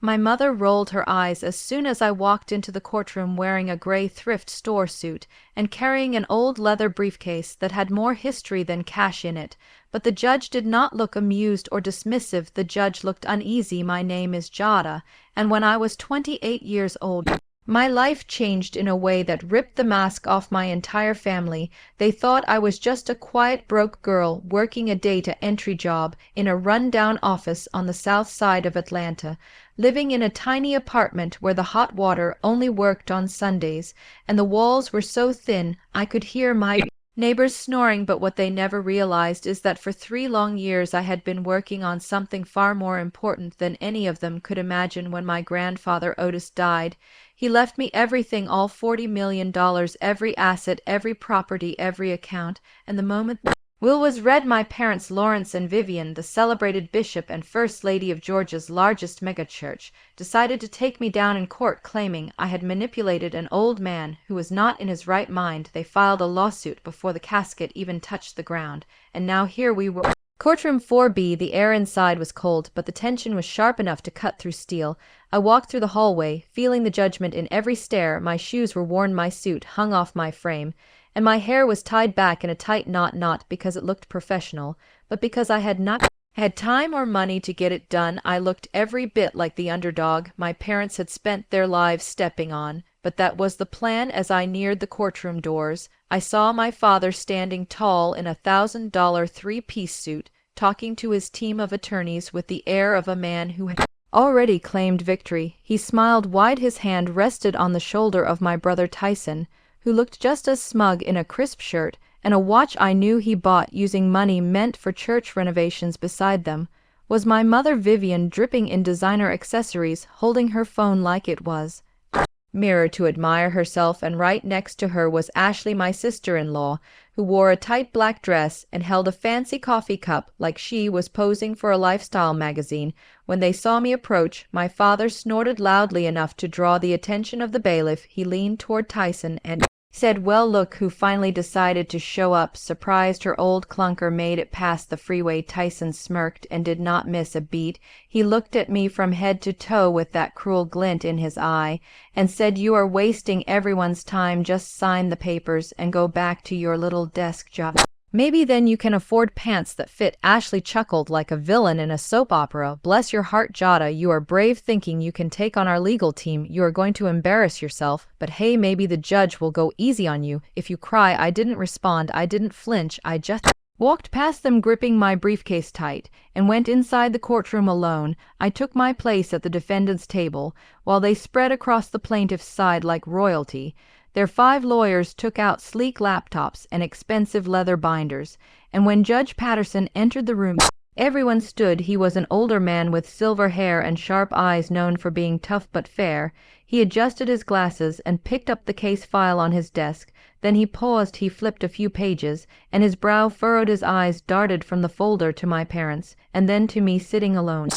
My mother rolled her eyes as soon as I walked into the courtroom wearing a gray thrift store suit and carrying an old leather briefcase that had more history than cash in it, but the judge did not look amused or dismissive. The judge looked uneasy. My name is Jada, and when I was 28 years old, my life changed in a way that ripped the mask off my entire family. They thought I was just a quiet broke girl working a data entry job in a run-down office on the south side of Atlanta, living in a tiny apartment where the hot water only worked on Sundays, and the walls were so thin I could hear my neighbors snoring. But what they never realized is that for 3 long years I had been working on something far more important than any of them could imagine. When my grandfather Otis died, he left me everything, all $40 million, every asset, every property, every account, and the moment the will was read, my parents, Lawrence and Vivian, the celebrated bishop and first lady of Georgia's largest megachurch, decided to take me down in court, claiming I had manipulated an old man who was not in his right mind. They filed a lawsuit before the casket even touched the ground, and now here we were. Courtroom 4B. The air inside was cold, but the tension was sharp enough to cut through steel. I walked through the hallway, feeling the judgment in every stare. My shoes were worn, my suit hung off my frame, and my hair was tied back in a tight knot, not because it looked professional, but because I had not had time or money to get it done. I looked every bit like the underdog my parents had spent their lives stepping on, but that was the plan. As I neared the courtroom doors, I saw my father standing tall in a $1,000 three-piece suit, talking to his team of attorneys with the air of a man who had already claimed victory. He smiled wide. His hand rested on the shoulder of my brother Tyson, who looked just as smug in a crisp shirt and a watch I knew he bought using money meant for church renovations. Beside them was my mother Vivian, dripping in designer accessories, holding her phone like it was mirror to admire herself, and right next to her was Ashley, my sister-in-law, who wore a tight black dress and held a fancy coffee cup like she was posing for a lifestyle magazine. When they saw me approach, my father snorted loudly enough to draw the attention of the bailiff. He leaned toward Tyson and said, "Well, look who finally decided to show up. Surprised her old clunker made it past the freeway." Tyson smirked and did not miss a beat. He looked at me from head to toe with that cruel glint in his eye and said, "You are wasting everyone's time. Just sign the papers and go back to your little desk job. Maybe then you can afford pants that fit." Ashley chuckled like a villain in a soap opera. "Bless your heart, Jada, you are brave, thinking you can take on our legal team. You are going to embarrass yourself, but hey, maybe the judge will go easy on you if you cry." I didn't respond. I didn't flinch. I just walked past them, gripping my briefcase tight, and went inside the courtroom alone. I took my place at the defendant's table, while they spread across the plaintiff's side like royalty. Their 5 lawyers took out sleek laptops and expensive leather binders, and when Judge Patterson entered the room, everyone stood. He was an older man with silver hair and sharp eyes, known for being tough but fair. He adjusted his glasses and picked up the case file on his desk. Then he paused. He flipped a few pages, and his brow furrowed. His eyes darted from the folder to my parents, and then to me sitting alone.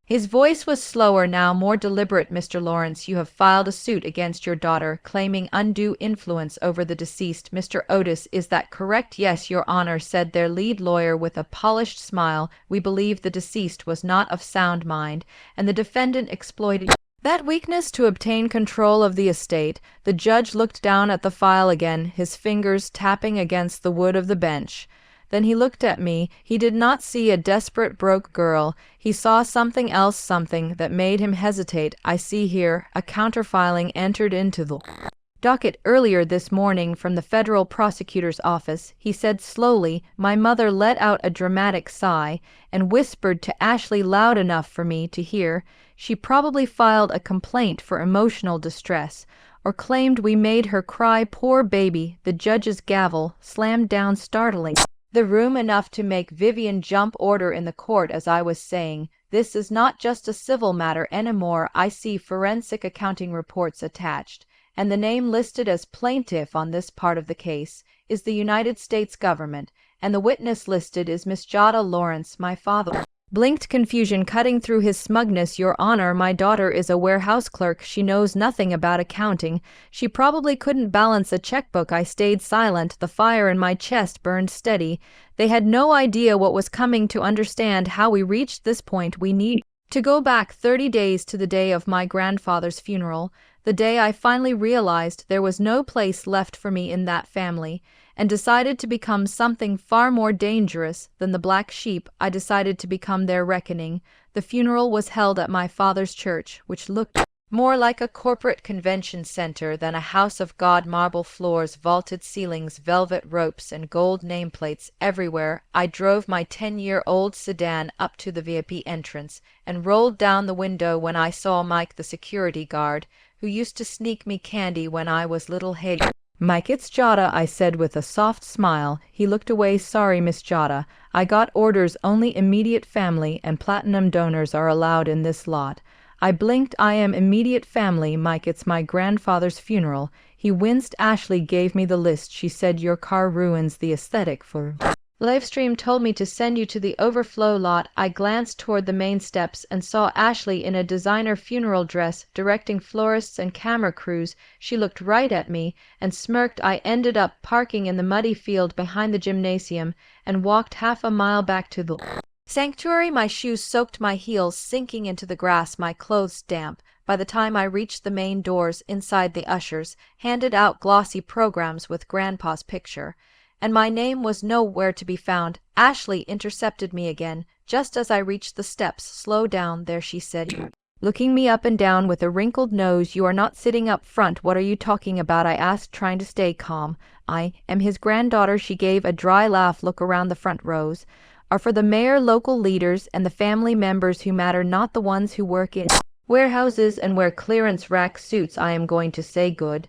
His voice was slower now, more deliberate. "Mr. Lawrence, you have filed a suit against your daughter, claiming undue influence over the deceased, Mr. Otis. Is that correct?" "Yes, Your Honor," said their lead lawyer with a polished smile. "We believe the deceased was not of sound mind, and the defendant exploited that weakness to obtain control of the estate." The judge looked down at the file again, his fingers tapping against the wood of the bench. Then he looked at me. He did not see a desperate broke girl. He saw something else, something that made him hesitate. "I see here a counterfiling entered into the docket earlier this morning from the federal prosecutor's office," he said slowly. My mother let out a dramatic sigh and whispered to Ashley loud enough for me to hear. "She probably filed a complaint for emotional distress, or claimed we made her cry. Poor baby." The judge's gavel slammed down, startling the room enough to make Vivian jump. "Order in the court. As I was saying, this is not just a civil matter anymore. I see forensic accounting reports attached, and the name listed as plaintiff on this part of the case is the United States government, and the witness listed is Miss Jada Lawrence." My father blinked, confusion cutting through his smugness. "Your Honor, my daughter is a warehouse clerk. She knows nothing about accounting. She probably couldn't balance a checkbook." I stayed silent. The fire in my chest burned steady. They had no idea what was coming. To understand how we reached this point, we need To go back 30 days to the day of my grandfather's funeral, the day I finally realized there was no place left for me in that family, and decided to become something far more dangerous than the black sheep, I decided to become their reckoning. The funeral was held at my father's church, which looked more like a corporate convention center than a house of God. Marble floors, vaulted ceilings, velvet ropes, and gold nameplates everywhere. I drove my 10-year-old sedan up to the VIP entrance and rolled down the window when I saw Mike, the security guard, who used to sneak me candy when I was little. Hey, Mike, it's Jada, I said with a soft smile. He looked away. Sorry, Miss Jada. I got orders only immediate family and platinum donors are allowed in this lot. I blinked. I am immediate family, Mike. It's my grandfather's funeral. He winced. Ashley gave me the list. She said your car ruins the aesthetic for Livestream told me to send you to the overflow lot. I glanced toward the main steps and saw Ashley in a designer funeral dress directing florists and camera crews. She looked right at me and smirked. I ended up parking in the muddy field behind the gymnasium and walked half a mile back to the sanctuary. My shoes soaked, my heels sinking into the grass, my clothes damp. By the time I reached the main doors, inside the ushers handed out glossy programs with Grandpa's picture, and my name was nowhere to be found. Ashley intercepted me again, just as I reached the steps. Slow down there, she said, looking me up and down with a wrinkled nose. You are not sitting up front. What are you talking about? I asked, trying to stay calm. I am his granddaughter. She gave a dry laugh. Look around. The front rows are for the mayor, local leaders, and the family members who matter, not the ones who work in warehouses and wear clearance rack suits. I am going to say good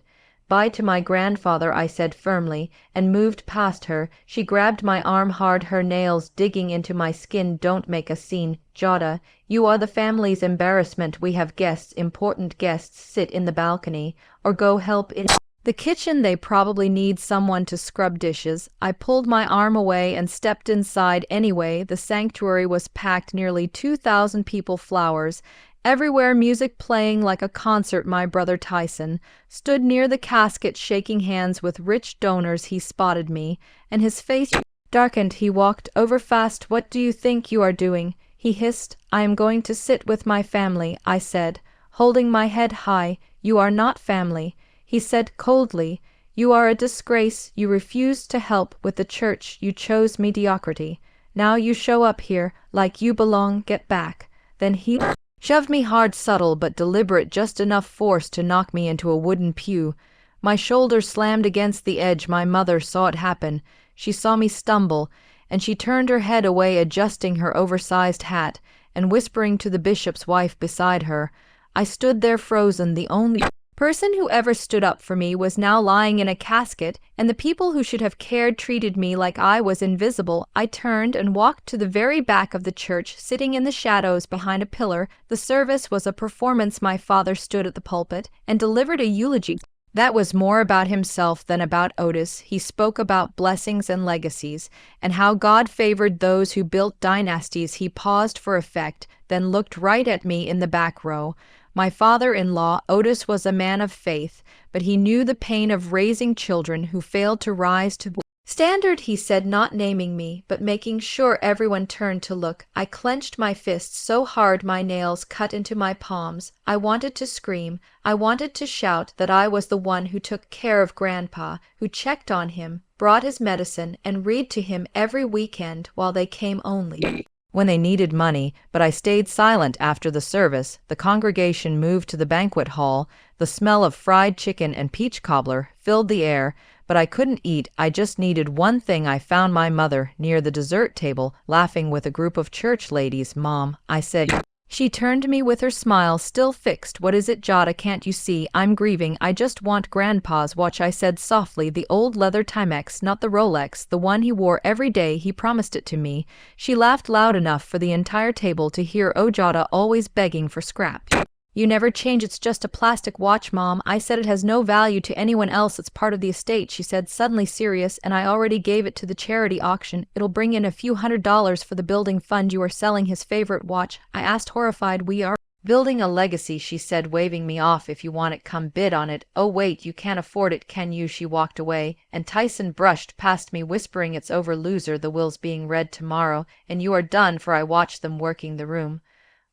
bye to my grandfather, I said firmly, and moved past her. She grabbed my arm hard, her nails digging into my skin. Don't make a scene, Jada. You are the family's embarrassment. We have guests, important guests. Sit in the balcony, or go help in the kitchen. They probably need someone to scrub dishes. I pulled my arm away and stepped inside anyway. The sanctuary was packed, nearly 2,000 people, flowers everywhere, music playing like a concert. My brother Tyson stood near the casket shaking hands with rich donors. He spotted me, and his face darkened. He walked over fast. What do you think you are doing? He hissed. I am going to sit with my family, I said, holding my head high. You are not family, he said coldly. You are a disgrace. You refused to help with the church. You chose mediocrity. Now you show up here like you belong. Get back. Then he shoved me hard, subtle but deliberate, just enough force to knock me into a wooden pew. My shoulder slammed against the edge. My mother saw it happen. She saw me stumble, and she turned her head away, adjusting her oversized hat and whispering to the bishop's wife beside her. I stood there frozen. The only person who ever stood up for me was now lying in a casket, and the people who should have cared treated me like I was invisible. I turned and walked to the very back of the church, sitting in the shadows behind a pillar. The service was a performance. My father stood at the pulpit and delivered a eulogy that was more about himself than about Otis. He spoke about blessings and legacies, and how God favored those who built dynasties. He paused for effect, then looked right at me in the back row. My father-in-law, Otis, was a man of faith, but he knew the pain of raising children who failed to rise to the standard. He said, not naming me, but making sure everyone turned to look. I clenched my fists so hard my nails cut into my palms. I wanted to scream. I wanted to shout that I was the one who took care of Grandpa, who checked on him, brought his medicine, and read to him every weekend while they came only when they needed money. But I stayed silent. After the service, the congregation moved to the banquet hall. The smell of fried chicken and peach cobbler filled the air, but I couldn't eat. I just needed one thing. I found my mother near the dessert table, laughing with a group of church ladies. Mom, I said. She turned to me with her smile still fixed. What is it, Jada? Can't you see? I'm grieving. I just want Grandpa's watch, I said softly. The old leather Timex, not the Rolex, the one he wore every day. He promised it to me. She laughed loud enough for the entire table to hear. Oh, Jada, always begging for scrap. You never change. It's just a plastic watch, Mom. I said it has no value to anyone else. It's part of the estate, she said, suddenly serious, and I already gave it to the charity auction. It'll bring in a few $100s for the building fund. You are selling his favorite watch? I asked, horrified. We are building a legacy, she said, waving me off. If you want it, come bid on it. Oh, wait, you can't afford it, can you? She walked away, and Tyson brushed past me, whispering, it's over, loser. The will's being read tomorrow, and you are done, for I watched them working the room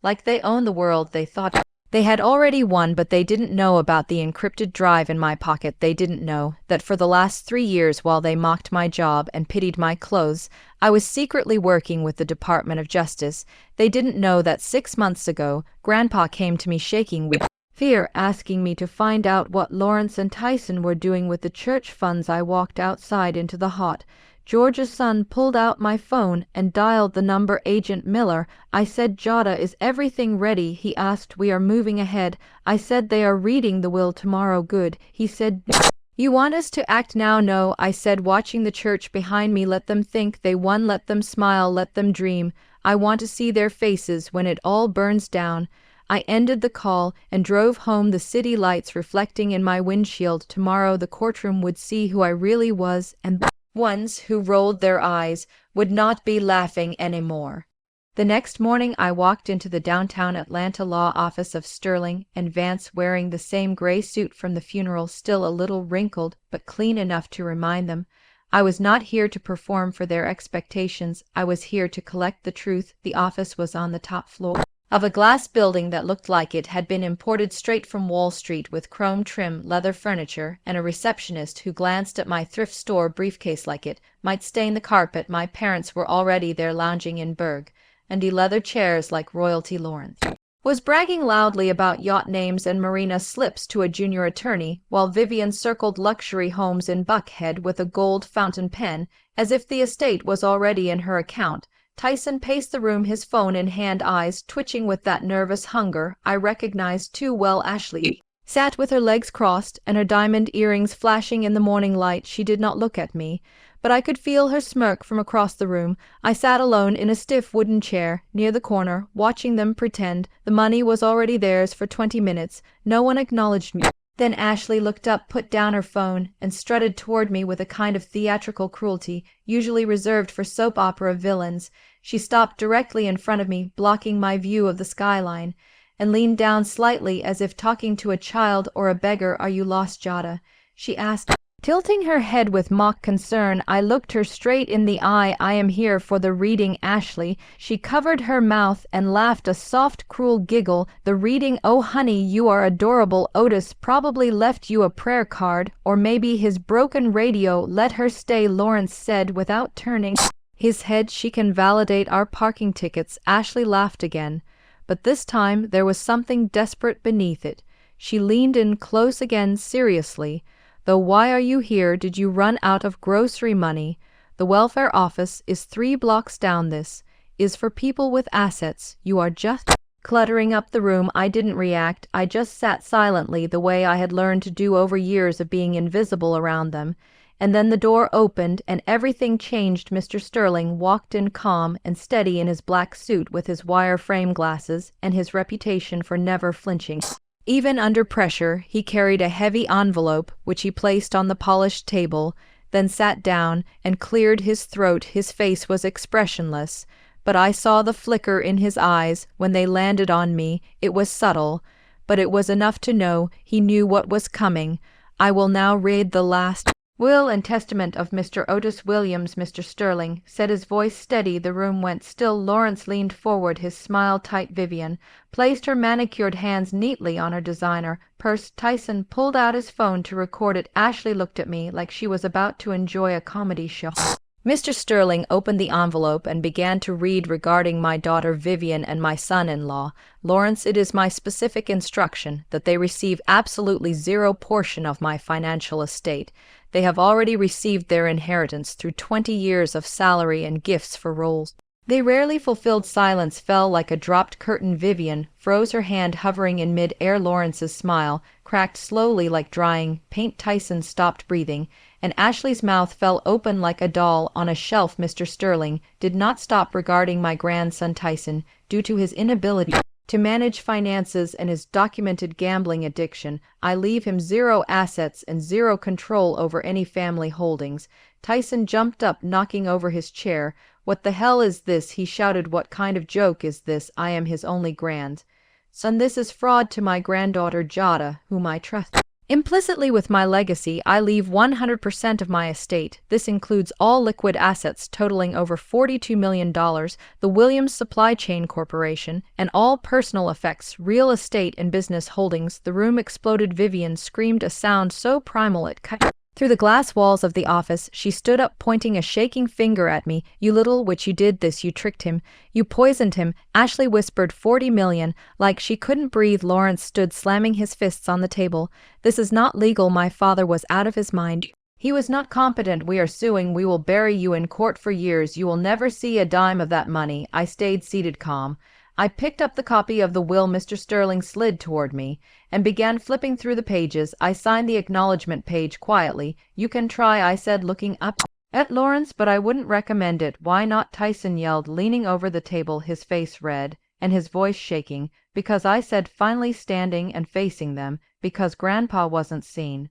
Like they owned the world, they thought. They had already won, but they didn't know about the encrypted drive in my pocket. They didn't know that for the last 3 years, while they mocked my job and pitied my clothes, I was secretly working with the Department of Justice. They didn't know that 6 months ago, Grandpa came to me shaking with fear, asking me to find out what Lawrence and Tyson were doing with the church funds. I walked outside into the hot Georgia's sun, pulled out my phone, and dialed the number. Agent Miller. I said, Jada, is everything ready? He asked. We are moving ahead. I said, they are reading the will tomorrow. Good. He said, you want us to act now? No, I said, watching the church behind me. Let them think they won. Let them smile. Let them dream. I want to see their faces when it all burns down. I ended the call and drove home, the city lights reflecting in my windshield. Tomorrow the courtroom would see who I really was, and ones who rolled their eyes would not be laughing anymore. The next morning I walked into the downtown Atlanta law office of Sterling and Vance, wearing the same gray suit from the funeral, still a little wrinkled but clean enough to remind them I was not here to perform for their expectations. I was here to collect the truth. The office was on the top floor of a glass building that looked like it had been imported straight from Wall Street, with chrome trim leather furniture, and a receptionist who glanced at my thrift store briefcase like it might stain the carpet. My parents were already there, lounging in burgundy leather chairs like royalty. Lawrence was bragging loudly about yacht names and marina slips to a junior attorney, while Vivian circled luxury homes in Buckhead with a gold fountain pen, as if the estate was already in her account. Tyson paced the room, his phone in hand, eyes twitching with that nervous hunger I recognized too well. Ashley sat with her legs crossed and her diamond earrings flashing in the morning light. She did not look at me, but I could feel her smirk from across the room. I sat alone in a stiff wooden chair near the corner, watching them pretend the money was already theirs. For 20 minutes, no one acknowledged me. Then Ashley looked up, put down her phone, and strutted toward me with a kind of theatrical cruelty usually reserved for soap opera villains. She stopped directly in front of me, blocking my view of the skyline, and leaned down slightly as if talking to a child or a beggar. Are you lost, Jada? She asked, tilting her head with mock concern. I looked her straight in the eye. I am here for the reading, Ashley. She covered her mouth and laughed a soft, cruel giggle. The reading? Oh, honey, you are adorable. Otis probably left you a prayer card, or maybe his broken radio. Let her stay, Lawrence said without turning his head. She can validate our parking tickets. Ashley laughed again, but this time there was something desperate beneath it. She leaned in close again, seriously. Though, why are you here? Did you run out of grocery money? The welfare office is 3 blocks down. This is for people with assets. You are just cluttering up the room. I didn't react. I just sat silently, the way I had learned to do over years of being invisible around them. And then the door opened and everything changed. Mr. Sterling walked in, calm and steady in his black suit with his wire frame glasses and his reputation for never flinching. Even under pressure, he carried a heavy envelope, which he placed on the polished table, then sat down and cleared his throat. His face was expressionless, but I saw the flicker in his eyes when they landed on me. It was subtle, but it was enough to know he knew what was coming. I will now read the last will and testament of Mr. Otis Williams. Mr. Sterling said, his voice steady. The room went still. Lawrence leaned forward, his smile tight. Vivian placed her manicured hands neatly on her designer purse. Tyson pulled out his phone to record it. Ashley looked at me like she was about to enjoy a comedy show. Mr. Sterling opened the envelope and began to read, regarding my daughter Vivian and my son-in-law. Lawrence, it is my specific instruction that they receive absolutely 0 portion of my financial estate. They have already received their inheritance through 20 years of salary and gifts for roles they rarely fulfilled. Silence fell like a dropped curtain. Vivian froze, her hand hovering in mid-air. Lawrence's smile cracked slowly like drying paint. Tyson stopped breathing, and Ashley's mouth fell open like a doll on a shelf. Mr. Sterling did not stop regarding my grandson Tyson, due to his inability to manage finances and his documented gambling addiction. I leave him 0 assets and 0 control over any family holdings. Tyson jumped up, knocking over his chair. What the hell is this? He shouted. What kind of joke is this? I am his only grandson. This is fraud to my granddaughter Jada, whom I trust. Implicitly with my legacy, I leave 100% of my estate. This includes all liquid assets totaling over $42 million, the Williams Supply Chain Corporation, and all personal effects, real estate and business holdings. The room exploded. Vivian screamed a sound so primal it cut through the glass walls of the office. She stood up, pointing a shaking finger at me. "You little witch, you did this, you tricked him. You poisoned him." Ashley whispered, 40 million, like she couldn't breathe. Lawrence stood, slamming his fists on the table. "This is not legal. My father was out of his mind. He was not competent. We are suing. We will bury you in court for years. You will never see a dime of that money." I stayed seated, calm. I picked up the copy of the will Mr. Sterling slid toward me and began flipping through the pages. I signed the acknowledgement page quietly. "You can try," I said, looking up at Lawrence, "but I wouldn't recommend it." "Why not?" Tyson yelled, leaning over the table, his face red and his voice shaking. "Because," I said, finally standing and facing them, "because Grandpa wasn't seen.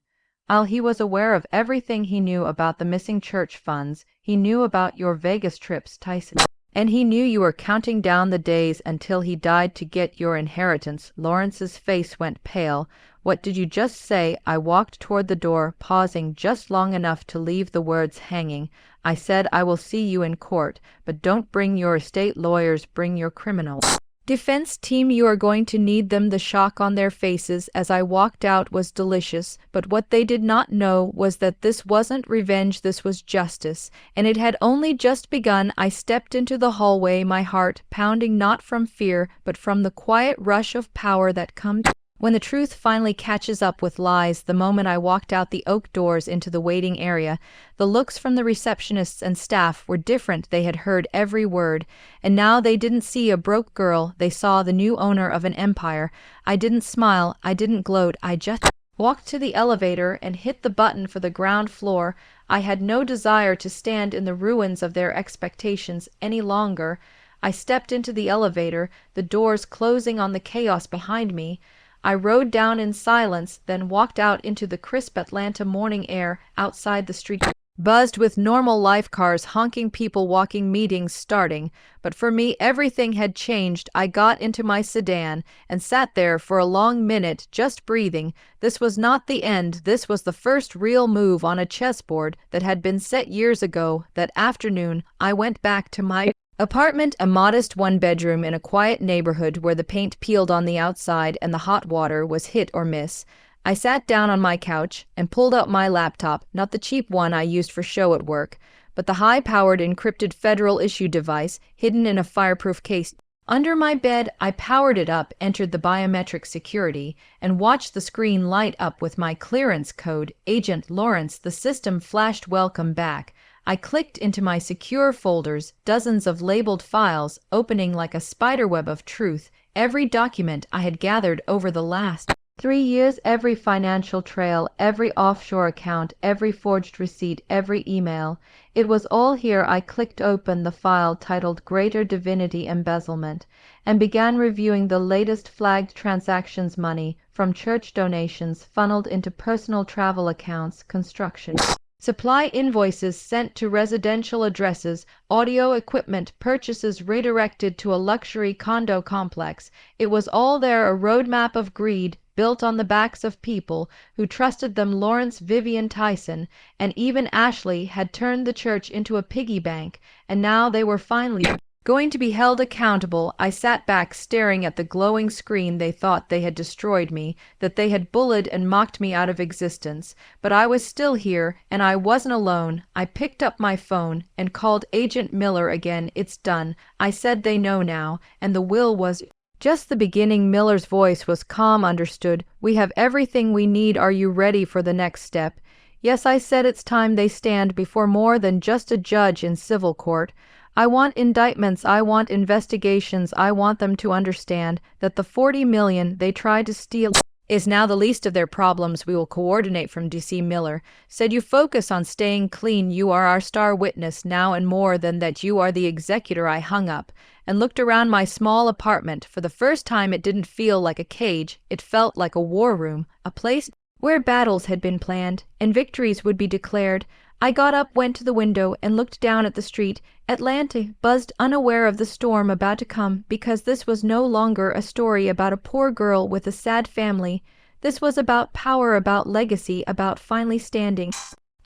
He was aware of everything. He knew about the missing church funds. He knew about your Vegas trips, Tyson. And he knew you were counting down the days until he died to get your inheritance." Lawrence's face went pale. "What did you just say?" I walked toward the door, pausing just long enough to leave the words hanging. I said, "I will see you in court, but don't bring your estate lawyers, bring your criminal defense team. You are going to need them." The shock on their faces as I walked out was delicious, but what they did not know was that this wasn't revenge, this was justice, and it had only just begun. I stepped into the hallway, my heart pounding, not from fear, but from the quiet rush of power that comes when the truth finally catches up with lies. The moment I walked out the oak doors into the waiting area, the looks from the receptionists and staff were different. They had heard every word, and now they didn't see a broke girl, they saw the new owner of an empire. I didn't smile, I didn't gloat, I just walked to the elevator and hit the button for the ground floor. I had no desire to stand in the ruins of their expectations any longer. I stepped into the elevator, the doors closing on the chaos behind me. I rode down in silence, then walked out into the crisp Atlanta morning air. Outside, the street buzzed with normal life, cars honking, people walking, meetings starting. But for me, everything had changed. I got into my sedan and sat there for a long minute, just breathing. This was not the end. This was the first real move on a chessboard that had been set years ago. That afternoon, I went back to my apartment, a modest one-bedroom in a quiet neighborhood where the paint peeled on the outside and the hot water was hit or miss. I sat down on my couch and pulled out my laptop, not the cheap one I used for show at work, but the high-powered encrypted federal issue device hidden in a fireproof case under my bed. I powered it up, entered the biometric security, and watched the screen light up with my clearance code. "Agent Lawrence." The system flashed, "Welcome back." I clicked into my secure folders, dozens of labeled files opening like a spiderweb of truth, every document I had gathered over the last 3 years, every financial trail, every offshore account, every forged receipt, every email. It was all here. I clicked open the file titled Greater Divinity Embezzlement and began reviewing the latest flagged transactions. Money from church donations funneled into personal travel accounts, construction supply invoices sent to residential addresses, audio equipment purchases redirected to a luxury condo complex. It was all there, a roadmap of greed built on the backs of people who trusted them. Lawrence, Vivian, Tyson, and even Ashley had turned the church into a piggy bank, and now they were finally going to be held accountable. I sat back staring at the glowing screen. They thought they had destroyed me, that they had bullied and mocked me out of existence. But I was still here, and I wasn't alone. I picked up my phone and called Agent Miller again. "It's done," I said. "They know now, and the will was just the beginning." Miller's voice was calm. "Understood. We have everything we need. Are you ready for the next step?" "Yes," I said. "It's time they stand before more than just a judge in civil court. I want indictments, I want investigations. I want them to understand that the 40 million they tried to steal is now the least of their problems. We will coordinate from DC." Miller said, "You focus on staying clean. You are our star witness now, and more than that, you are the executor." I hung up and looked around my small apartment. For the first time, it didn't feel like a cage. It felt like a war room, a place where battles had been planned and victories would be declared. I got up, went to the window, and looked down at the street. Atlanta buzzed, unaware of the storm about to come, because this was no longer a story about a poor girl with a sad family. This was about power, about legacy, about finally standing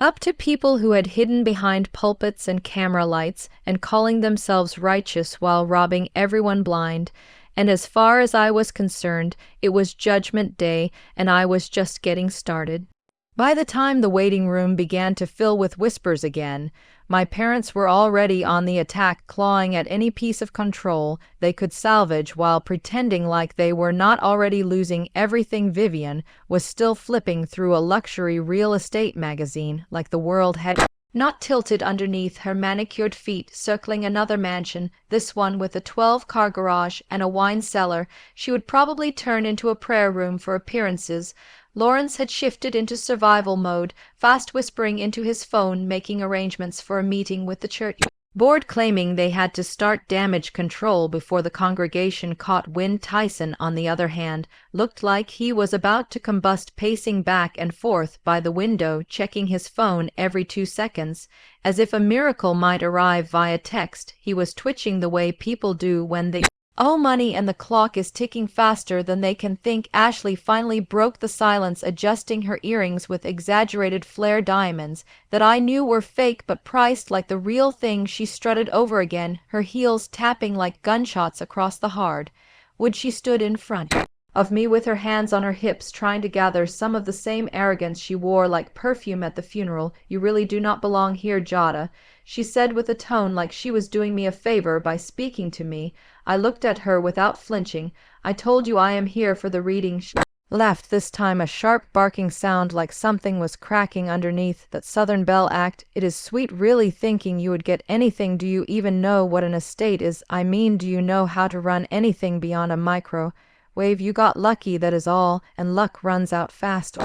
up to people who had hidden behind pulpits and camera lights and calling themselves righteous while robbing everyone blind. And as far as I was concerned, it was Judgment Day, and I was just getting started. By the time the waiting room began to fill with whispers again, my parents were already on the attack, clawing at any piece of control they could salvage while pretending like they were not already losing everything. Vivian was still flipping through a luxury real estate magazine like the world had not tilted underneath her manicured feet, circling another mansion, this one with a 12-car garage and a wine cellar she would probably turn into a prayer room for appearances. Lawrence had shifted into survival mode, fast whispering into his phone, making arrangements for a meeting with the church board, claiming they had to start damage control before the congregation caught wind. Tyson, on the other hand, looked like he was about to combust, pacing back and forth by the window, checking his phone every 2 seconds. As if a miracle might arrive via text, he was twitching the way people do when they owe money and the clock is ticking faster than they can think. Ashley finally broke the silence, adjusting her earrings with exaggerated flare diamonds that I knew were fake but priced like the real thing. She strutted over again, her heels tapping like gunshots across the hard wood. She stood in front of me with her hands on her hips, trying to gather some of the same arrogance she wore like perfume at the funeral. "You really do not belong here, Jada," she said with a tone like she was doing me a favor by speaking to me. I looked at her without flinching. "I told you I am here for the reading." She laughed, this time a sharp barking sound like something was cracking underneath. "That Southern Belle act, it is sweet, really thinking you would get anything. Do you even know what an estate is? I mean, do you know how to run anything beyond a microwave? You got lucky, that is all, and luck runs out fast.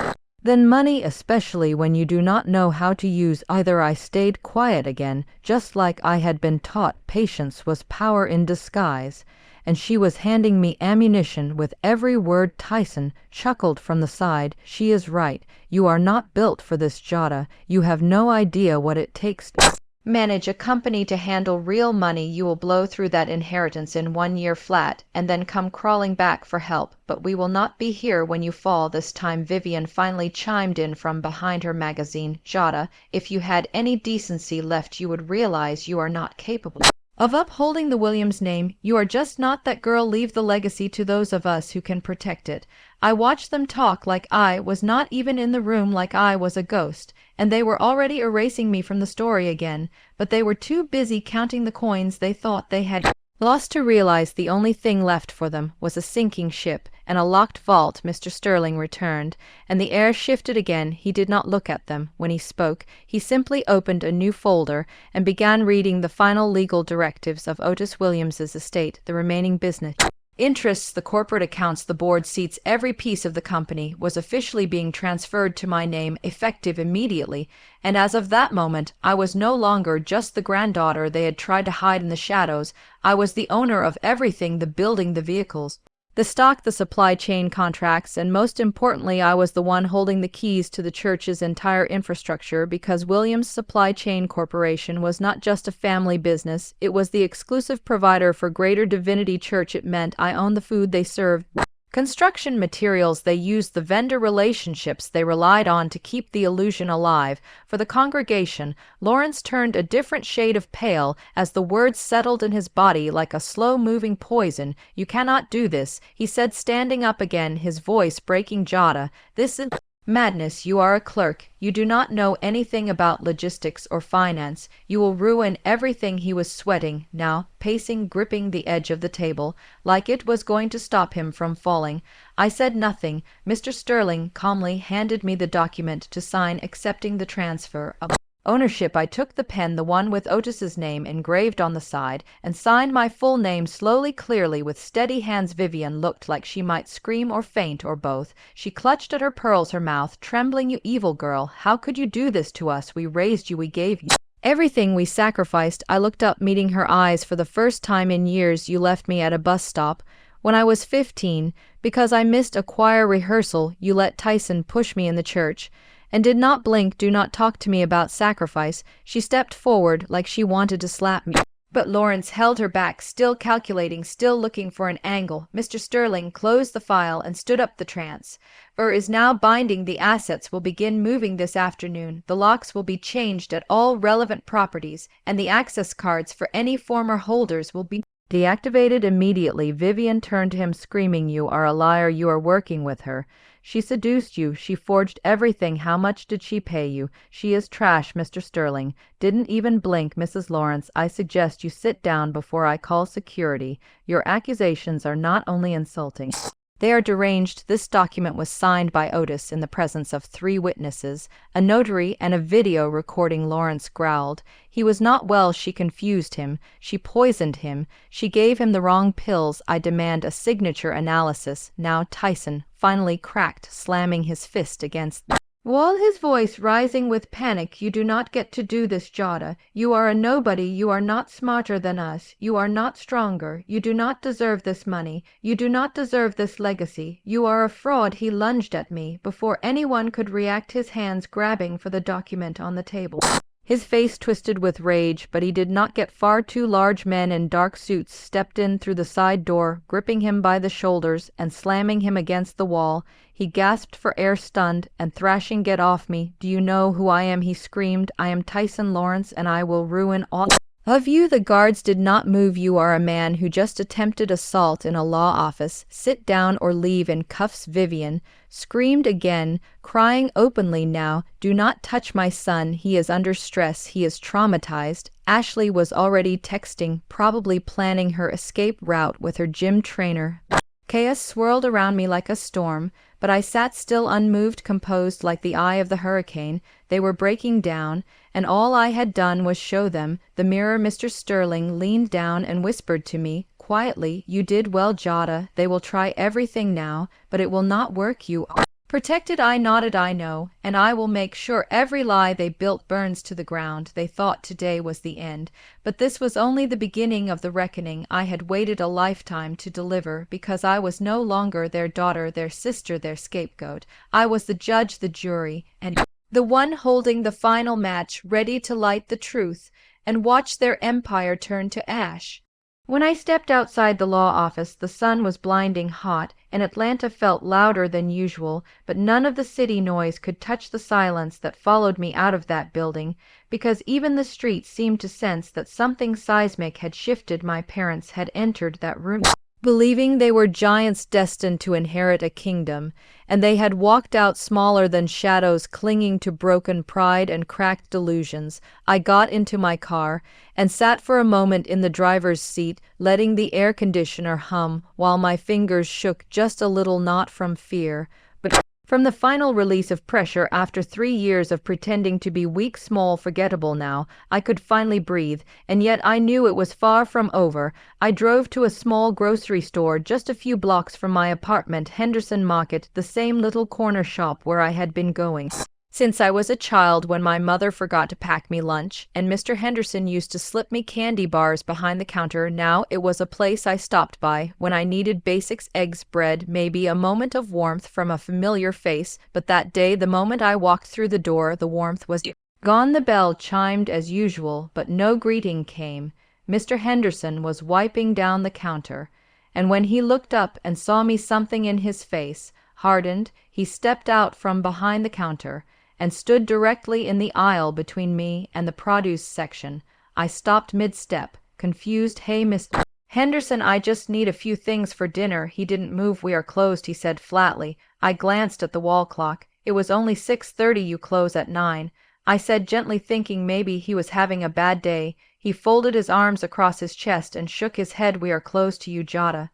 Then money, especially when you do not know how to use either." I stayed quiet again, just like I had been taught patience was power in disguise, and she was handing me ammunition with every word. Tyson chuckled from the side. "She is right. You are not built for this, Jada. You have no idea what it takes to manage a company, to handle real money. You will blow through that inheritance in 1 year flat, and then come crawling back for help. But we will not be here when you fall this time." Vivian finally chimed in from behind her magazine. "Jada, if you had any decency left, you would realize you are not capable of upholding the Williams name. You are just not that girl. Leave the legacy to those of us who can protect it." I watched them talk like I was not even in the room, like I was a ghost, and they were already erasing me from the story again, but they were too busy counting the coins they thought they had lost to realize the only thing left for them was a sinking ship and a locked vault. Mr. Sterling returned, and the air shifted again. He did not look at them when he spoke. He simply opened a new folder and began reading the final legal directives of Otis Williams's estate, the remaining business interests, the corporate accounts, the board seats. Every piece of the company was officially being transferred to my name, effective immediately, and as of that moment I was no longer just the granddaughter they had tried to hide in the shadows. I was the owner of everything: the building, the vehicles, the stock, the supply chain contracts, and most importantly, I was the one holding the keys to the church's entire infrastructure, because Williams Supply Chain Corporation was not just a family business, it was the exclusive provider for Greater Divinity Church. It meant I owned the food they served, construction materials they used, the vendor relationships they relied on to keep the illusion alive for the congregation. Lawrence turned a different shade of pale as the words settled in his body like a slow-moving poison. "You cannot do this," he said, standing up again, his voice breaking. "Jada, this is madness. You are a clerk. You do not know anything about logistics or finance. You will ruin everything." He was sweating now, pacing, gripping the edge of the table, like it was going to stop him from falling. I said nothing. Mr. Sterling calmly handed me the document to sign, accepting the transfer of ownership. I took the pen, the one with Otis's name engraved on the side, and signed my full name slowly, clearly, with steady hands. Vivian looked like she might scream or faint, or both. She clutched at her pearls, her mouth trembling. "You evil girl, how could you do this to us? We raised you, we gave you everything, we sacrificed." I looked up, meeting her eyes for the first time in years. "You left me at a bus stop when I was 15 because I missed a choir rehearsal. You let Tyson push me in the church and did not blink. Do not talk to me about sacrifice." She stepped forward like she wanted to slap me But Lawrence held her back, still calculating, still looking for an angle. Mr. Sterling closed the file and stood up. The transfer is now binding. The assets will begin moving this afternoon. The locks will be changed at all relevant properties, and the access cards for any former holders will be deactivated immediately. Vivian turned to him, screaming, "You are a liar. You are working with her. She seduced you. She forged everything. How much did she pay you? She is trash." Mr. Sterling didn't even blink. "Mrs. Lawrence, I suggest you sit down before I call security. Your accusations are not only insulting, they are deranged." This document was signed by Otis in the presence of 3 witnesses, a notary, and a video recording. Lawrence growled. He was not well. She confused him. She poisoned him. She gave him the wrong pills. I demand a signature analysis. Now Tyson finally cracked, slamming his fist against the wall, his voice rising with panic. "You do not get to do this, Jada. You are a nobody. You are not smarter than us. You are not stronger. You do not deserve this money. You do not deserve this legacy. You are a fraud." He lunged at me before anyone could react, his hands grabbing for the document on the table. His face twisted with rage, but he did not get far. 2 large men in dark suits stepped in through the side door, gripping him by the shoulders and slamming him against the wall. He gasped for air, stunned and thrashing. "Get off me. Do you know who I am?" he screamed. "I am Tyson Lawrence, and I will ruin all of you." The guards did not move. "You are a man who just attempted assault in a law office. Sit down or leave in cuffs." Vivian screamed again, crying openly now. "Do not touch my son. He is under stress. He is traumatized." Ashley was already texting, probably planning her escape route with her gym trainer. Chaos swirled around me like a storm, but I sat still, unmoved, composed like the eye of the hurricane. They were breaking down, and all I had done was show them the mirror. Mr. Sterling leaned down and whispered to me quietly, "You did well, Jada. They will try everything now, but it will not work. You are protected." I nodded. "I know, and I will make sure every lie they built burns to the ground." They thought today was the end, but this was only the beginning of the reckoning I had waited a lifetime to deliver, because I was no longer their daughter, their sister, their scapegoat. I was the judge, the jury, and the one holding the final match, ready to light the truth and watch their empire turn to ash. When I stepped outside the law office, the sun was blinding hot, and Atlanta felt louder than usual, but none of the city noise could touch the silence that followed me out of that building, because even the streets seemed to sense that something seismic had shifted. My parents had entered that room believing they were giants destined to inherit a kingdom, and they had walked out smaller than shadows, clinging to broken pride and cracked delusions. I got into my car and sat for a moment in the driver's seat, letting the air conditioner hum while my fingers shook just a little, not from fear, but from the final release of pressure. After 3 years of pretending to be weak, small, forgettable, now I could finally breathe, and yet I knew it was far from over. I drove to a small grocery store just a few blocks from my apartment, Henderson Market, the same little corner shop where I had been going since I was a child, when my mother forgot to pack me lunch, and Mr. Henderson used to slip me candy bars behind the counter. Now it was a place I stopped by when I needed basics: eggs, bread, maybe a moment of warmth from a familiar face. But that day, the moment I walked through the door, the warmth was gone. The bell chimed as usual, but no greeting came. Mr. Henderson was wiping down the counter, and when he looked up and saw me, something in his face hardened. He stepped out from behind the counter and stood directly in the aisle between me and the produce section. I stopped mid-step, confused. "Hey, Mr. Henderson, I just need a few things for dinner." He didn't move. "We are closed," he said flatly. I glanced at the wall clock. "It was only 6:30. You close at 9. I said gently, thinking maybe he was having a bad day. He folded his arms across his chest and shook his head. "We are closed to you, Jada."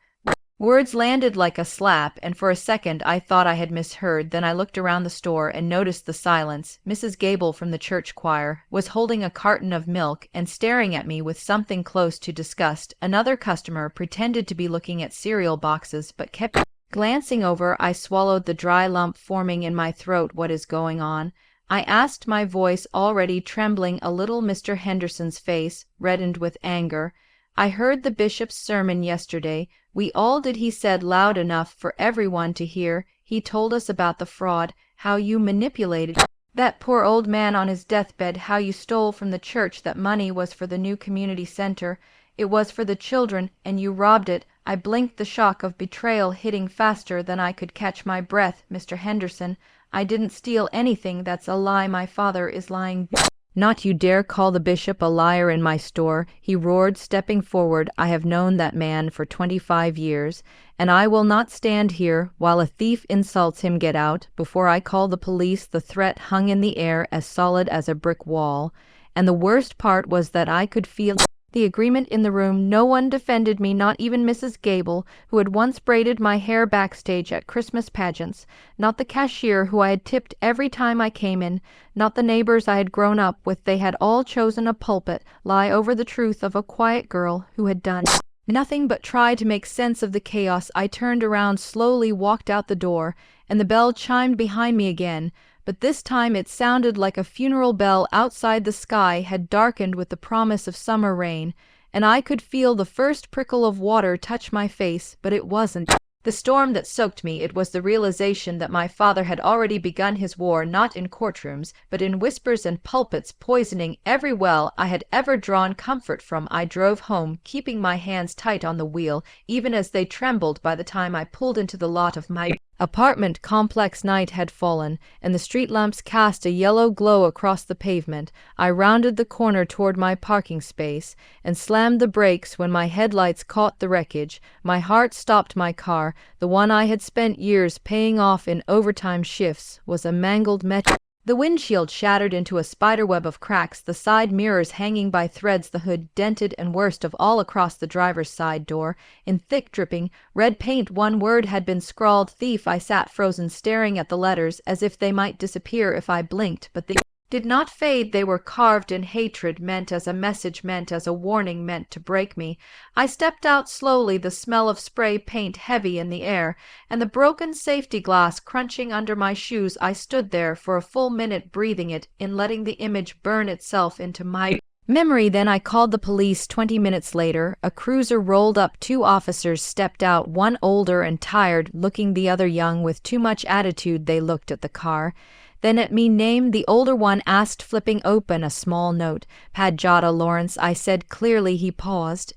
Words landed like a slap, and for a second I thought I had misheard. Then I looked around the store and noticed the silence. Mrs. Gable from the church choir was holding a carton of milk and staring at me with something close to disgust. Another customer pretended to be looking at cereal boxes, but kept glancing over. I swallowed the dry lump forming in my throat. "What is going on?" I asked, my voice already trembling a little. Mr. Henderson's face reddened with anger. "I heard the bishop's sermon yesterday. We all did," he said, loud enough for everyone to hear. "He told us about the fraud, how you manipulated That poor old man on his deathbed, how you stole from the church that money was for the new community center. It was for the children, and you robbed it. I blinked, the shock of betrayal hitting faster than I could catch my breath. Mr. Henderson, I didn't steal anything. That's a lie. My father is lying. Not you dare call the bishop a liar in my store, he roared, stepping forward. I have known that man for 25 years, and I will not stand here while a thief insults him. Get out before I call the police. The threat hung in the air, as solid as a brick wall, and the worst part was that I could feel the agreement in the room. No one defended me, not even Mrs. Gable, who had once braided my hair backstage at Christmas pageants, not the cashier who I had tipped every time I came in, not the neighbors I had grown up with. They had all chosen a pulpit lie over the truth of a quiet girl who had done nothing but try to make sense of the chaos. I turned around, slowly walked out the door, and the bell chimed behind me again. But this time it sounded like a funeral bell. Outside, the sky had darkened with the promise of summer rain, and I could feel the first prickle of water touch my face, but it wasn't the storm that soaked me. It was the realization that my father had already begun his war, not in courtrooms, but in whispers and pulpits, poisoning every well I had ever drawn comfort from. I drove home, keeping my hands tight on the wheel, even as they trembled by the time I pulled into the lot of my apartment complex. Night had fallen, and the street lamps cast a yellow glow across the pavement. I rounded the corner toward my parking space and slammed the brakes when my headlights caught the wreckage. My heart stopped. My car, the one I had spent years paying off in overtime shifts, was a mangled mess. The windshield shattered into a spiderweb of cracks, the side mirrors hanging by threads, the hood dented, and worst of all, across the driver's side door, in thick dripping red paint, one word had been scrawled: thief. I sat frozen, staring at the letters as if they might disappear if I blinked, but they did not fade. They were carved in hatred, meant as a message, meant as a warning, meant to break me. I stepped out slowly, the smell of spray paint heavy in the air, and the broken safety glass crunching under my shoes. I stood there for a full minute, breathing it in, letting the image burn itself into my memory. Then I called the police. 20 minutes later, a cruiser rolled up. 2 officers stepped out, one older and tired looking, the other young with too much attitude. They looked at the car, then at me. Named the older one, asked, flipping open a small note. Pad Jada Lawrence, I said clearly. He paused,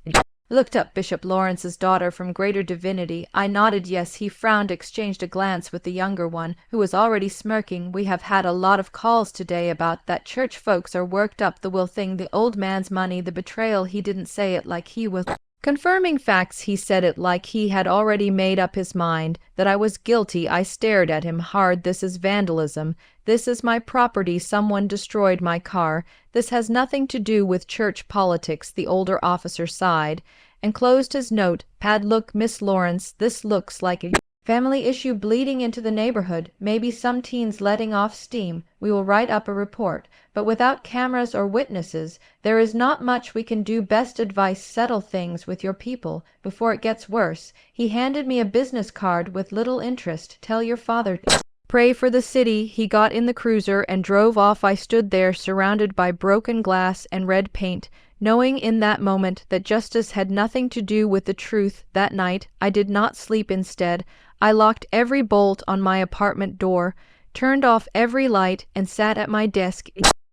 looked up. Bishop Lawrence's daughter from Greater Divinity. I nodded yes. He frowned, exchanged a glance with the younger one, who was already smirking. We have had a lot of calls today about that. Church folks are worked up. The will thing, the old man's money, the betrayal. He didn't say it like he was confirming facts. He said it like he had already made up his mind that I was guilty. I stared at him hard. This is vandalism. This is my property. Someone destroyed my car. This has nothing to do with church politics. The older officer sighed and closed his note. Pad, look, Miss Lawrence, this looks like a family issue bleeding into the neighborhood. Maybe some teens letting off steam. We will write up a report, but without cameras or witnesses, there is not much we can do. Best advice, settle things with your people before it gets worse. He handed me a business card with little interest. Tell your father to pray for the city. He got in the cruiser and drove off. I stood there, surrounded by broken glass and red paint, knowing in that moment that justice had nothing to do with the truth. That night, I did not sleep. Instead, I locked every bolt on my apartment door, turned off every light, and sat at my desk.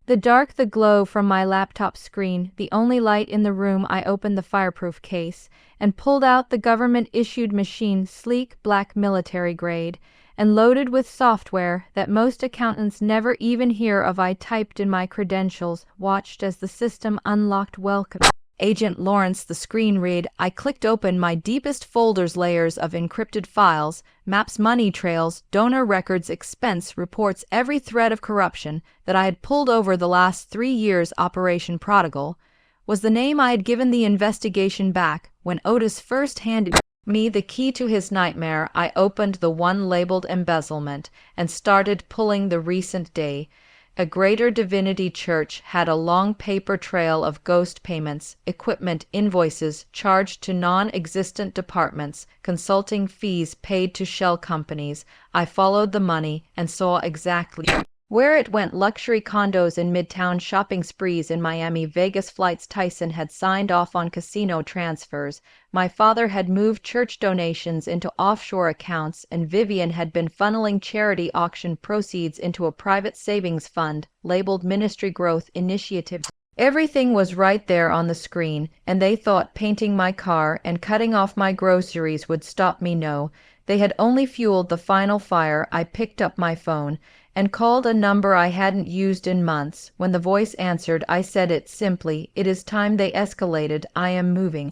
The dark, the glow from my laptop screen, the only light in the room. I opened the fireproof case and pulled out the government-issued machine, sleek, black, military grade, and loaded with software that most accountants never even hear of. I typed in my credentials, watched as the system unlocked. Welcome, Agent Lawrence, the screen read. I clicked open my deepest folders, layers of encrypted files, maps, money trails, donor records, expense reports, every thread of corruption that I had pulled over the last 3 years. Operation Prodigal was the name I had given the investigation back when Otis first handed me the key to his nightmare. I opened the one labeled embezzlement and started pulling the recent day. A Greater Divinity Church had a long paper trail of ghost payments, equipment, invoices charged to non-existent departments, consulting fees paid to shell companies. I followed the money and saw exactly Where it went luxury condos in midtown, shopping sprees in Miami, Vegas flights. Tyson had signed off on casino transfers. My father had moved church donations into offshore accounts, and Vivian had been funneling charity auction proceeds into a private savings fund labeled Ministry Growth Initiative. Everything was right there on the screen, and they thought painting my car and cutting off my groceries would stop me. No, they had only fueled the final fire. I picked up my phone and called a number I hadn't used in months. When the voice answered, I said it simply. It is time they escalated. I am moving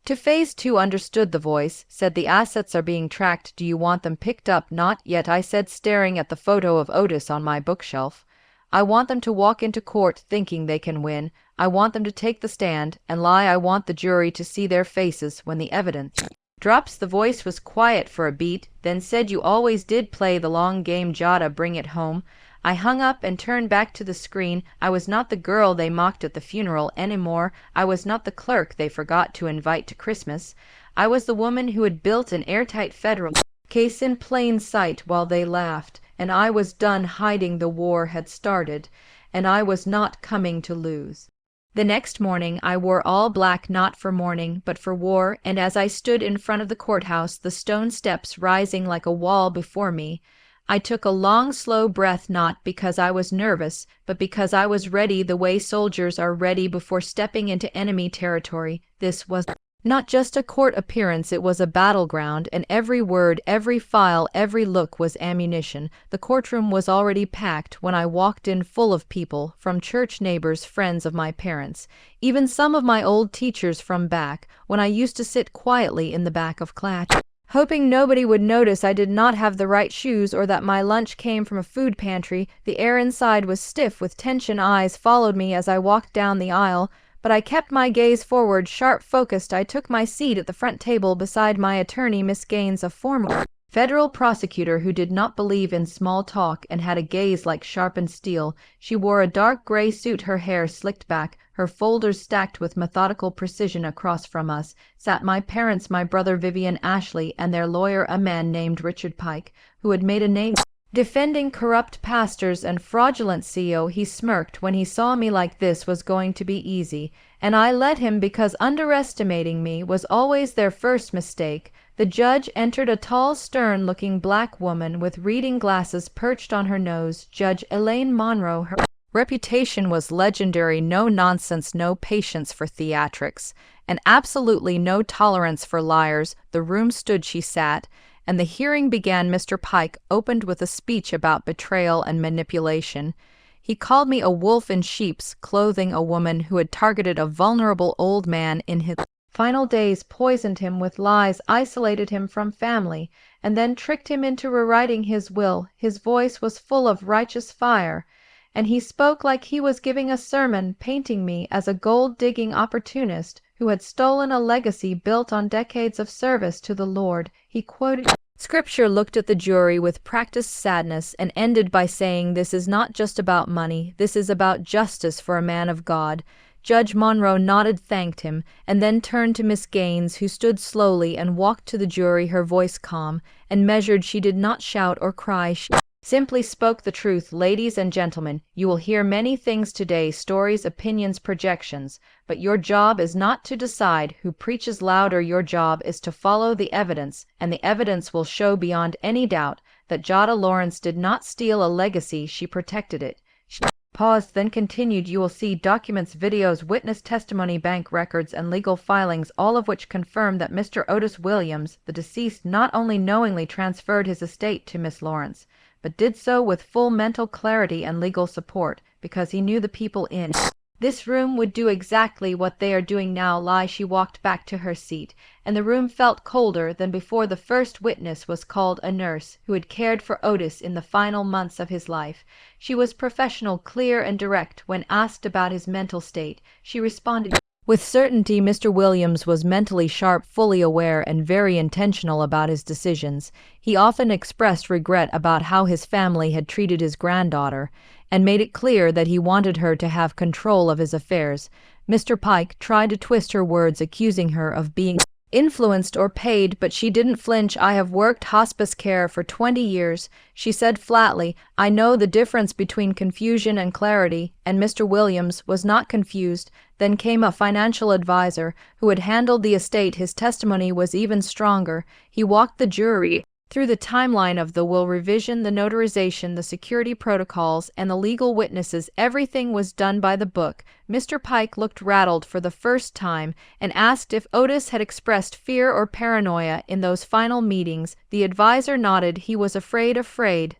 to phase 2. Understood, the voice said. The assets are being tracked. Do you want them picked up? Not yet, I said, staring at the photo of Otis on my bookshelf. I want them to walk into court thinking they can win. I want them to take the stand and lie. I want the jury to see their faces when the evidence drops. The voice was quiet for a beat, then said, you always did play the long game, Jada, bring it home. I hung up and turned back to the screen. I was not the girl they mocked at the funeral anymore. I was not the clerk they forgot to invite to Christmas. I was the woman who had built an airtight federal case in plain sight while they laughed, and I was done hiding. The war had started, and I was not coming to lose. The next morning I wore all black, not for mourning, but for war, and as I stood in front of the courthouse, the stone steps rising like a wall before me, I took a long, slow breath, not because I was nervous, but because I was ready, the way soldiers are ready before stepping into enemy territory. This was not just a court appearance, it was a battleground, and every word, every file, every look was ammunition. The courtroom was already packed when I walked in, full of people, from church neighbors, friends of my parents, even some of my old teachers from back when I used to sit quietly in the back of class, hoping nobody would notice I did not have the right shoes or that my lunch came from a food pantry. The air inside was stiff with tension. Eyes followed me as I walked down the aisle, but I kept my gaze forward, sharp focused. I took my seat at the front table beside my attorney, Miss Gaines, a former federal prosecutor who did not believe in small talk and had a gaze like sharpened steel. She wore a dark gray suit, her hair slicked back, her folders stacked with methodical precision. Across from us sat my parents, my brother Vivian Ashley, and their lawyer, a man named Richard Pike, who had made a name defending corrupt pastors and fraudulent CEO. He smirked when he saw me. Like this was going to be easy, and I let him, because underestimating me was always their first mistake. The judge entered, a tall, stern-looking black woman with reading glasses perched on her nose, Judge Elaine Monroe. Her reputation was legendary: no nonsense, no patience for theatrics, and absolutely no tolerance for liars. The room stood, she sat, and the hearing began. Mr. Pike opened with a speech about betrayal and manipulation. He called me a wolf in sheep's clothing, a woman who had targeted a vulnerable old man in his final days, poisoned him with lies, isolated him from family, and then tricked him into rewriting his will. His voice was full of righteous fire, and he spoke like he was giving a sermon, painting me as a gold-digging opportunist who had stolen a legacy built on decades of service to the Lord. He quoted scripture, looked at the jury with practiced sadness, and ended by saying, "This is not just about money. This is about justice for a man of God." Judge Monroe nodded, thanked him, and then turned to Miss Gaines, who stood slowly and walked to the jury, her voice calm and measured. She did not shout or cry. She simply spoke the truth. "Ladies and gentlemen, you will hear many things today, stories, opinions, projections, but your job is not to decide who preaches louder. Your job is to follow the evidence, and the evidence will show beyond any doubt that Jada Lawrence did not steal a legacy, she protected it." She paused, then continued, "You will see documents, videos, witness testimony, bank records, and legal filings, all of which confirm that Mr. Otis Williams, the deceased, not only knowingly transferred his estate to Miss Lawrence, but did so with full mental clarity and legal support, because he knew the people in this room would do exactly what they are doing now. Lie." She walked back to her seat, and the room felt colder than before. The first witness was called, a nurse who had cared for Otis in the final months of his life. She was professional, clear, and direct. When asked about his mental state, she responded with certainty. Mr. Williams was mentally sharp, fully aware, and very intentional about his decisions. He often expressed regret about how his family had treated his granddaughter, and made it clear that he wanted her to have control of his affairs. Mr. Pike tried to twist her words, accusing her of being influenced or paid, but she didn't flinch. I have worked hospice care for 20 years. She said flatly, I know the difference between confusion and clarity, and Mr. Williams was not confused. Then came a financial advisor who had handled the estate. His testimony was even stronger. He walked the jury through the timeline of the will revision, the notarization, the security protocols, and the legal witnesses. Everything was done by the book. Mr. Pike looked rattled for the first time and asked if Otis had expressed fear or paranoia in those final meetings. The advisor nodded. He was afraid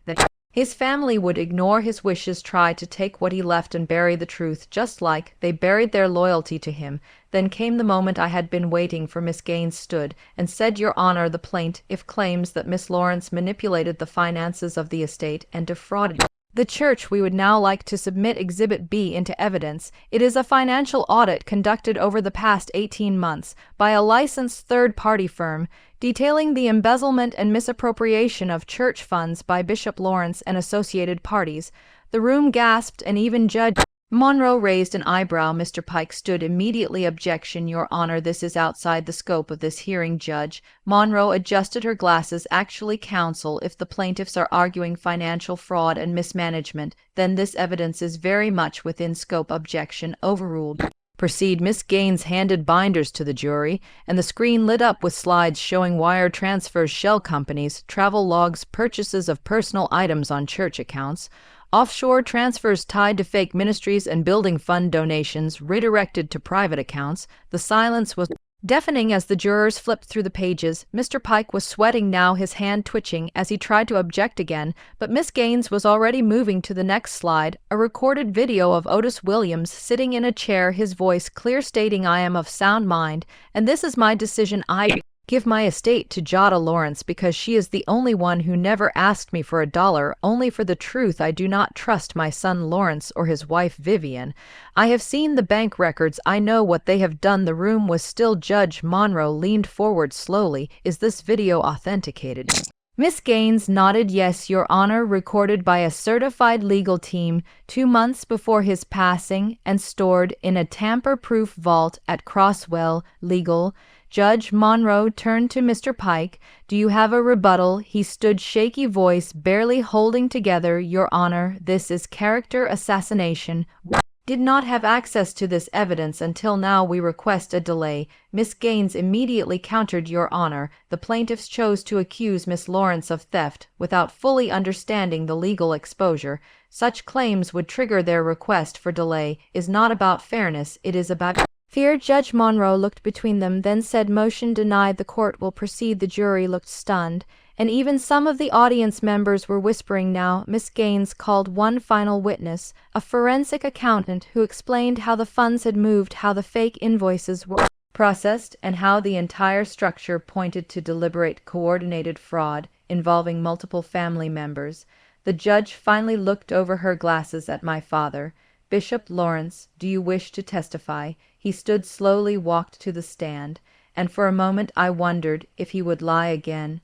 that his family would ignore his wishes, try to take what he left and bury the truth, just like they buried their loyalty to him. Then came the moment I had been waiting for. Miss Gaines stood and said, Your Honor, the plaintiff claims that Miss Lawrence manipulated the finances of the estate and defrauded the church. We would now like to submit Exhibit B into evidence. It is a financial audit conducted over the past 18 months by a licensed third-party firm, detailing the embezzlement and misappropriation of church funds by Bishop Lawrence and associated parties. The room gasped, and even Judge Monroe raised an eyebrow. Mr. Pike stood immediately. Objection, Your Honor, this is outside the scope of this hearing. Judge Monroe adjusted her glasses. Actually, counsel, if the plaintiffs are arguing financial fraud and mismanagement, then this evidence is very much within scope. Objection overruled. Proceed. Miss Gaines handed binders to the jury, and the screen lit up with slides showing wire transfers, shell companies, travel logs, purchases of personal items on church accounts, offshore transfers tied to fake ministries, and building fund donations redirected to private accounts. The silence was deafening as the jurors flipped through the pages. Mr. Pike was sweating now, his hand twitching as he tried to object again, but Miss Gaines was already moving to the next slide, a recorded video of Otis Williams sitting in a chair, his voice clear, stating, I am of sound mind, and this is my decision. I give my estate to Jada Lawrence because she is the only one who never asked me for $1, only for the truth. I do not trust my son Lawrence or his wife Vivian. I have seen the bank records. I know what they have done. The room was still. Judge Monroe leaned forward slowly. Is this video authenticated? Miss Gaines nodded. Yes, Your Honor, recorded by a certified legal team 2 months before his passing and stored in a tamper-proof vault at Crosswell Legal. Judge Monroe turned to Mr. Pike. Do you have a rebuttal? He stood, shaky voice barely holding together. Your Honor, this is character assassination. We did not have access to this evidence until now. We request a delay. Miss Gaines immediately countered. Your Honor, the plaintiffs chose to accuse Miss Lawrence of theft without fully understanding the legal exposure. Such claims would trigger. Their request for delay is not about fairness, it is about fear. Judge Monroe looked between them, then said, Motion denied. The court will proceed. The jury looked stunned, and even some of the audience members were whispering now. Miss Gaines called one final witness, a forensic accountant who explained how the funds had moved, how the fake invoices were processed, and how the entire structure pointed to deliberate, coordinated fraud involving multiple family members. The judge finally looked over her glasses at my father. Bishop Lawrence, do you wish to testify? He stood slowly, walked to the stand, and for a moment I wondered if he would lie again.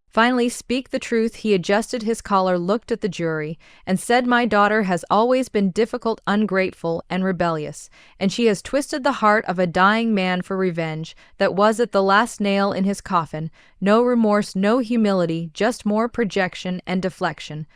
Finally, speak the truth. He adjusted his collar, looked at the jury, and said, My daughter has always been difficult, ungrateful, and rebellious, and she has twisted the heart of a dying man for revenge. That was at the last nail in his coffin. No remorse, no humility, just more projection and deflection.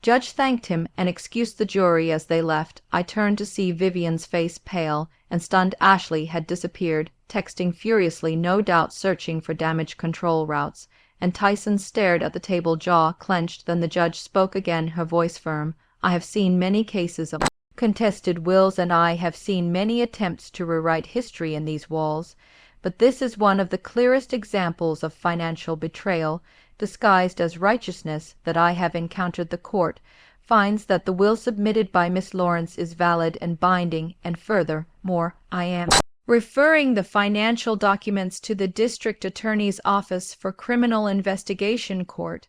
Judge thanked him and excused the jury as they left. I turned to see Vivian's face pale and stunned. Ashley had disappeared, texting furiously, no doubt searching for damage control routes, and Tyson stared at the table, jaw clenched. Then the judge spoke again, her voice firm. I have seen many cases of contested wills, and I have seen many attempts to rewrite history in these walls, but this is one of the clearest examples of financial betrayal disguised as righteousness that I have encountered. The court finds that the will submitted by Miss Lawrence is valid and binding, and furthermore, I am referring the financial documents to the District Attorney's Office for Criminal Investigation. Court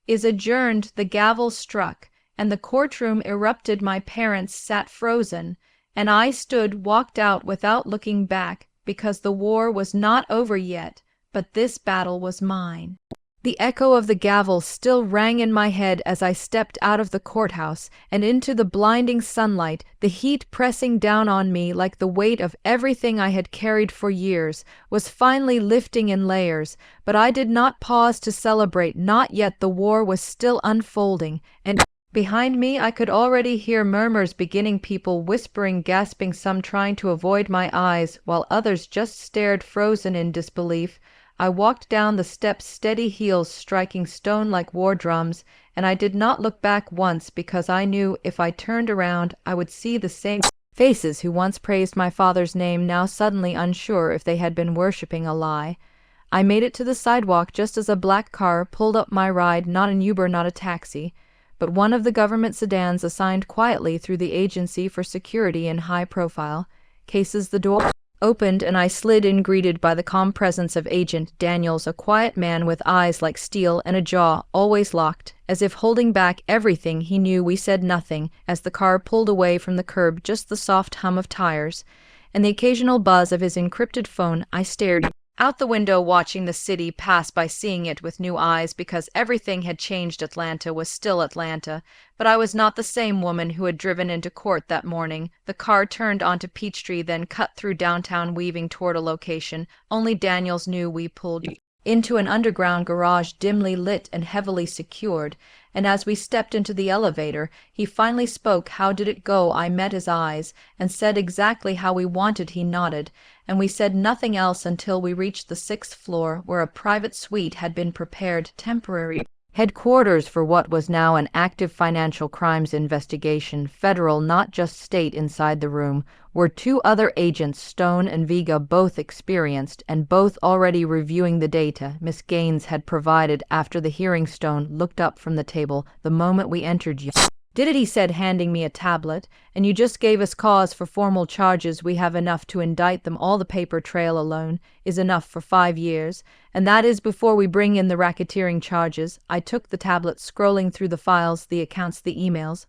is adjourned. The gavel struck, and the courtroom erupted. My parents sat frozen, and I stood, walked out without looking back, because the war was not over yet, but this battle was mine. The echo of the gavel still rang in my head as I stepped out of the courthouse and into the blinding sunlight, the heat pressing down on me like the weight of everything I had carried for years was finally lifting in layers, but I did not pause to celebrate, not yet. The war was still unfolding, and behind me I could already hear murmurs beginning, people whispering, gasping, some trying to avoid my eyes, while others just stared frozen in disbelief. I walked down the steps, steady heels striking stone like war drums, and I did not look back once because I knew if I turned around I would see the same faces who once praised my father's name, now suddenly unsure if they had been worshipping a lie. I made it to the sidewalk just as a black car pulled up my ride, not an Uber, not a taxi, but one of the government sedans assigned quietly through the Agency for Security in high profile cases. The door opened and I slid in, greeted by the calm presence of Agent Daniels, a quiet man with eyes like steel and a jaw always locked, as if holding back everything he knew. We said nothing as the car pulled away from the curb, just the soft hum of tires and the occasional buzz of his encrypted phone. I stared out the window, watching the city pass by, seeing it with new eyes because everything had changed. Atlanta was still Atlanta, but I was not the same woman who had driven into court that morning. The car turned onto Peachtree, then cut through downtown, weaving toward a location only Daniels knew. We pulled into an underground garage, dimly lit and heavily secured, and as we stepped into the elevator, he finally spoke. "How did it go?" I met his eyes and said exactly how we wanted. He nodded, and we said nothing else until we reached the 6th floor, where a private suite had been prepared, temporary headquarters for what was now an active financial crimes investigation, federal, not just state. Inside the room were 2 other agents, Stone and Vega, both experienced and both already reviewing the data Miss Gaines had provided. After the hearing, Stone looked up from the table. "The moment we entered, you did it," he said, handing me a tablet, "and you just gave us cause for formal charges. We have enough to indict them all. The paper trail alone is enough for 5 years, and that is before we bring in the racketeering charges." I took the tablet, scrolling through the files, the accounts, the emails,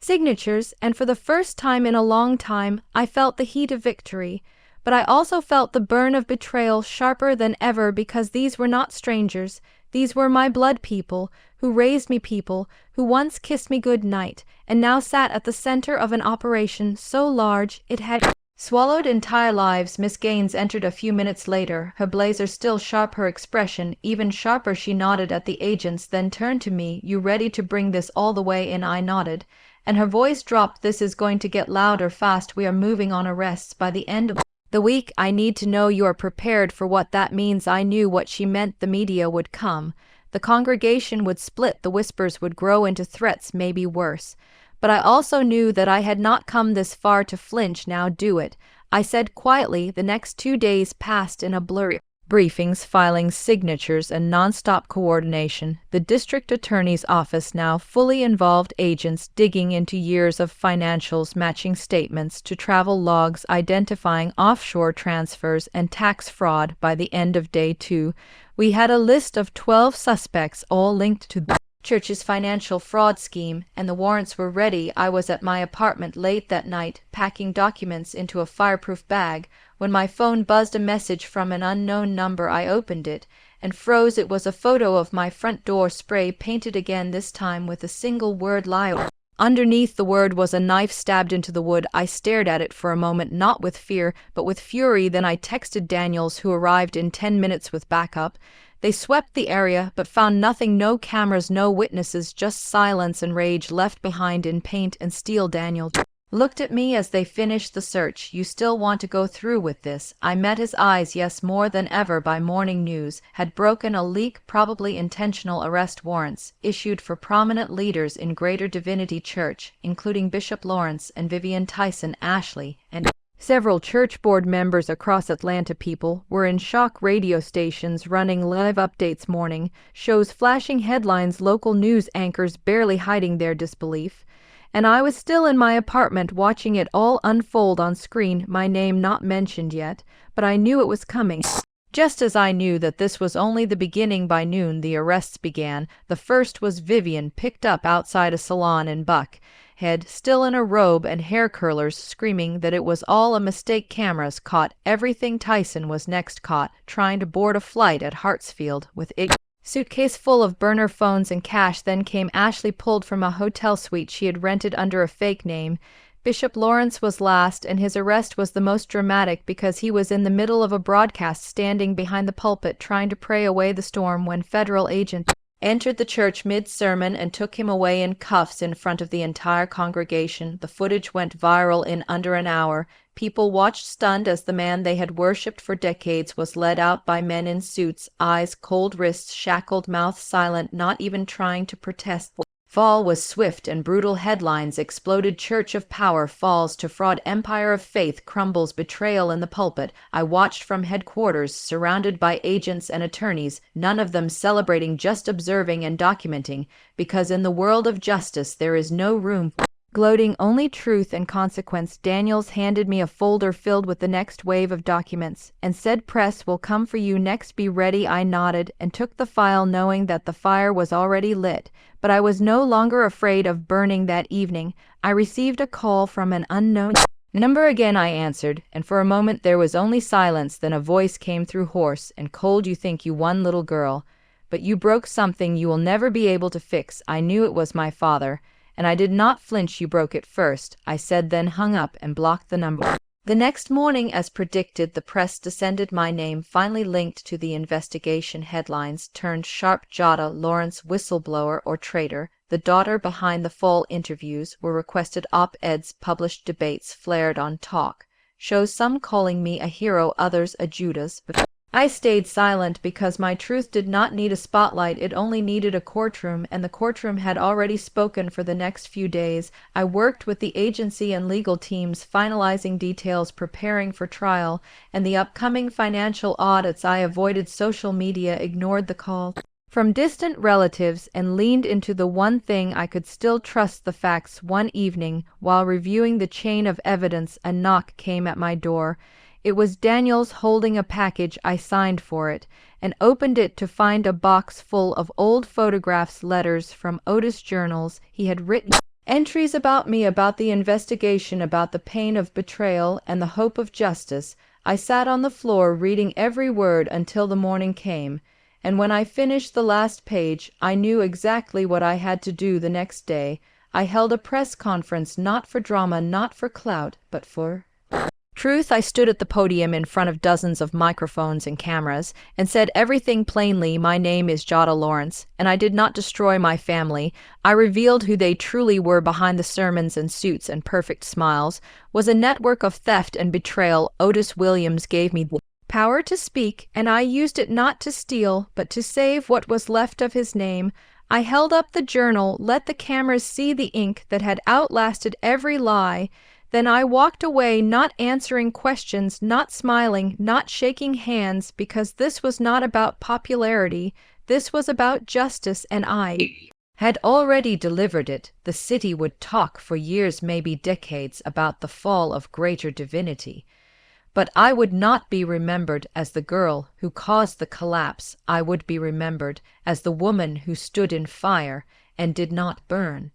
signatures, and for the first time in a long time, I felt the heat of victory. But I also felt the burn of betrayal, sharper than ever, because these were not strangers. These were my blood people, who raised me, people who once kissed me good night, and now sat at the center of an operation so large it had swallowed entire lives. Miss Gaines entered a few minutes later, her blazer still sharp, her expression even sharper. She nodded at the agents, then turned to me. "You ready to bring this all the way in?" I nodded, and her voice dropped. "This is going to get louder fast. We are moving on arrests by the end of the week. I need to know you are prepared for what that means." I knew what she meant. The media would come. The congregation would split. The whispers would grow into threats, maybe worse. But I also knew that I had not come this far to flinch. "Now do it," I said quietly. The next 2 days passed in a blurry briefings, filing, signatures, and nonstop coordination. The district attorney's office now fully involved, agents digging into years of financials, matching statements to travel logs, identifying offshore transfers and tax fraud. By the end of day 2, we had a list of 12 suspects, all linked to the church's financial fraud scheme, and the warrants were ready. I was at my apartment late that night, packing documents into a fireproof bag, when my phone buzzed. A message from an unknown number. I opened it and froze. It was a photo of my front door, spray painted again, this time with a single word, "lie." Underneath the word was a knife stabbed into the wood. I stared at it for a moment, not with fear, but with fury. Then I texted Daniels, who arrived in 10 minutes with backup. They swept the area, but found nothing. No cameras, no witnesses, just silence and rage left behind in paint and steel. Daniels looked at me as they finished the search. "You still want to go through with this?" I met his eyes. Yes, more than ever. By morning news had broken a leak, probably intentional arrest warrants issued for prominent leaders in Greater Divinity Church, including Bishop Lawrence and Vivian Tyson Ashley, and several church board members across Atlanta. People were in shock. Radio stations running live updates, morning shows flashing headlines, local news anchors barely hiding their disbelief. And I was still in my apartment watching it all unfold on screen, my name not mentioned yet, but I knew it was coming. Just as I knew that this was only the beginning. By noon, the arrests began. The first was Vivian, picked up outside a salon in Buckhead, still in a robe and hair curlers, screaming that it was all a mistake. Cameras caught everything. Tyson was next caught trying to board a flight at Hartsfield with suitcase full of burner phones and cash. Then came Ashley, pulled from a hotel suite she had rented under a fake name. Bishop Lawrence was last, and his arrest was the most dramatic because he was in the middle of a broadcast standing behind the pulpit trying to pray away the storm when federal agents entered the church mid-sermon and took him away in cuffs in front of the entire congregation. The footage went viral in under an hour. People watched stunned as the man they had worshipped for decades was led out by men in suits, eyes cold, wrists shackled, mouth silent, not even trying to protest. Fall was swift and brutal. Headlines exploded: Church of Power falls to fraud, Empire of Faith crumbles, betrayal in the pulpit. I watched from headquarters, surrounded by agents and attorneys, none of them celebrating, just observing and documenting, because in the world of justice there is no room for gloating, only truth and consequence. Daniels handed me a folder filled with the next wave of documents and said, "Press will come for you next, be ready." I nodded and took the file, knowing that the fire was already lit, but I was no longer afraid of burning. That evening, I received a call from an unknown number. Again I answered, and for a moment there was only silence. Then a voice came through, hoarse and cold. "You think you won, little girl, but you broke something you will never be able to fix." I knew it was my father, and I did not flinch. "You broke it first," I said, then hung up and blocked the number. The next morning, as predicted, the press descended. My name, finally linked to the investigation. Headlines turned sharp: Jada Lawrence, whistleblower or traitor. The daughter behind the fall interviews were requested. Op-eds published. Debates flared on talk shows, some calling me a hero, others a Judas. But I stayed silent because my truth did not need a spotlight. It only needed a courtroom, and the courtroom had already spoken. For the next few days, I worked with the agency and legal teams, finalizing details, preparing for trial and the upcoming financial audits. I avoided social media, ignored the call from distant relatives, and leaned into the one thing I could still trust: the facts. One evening, while reviewing the chain of evidence, a knock came at my door. It was Daniels, holding a package. I signed for it and opened it to find a box full of old photographs, letters from Otis journals. He had written entries about me, about the investigation, about the pain of betrayal and the hope of justice. I sat on the floor reading every word until the morning came, and when I finished the last page, I knew exactly what I had to do the next day. I held a press conference, not for drama, not for clout, but for truth. I stood at the podium in front of dozens of microphones and cameras and said everything plainly. My name is Jada Lawrence, and I did not destroy my family. I revealed who they truly were behind the sermons and suits and perfect smiles. Was a network of theft and betrayal. Otis Williams gave me the power to speak, and I used it not to steal, but to save what was left of his name. I held up the journal, let the cameras see the ink that had outlasted every lie. Then I walked away, not answering questions, not smiling, not shaking hands, because this was not about popularity. This was about justice, and I had already delivered it. The city would talk for years, maybe decades, about the fall of greater divinity. But I would not be remembered as the girl who caused the collapse. I would be remembered as the woman who stood in fire and did not burn.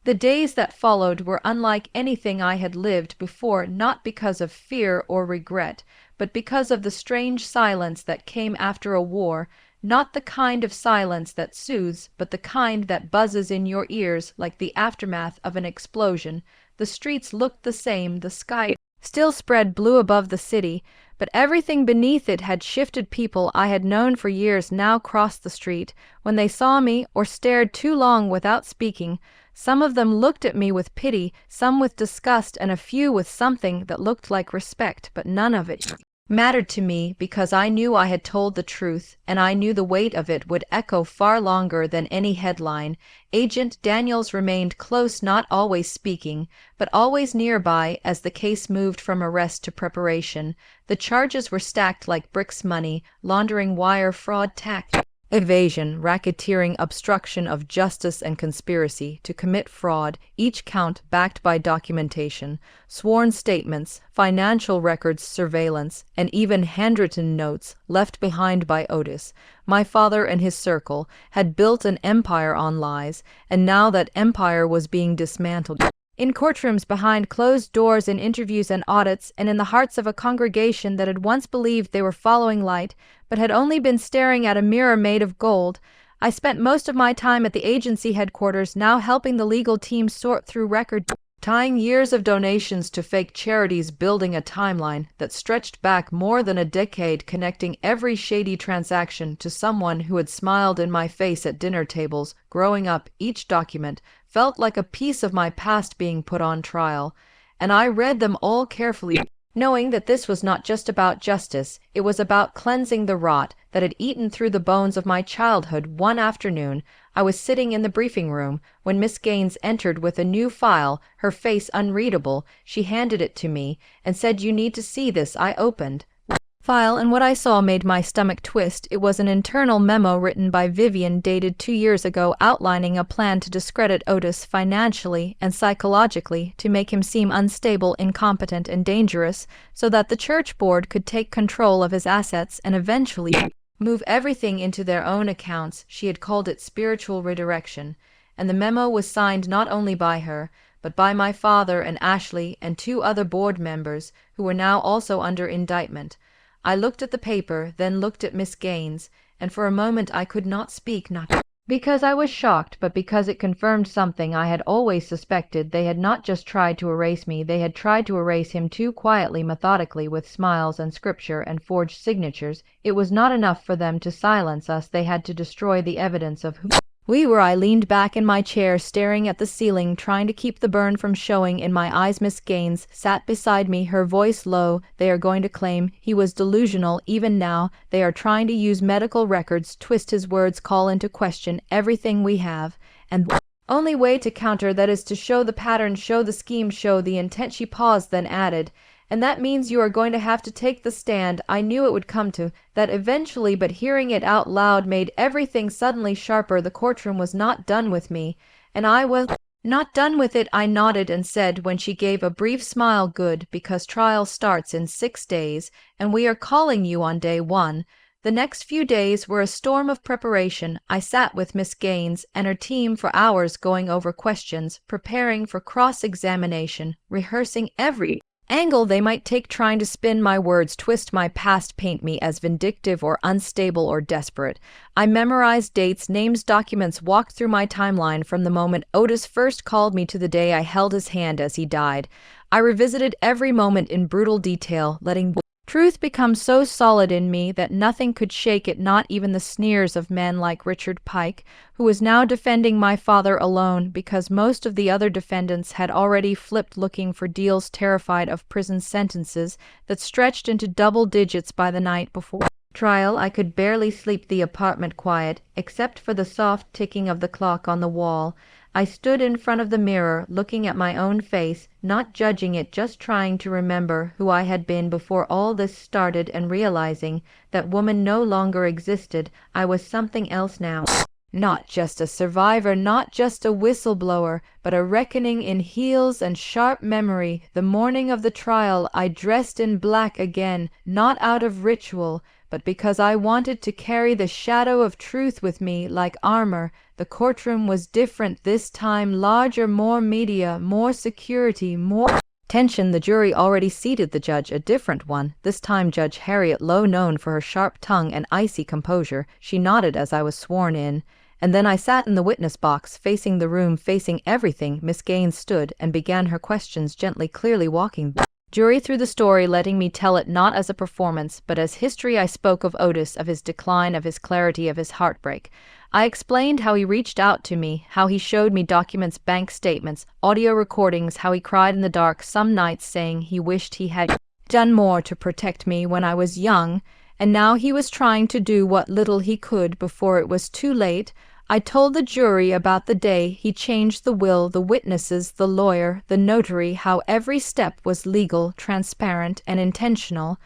The days that followed were unlike anything I had lived before, not because of fear or regret, but because of the strange silence that came after a war, not the kind of silence that soothes, but the kind that buzzes in your ears like the aftermath of an explosion. The streets looked the same, the sky still spread blue above the city, but everything beneath it had shifted. People I had known for years now crossed the street. When they saw me, or stared too long without speaking, some of them looked at me with pity, some with disgust, and a few with something that looked like respect, but none of it mattered to me because I knew I had told the truth, and I knew the weight of it would echo far longer than any headline. Agent Daniels remained close, not always speaking, but always nearby as the case moved from arrest to preparation. The charges were stacked like bricks: money laundering, wire fraud, tax evasion, racketeering, obstruction of justice, and conspiracy to commit fraud, each count backed by documentation, sworn statements, financial records, surveillance, and even handwritten notes left behind by Otis. My father and his circle had built an empire on lies, and now that empire was being dismantled. In courtrooms behind closed doors, in interviews and audits, and in the hearts of a congregation that had once believed they were following light, but had only been staring at a mirror made of gold, I spent most of my time at the agency headquarters, now helping the legal team sort through record, tying years of donations to fake charities, building a timeline that stretched back more than a decade, connecting every shady transaction to someone who had smiled in my face at dinner tables. Growing up, each document felt like a piece of my past being put on trial, and I read them all carefully, knowing that this was not just about justice, it was about cleansing the rot that had eaten through the bones of my childhood. One afternoon, I was sitting in the briefing room when Miss Gaines entered with a new file, her face unreadable. She handed it to me and said, "You need to see this." I opened file, and what I saw made my stomach twist. It was an internal memo written by Vivian, dated 2 years ago, outlining a plan to discredit Otis financially and psychologically, to make him seem unstable, incompetent, and dangerous, so that the church board could take control of his assets and eventually move everything into their own accounts. She had called it spiritual redirection, and the memo was signed not only by her, but by my father and Ashley and 2 other board members who were now also under indictment. I looked at the paper, then looked at Miss Gaines, and for a moment I could not speak, not because I was shocked, but because it confirmed something I had always suspected. They had not just tried to erase me, they had tried to erase him too, quietly, methodically, with smiles and scripture and forged signatures. It was not enough for them to silence us, they had to destroy the evidence of who we were. I leaned back in my chair, staring at the ceiling, trying to keep the burn from showing in my eyes. Miss Gaines sat beside me, her voice low. "They are going to claim he was delusional. Even now, they are trying to use medical records, twist his words, call into question everything we have. And the only way to counter that is to show the pattern, show the scheme, show the intent." She paused, then added, "And that means you are going to have to take the stand." I knew it would come to that eventually, but hearing it out loud made everything suddenly sharper. The courtroom was not done with me, and I was not done with it. I nodded and said, when she gave a brief smile, "Good, because trial starts in 6 days, and we are calling you on day 1. The next few days were a storm of preparation. I sat with Miss Gaines and her team for hours, going over questions, preparing for cross-examination, rehearsing every angle they might take, trying to spin my words, twist my past, paint me as vindictive or unstable or desperate. I memorized dates, names, documents, walked through my timeline from the moment Otis first called me to the day I held his hand as he died. I revisited every moment in brutal detail, letting truth become so solid in me that nothing could shake it, not even the sneers of men like Richard Pike, who was now defending my father alone, because most of the other defendants had already flipped, looking for deals, terrified of prison sentences that stretched into double digits by the night before trial. I could barely sleep, the apartment quiet, except for the soft ticking of the clock on the wall. I stood in front of the mirror, looking at my own face, not judging it, just trying to remember who I had been before all this started, and realizing that woman no longer existed. I was something else now. Not just a survivor, not just a whistleblower, but a reckoning in heels and sharp memory. The morning of the trial, I dressed in black again, not out of ritual, but because I wanted to carry the shadow of truth with me like armor. The courtroom was different this time, larger, more media, more security, more tension. The jury already seated, the judge a different one, this time Judge Harriet Lowe, known for her sharp tongue and icy composure. She nodded as I was sworn in, and then I sat in the witness box, facing the room, facing everything. Miss Gaines stood and began her questions, gently, clearly walking jury through the story, letting me tell it not as a performance, but as history. I spoke of Otis, of his decline, of his clarity, of his heartbreak. I explained how he reached out to me, how he showed me documents, bank statements, audio recordings, how he cried in the dark some nights, saying he wished he had done more to protect me when I was young, and now he was trying to do what little he could before it was too late. I told the jury about the day he changed the will, the witnesses, the lawyer, the notary, how every step was legal, transparent, and intentional,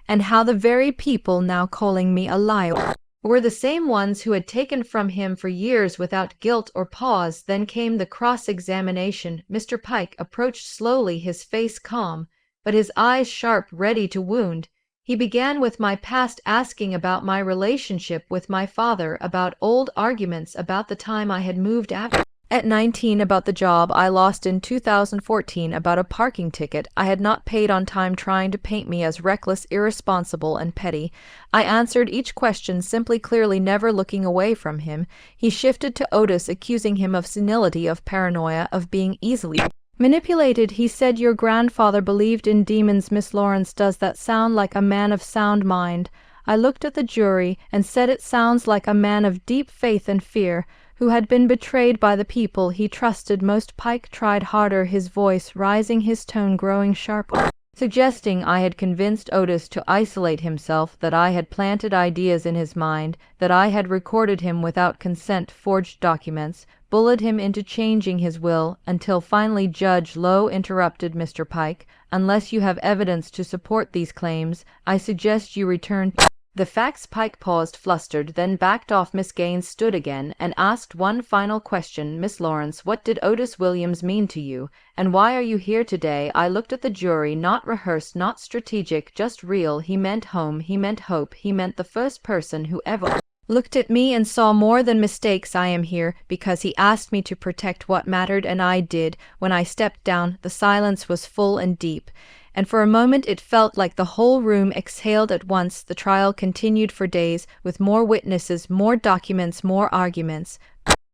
and how the very people now calling me a liar were the same ones who had taken from him for years without guilt or pause. Then came the cross-examination. Mr. Pike approached slowly, his face calm, but his eyes sharp, ready to wound. He began with my past, asking about my relationship with my father, about old arguments, about the time I had moved after At 19 about the job I lost in 2014 about a parking ticket I had not paid on time, trying to paint me as reckless, irresponsible, and petty. I answered each question simply, clearly, never looking away from him. He shifted to Otis, accusing him of senility, of paranoia, of being easily manipulated. He said, "Your grandfather believed in demons, Miss Lawrence. Does that sound like a man of sound mind?" I looked at the jury and said, "It sounds like a man of deep faith and fear, who had been betrayed by the people he trusted most." Pike tried harder, his voice rising, his tone growing sharper, suggesting I had convinced Otis to isolate himself, that I had planted ideas in his mind, that I had recorded him without consent, forged documents, bullied him into changing his will, until finally Judge Lowe interrupted. "Mr. Pike, unless you have evidence to support these claims, I suggest you return the facts." Pike paused, flustered, then backed off. Miss Gaines stood again and asked one final question. "Miss Lawrence, what did Otis Williams mean to you, and why are you here today?" I looked at the jury, not rehearsed, not strategic, just real. He meant home, he meant hope, he meant the first person who ever looked at me and saw more than mistakes. "I am here because he asked me to protect what mattered, and I did." When I stepped down, the silence was full and deep, and for a moment it felt like the whole room exhaled at once. The trial continued for days, with more witnesses, more documents, more arguments.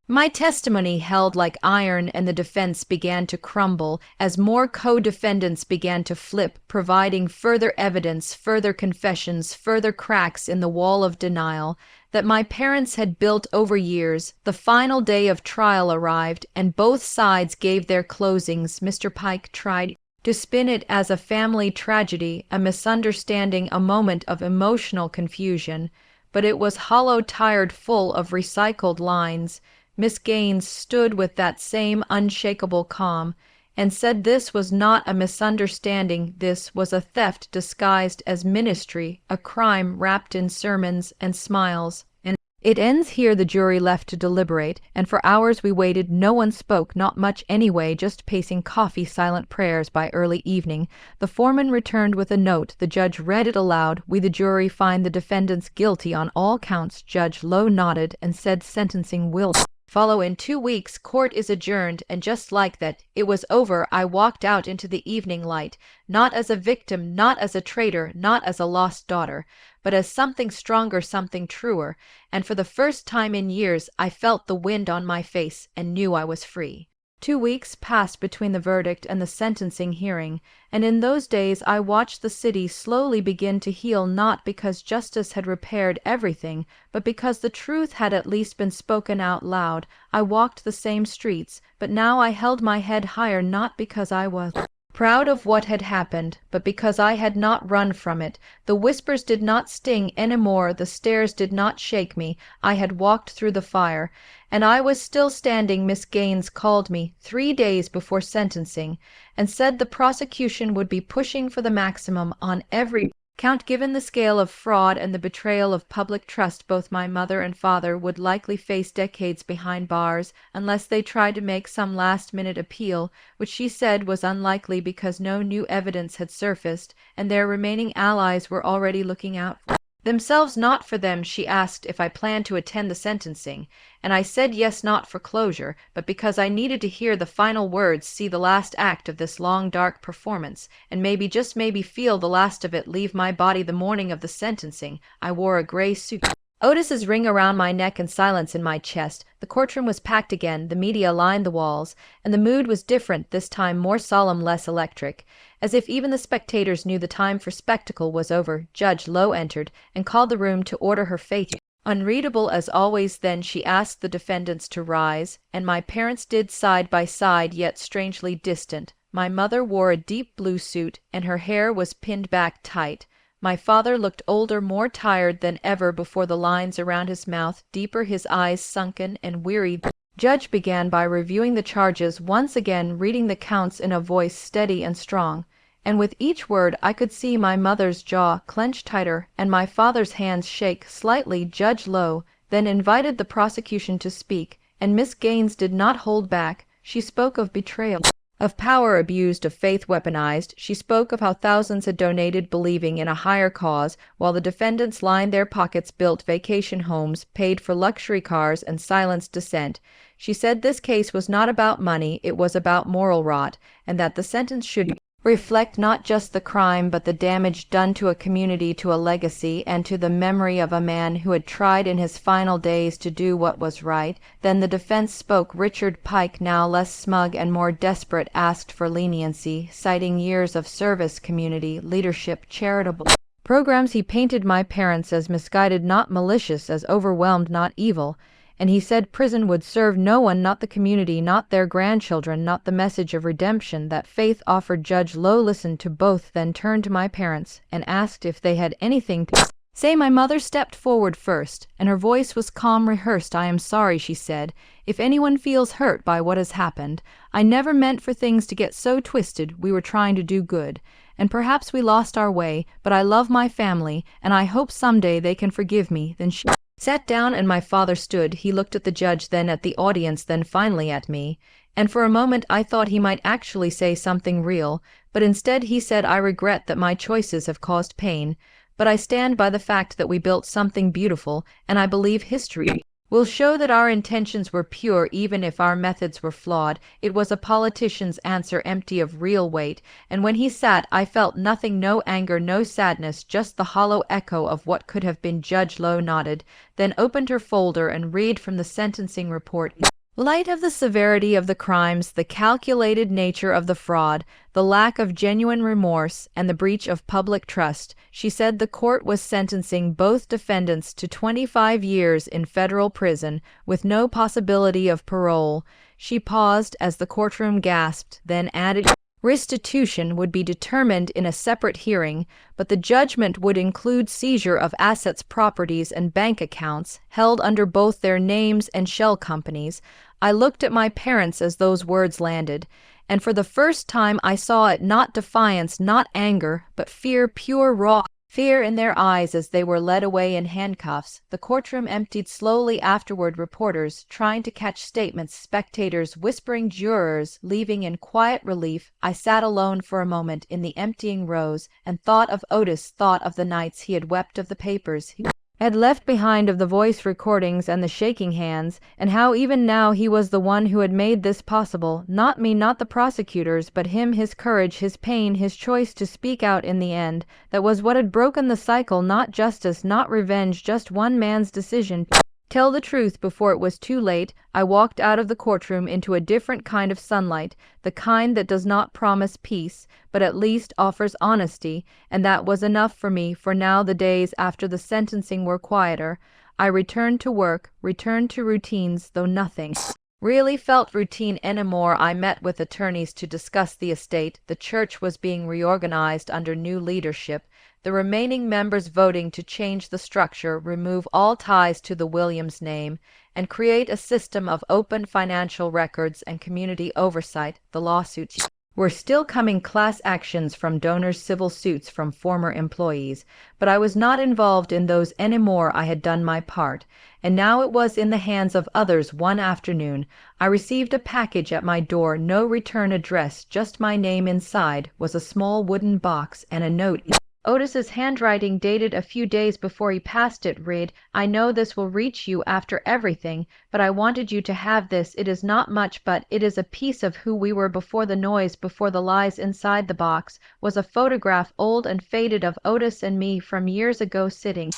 My testimony held like iron, and the defense began to crumble as more co-defendants began to flip, providing further evidence, further confessions, further cracks in the wall of denial that my parents had built over years. The final day of trial arrived, and both sides gave their closings. Mr. Pike tried to spin it as a family tragedy, a misunderstanding, a moment of emotional confusion, but it was hollow, tired, full of recycled lines. Miss Gaines stood with that same unshakable calm and said this was not a misunderstanding, this was a theft disguised as ministry, a crime wrapped in sermons and smiles. And it ends here. The jury left to deliberate, and for hours we waited. No one spoke, not much anyway, just pacing coffee, silent prayers. By early evening, the foreman returned with a note. The judge read it aloud. "We, the jury, find the defendants guilty on all counts." Judge Lowe nodded and said, "Sentencing will follow in 2 weeks. Court is adjourned." And just like that, it was over. I walked out into the evening light, not as a victim, not as a traitor, not as a lost daughter, but as something stronger, something truer. And for the first time in years, I felt the wind on my face and knew I was free. 2 weeks passed between the verdict and the sentencing hearing, and in those days I watched the city slowly begin to heal, not because justice had repaired everything, but because the truth had at least been spoken out loud. I walked the same streets, but now I held my head higher, not because I was proud of what had happened, but because I had not run from it. The whispers did not sting anymore, the stares did not shake me. I had walked through the fire, and I was still standing. Miss Gaines called me 3 days before sentencing and said the prosecution would be pushing for the maximum on every count. Given the scale of fraud and the betrayal of public trust, both my mother and father would likely face decades behind bars unless they tried to make some last-minute appeal, which she said was unlikely because no new evidence had surfaced, and their remaining allies were already looking out for themselves, not for them. She asked if I planned to attend the sentencing, and I said yes, not for closure, but because I needed to hear the final words, see the last act of this long, dark performance, and maybe, just maybe, feel the last of it leave my body. The morning of the sentencing, I wore a gray suit, Otis's ring around my neck, and silence in my chest. The courtroom was packed again, the media lined the walls, and the mood was different this time, more solemn, less electric, as if even the spectators knew the time for spectacle was over. Judge Lowe entered and called the room to order. Her face unreadable as always. Then she asked the defendants to rise, and my parents did, side by side, yet strangely distant. My mother wore a deep blue suit, and her hair was pinned back tight. My father looked older, more tired than ever before, the lines around his mouth deeper, his eyes sunken and weary. The judge began by reviewing the charges, once again reading the counts in a voice steady and strong, and with each word I could see my mother's jaw clench tighter and my father's hands shake slightly. Judge Lowe then invited the prosecution to speak, and Miss Gaines did not hold back. She spoke of betrayal, of power abused, of faith weaponized. She spoke of how thousands had donated believing in a higher cause, while the defendants lined their pockets, built vacation homes, paid for luxury cars, and silenced dissent. She said this case was not about money, it was about moral rot, and that the sentence should reflect not just the crime but the damage done to a community, to a legacy, and to the memory of a man who had tried in his final days to do what was right. Then the defense spoke. Richard Pike, now less smug and more desperate, asked for leniency, citing years of service, community leadership, charitable programs. He painted my parents as misguided, not malicious, as overwhelmed, not evil. And he said prison would serve no one, not the community, not their grandchildren, not the message of redemption that faith offered. Judge Lowe listened to both, then turned to my parents and asked if they had anything to say. My mother stepped forward first, and her voice was calm, rehearsed. "I am sorry," she said, "if anyone feels hurt by what has happened. I never meant for things to get so twisted. We were trying to do good, and perhaps we lost our way, but I love my family, and I hope someday they can forgive me." Then she sat down and my father stood. He looked at the judge, then at the audience, then finally at me. And for a moment I thought he might actually say something real, but instead he said, "I regret that my choices have caused pain, but I stand by the fact that we built something beautiful, and I believe history will show that our intentions were pure even if our methods were flawed." It was a politician's answer, empty of real weight, and when he sat I felt nothing, no anger, no sadness, just the hollow echo of what could have been. Judge Lowe nodded, then opened her folder and read from the sentencing report. Light of the severity of the crimes, the calculated nature of the fraud, the lack of genuine remorse, and the breach of public trust, she said the court was sentencing both defendants to 25 years in federal prison with no possibility of parole. She paused as the courtroom gasped, then added, "Restitution would be determined in a separate hearing, but the judgment would include seizure of assets, properties, and bank accounts held under both their names and shell companies." I looked at my parents as those words landed, and for the first time I saw it, not defiance, not anger, but fear, pure raw fear in their eyes as they were led away in handcuffs. The courtroom emptied slowly afterward, reporters trying to catch statements, spectators whispering, jurors leaving in quiet relief. I sat alone for a moment in the emptying rows and thought of Otis, thought of the nights he had wept, of the papers he had left behind, of the voice recordings and the shaking hands, and how even now he was the one who had made this possible. Not me, not the prosecutors, but him, his courage, his pain, his choice to speak out in the end. That was what had broken the cycle, not justice, not revenge, just one man's decision to tell the truth before it was too late. I walked out of the courtroom into a different kind of sunlight, the kind that does not promise peace, but at least offers honesty, and that was enough for me, for now the days after the sentencing were quieter. I returned to work, returned to routines, though nothing really felt routine anymore. I met with attorneys to discuss the estate. The church was being reorganized under new leadership, the remaining members voting to change the structure, remove all ties to the Williams name, and create a system of open financial records and community oversight. The lawsuits were still coming, class actions from donors, civil suits from former employees, but I was not involved in those anymore. I had done my part, and now it was in the hands of others. One afternoon, I received a package at my door, no return address, just my name. Inside was a small wooden box and a note. Otis's handwriting, dated a few days before he passed it, read, "I know this will reach you after everything, but I wanted you to have this. It is not much, but it is a piece of who we were before the noise, before the lies." Inside the box was a photograph, old and faded, of Otis and me from years ago, sitting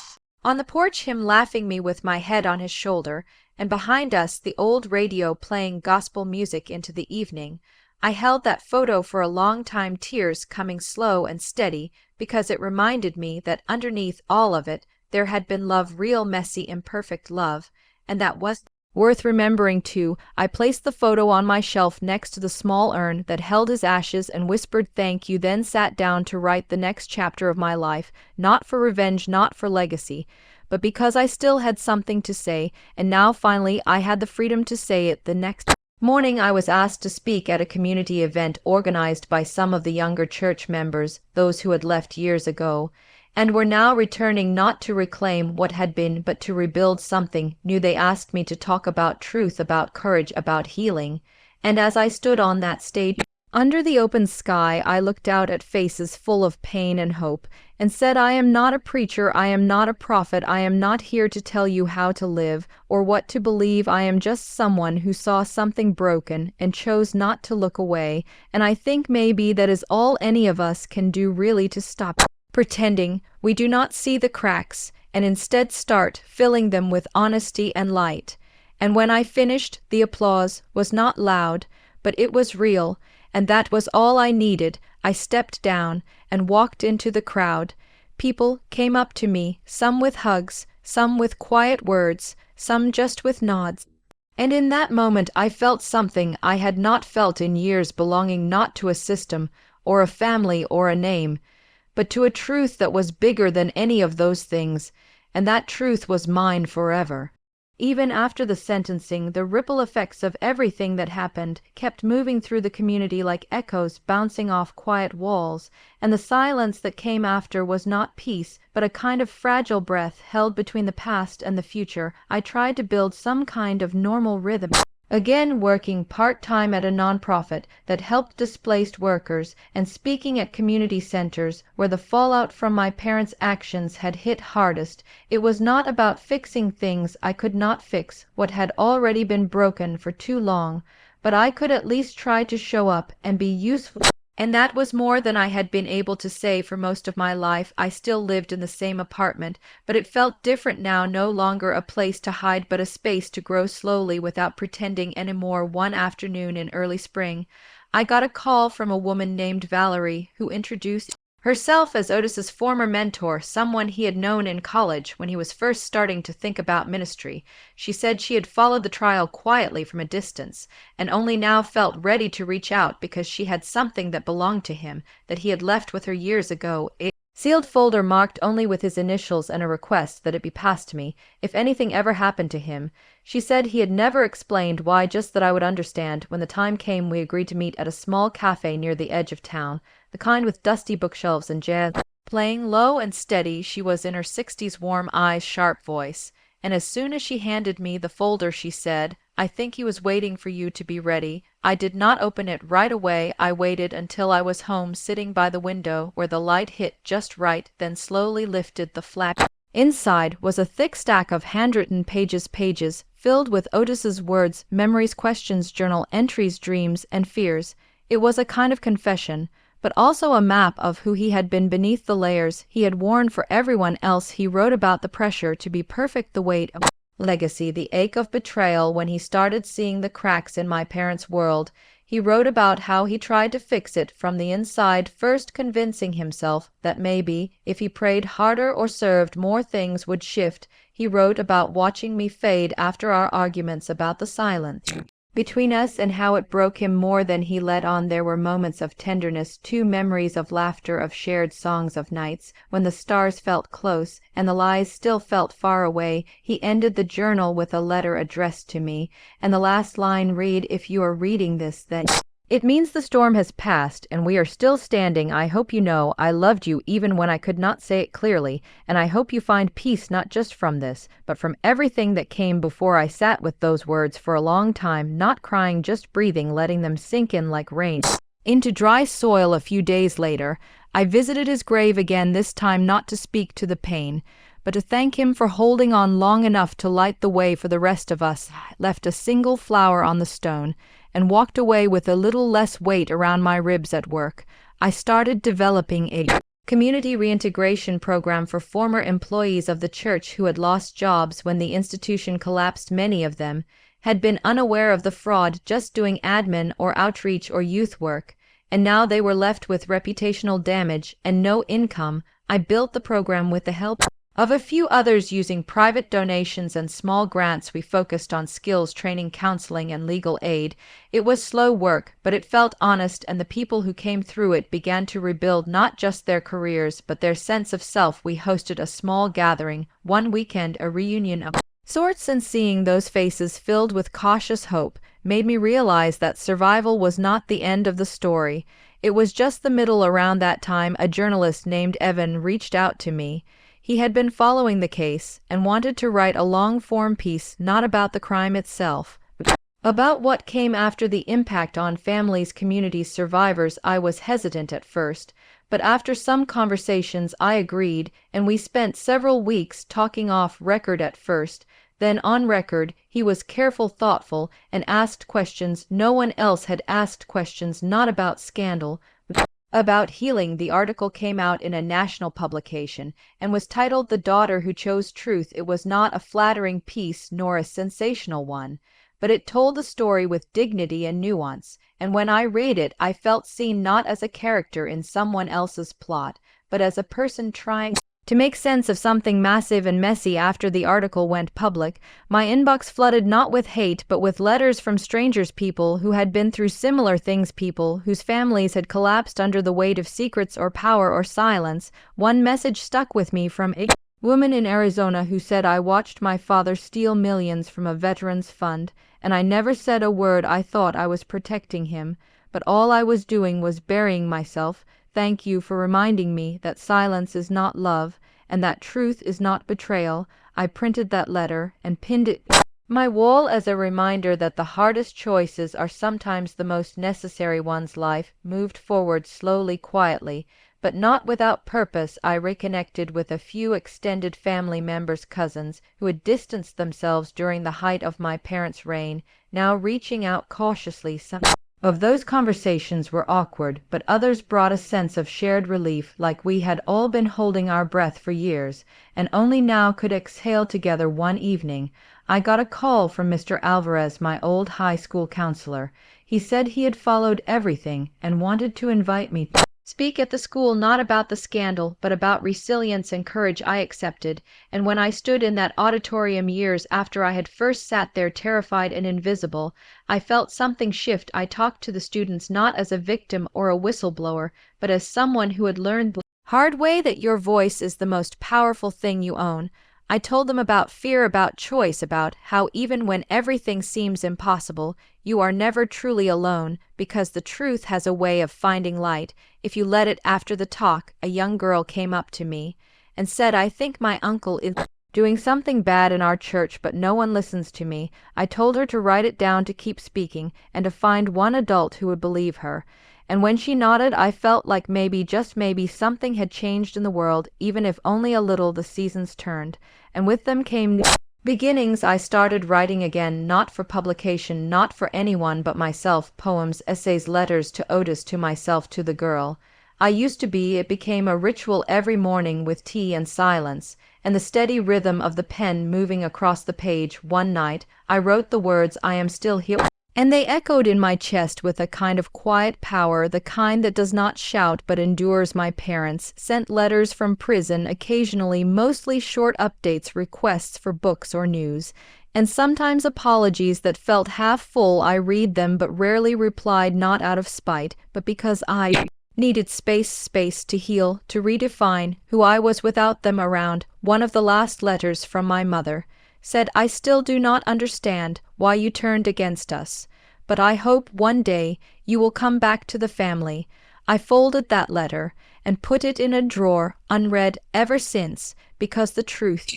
on the porch, him laughing, me with my head on his shoulder, and behind us the old radio playing gospel music into the evening. I held that photo for a long time, tears coming slow and steady, because it reminded me that underneath all of it there had been love, real, messy, imperfect love, and that was worth remembering too. I placed the photo on my shelf next to the small urn that held his ashes and whispered thank you, then sat down to write the next chapter of my life, not for revenge, not for legacy, but because I still had something to say, and now finally I had the freedom to say it. The next morning I was asked to speak at a community event organized by some of the younger church members, those who had left years ago, and were now returning, not to reclaim what had been, but to rebuild something new. They asked me to talk about truth, about courage, about healing, and as I stood on that stage, Under the open sky, I looked out at faces full of pain and hope, and said, I am not a preacher, I am not a prophet, I am not here to tell you how to live, or what to believe. I am just someone who saw something broken and chose not to look away, and I think maybe that is all any of us can do really to stop pretending we do not see the cracks, and instead start filling them with honesty and light. And when I finished, the applause was not loud, but it was real, and that was all I needed. I stepped down and walked into the crowd. People came up to me, some with hugs, some with quiet words, some just with nods. And in that moment I felt something I had not felt in years, belonging not to a system or a family or a name, but to a truth that was bigger than any of those things, and that truth was mine forever. Even after the sentencing, the ripple effects of everything that happened kept moving through the community like echoes bouncing off quiet walls, and the silence that came after was not peace, but a kind of fragile breath held between the past and the future. I tried to build some kind of normal rhythm. Again, working part-time at a nonprofit that helped displaced workers, and speaking at community centers where the fallout from my parents' actions had hit hardest. It was not about fixing things I could not fix, what had already been broken for too long, but I could at least try to show up and be useful. And that was more than I had been able to say for most of my life. I still lived in the same apartment, but it felt different now, no longer a place to hide but a space to grow slowly without pretending anymore. One afternoon in early spring, I got a call from a woman named Valerie, who introduced herself as Otis's former mentor, someone he had known in college when he was first starting to think about ministry. She said she had followed the trial quietly from a distance, and only now felt ready to reach out because she had something that belonged to him, that he had left with her years ago. A sealed folder marked only with his initials and a request that it be passed to me if anything ever happened to him. She said he had never explained why, just that I would understand. When the time came, we agreed to meet at a small cafe near the edge of town, the kind with dusty bookshelves and jazz playing. Low and steady she was in her 60s, warm eyes, sharp voice, and as soon as she handed me the folder she said, I think he was waiting for you to be ready. I did not open it right away. I waited until I was home, sitting by the window where the light hit just right, then slowly lifted the flap. Inside was a thick stack of handwritten pages filled with Otis's words, memories, questions, journal entries, dreams, and fears. It was a kind of confession, but also a map of who he had been beneath the layers he had worn for everyone else. He wrote about the pressure to be perfect, the weight of legacy, the ache of betrayal when he started seeing the cracks in my parents' world. He wrote about how he tried to fix it from the inside, first convincing himself that maybe, if he prayed harder or served more, things would shift. He wrote about watching me fade after our arguments, about the silence between us and how it broke him more than he let on. There were moments of tenderness, too, memories of laughter, of shared songs, of nights when the stars felt close and the lies still felt far away. He ended the journal with a letter addressed to me, and the last line read, "If you are reading this, then it means the storm has passed and we are still standing. I hope you know I loved you even when I could not say it clearly, and I hope you find peace not just from this, but from everything that came before." I sat with those words for a long time, not crying, just breathing, letting them sink in like rain into dry soil. A few days later, I visited his grave again, this time not to speak to the pain, but to thank him for holding on long enough to light the way for the rest of us. I left a single flower on the stone and walked away with a little less weight around my ribs at work. I started developing a community reintegration program for former employees of the church who had lost jobs when the institution collapsed. Many of them had been unaware of the fraud, just doing admin or outreach or youth work, and now they were left with reputational damage and no income. I built the program with the help of a few others, using private donations and small grants. We focused on skills training, counseling, and legal aid. It was slow work, but it felt honest, and the people who came through it began to rebuild not just their careers, but their sense of self. We hosted a small gathering, one weekend, a reunion of sorts, and seeing those faces filled with cautious hope made me realize that survival was not the end of the story. It was just the middle. Around that time, a journalist named Evan reached out to me. He had been following the case and wanted to write a long-form piece, not about the crime itself, About what came after the impact on families, communities, survivors, I was hesitant at first, but after some conversations I agreed, and we spent several weeks talking off record at first, then on record. He was careful, thoughtful, and asked questions no one else had asked, questions not about scandal, but about healing. The article came out in a national publication and was titled "The Daughter Who Chose Truth." It was not a flattering piece nor a sensational one, but it told the story with dignity and nuance, and when I read it I felt seen not as a character in someone else's plot, but as a person trying to make sense of something massive and messy. After the article went public, my inbox flooded not with hate but with letters from strangers, people who had been through similar things, people whose families had collapsed under the weight of secrets or power or silence. One message stuck with me from a woman in Arizona who said, "I watched my father steal millions from a veterans fund, and I never said a word. I thought I was protecting him, but all I was doing was burying myself. Thank you for reminding me that silence is not love, and that truth is not betrayal." I printed that letter and pinned it to my wall as a reminder that the hardest choices are sometimes the most necessary ones. Life moved forward slowly, quietly, but not without purpose. I reconnected with a few extended family members, cousins, who had distanced themselves during the height of my parents' reign, now reaching out cautiously. Some of those conversations were awkward, but others brought a sense of shared relief, like we had all been holding our breath for years, and only now could exhale together. One evening, I got a call from Mr. Alvarez, my old high school counselor. He said he had followed everything and wanted to invite me to speak at the school, not about the scandal, but about resilience and courage. I accepted, and when I stood in that auditorium years after I had first sat there, terrified and invisible, I felt something shift. I talked to the students not as a victim or a whistleblower, but as someone who had learned the hard way that your voice is the most powerful thing you own. I told them about fear, about choice, about how even when everything seems impossible, you are never truly alone, because the truth has a way of finding light if you let it. After the talk, a young girl came up to me and said, "I think my uncle is doing something bad in our church, but no one listens to me." I told her to write it down, to keep speaking, and to find one adult who would believe her. And when she nodded, I felt like maybe, just maybe, something had changed in the world, even if only a little. The seasons turned, and with them came new beginnings. I started writing again, not for publication, not for anyone but myself. Poems, essays, letters to Otis, to myself, to the girl I used to be. It became a ritual every morning, with tea and silence, and the steady rhythm of the pen moving across the page. One night, I wrote the words, "I am still here," and they echoed in my chest with a kind of quiet power, the kind that does not shout but endures. My parents sent letters from prison occasionally, mostly short updates, requests for books or news, and sometimes apologies that felt half full. I read them but rarely replied, not out of spite, but because I needed space to heal, to redefine who I was without them around. One of the last letters from my mother said, "I still do not understand why you turned against us, but I hope one day you will come back to the family." I folded that letter and put it in a drawer, unread ever since, because the truth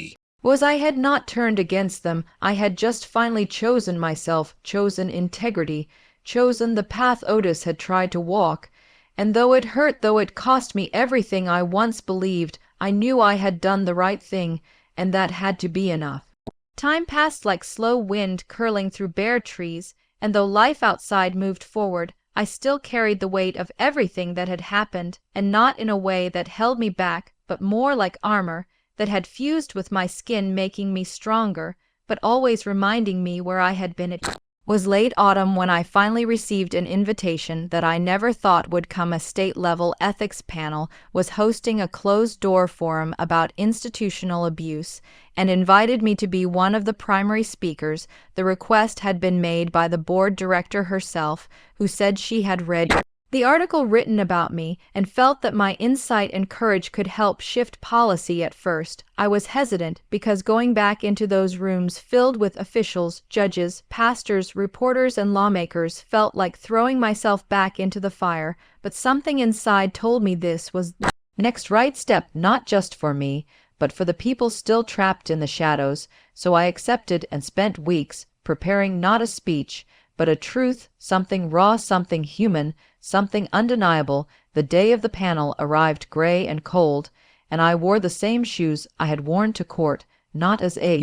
was I had not turned against them. I had just finally chosen myself, chosen integrity, chosen the path Otis had tried to walk. And though it hurt, though it cost me everything I once believed, I knew I had done the right thing, and that had to be enough. Time passed like slow wind curling through bare trees, and though life outside moved forward, I still carried the weight of everything that had happened, and not in a way that held me back, but more like armor that had fused with my skin, making me stronger, but always reminding me where I had been. It was late autumn when I finally received an invitation that I never thought would come. A state-level ethics panel was hosting a closed-door forum about institutional abuse and invited me to be one of the primary speakers. The request had been made by the board director herself, who said she had read the article written about me and felt that my insight and courage could help shift policy. At first, I was hesitant because going back into those rooms filled with officials, judges, pastors, reporters, and lawmakers felt like throwing myself back into the fire, but something inside told me this was the next right step, not just for me, but for the people still trapped in the shadows. So I accepted and spent weeks preparing not a speech, but a truth, something raw, something human, something undeniable. The day of the panel arrived gray and cold, and I wore the same shoes I had worn to court, not as a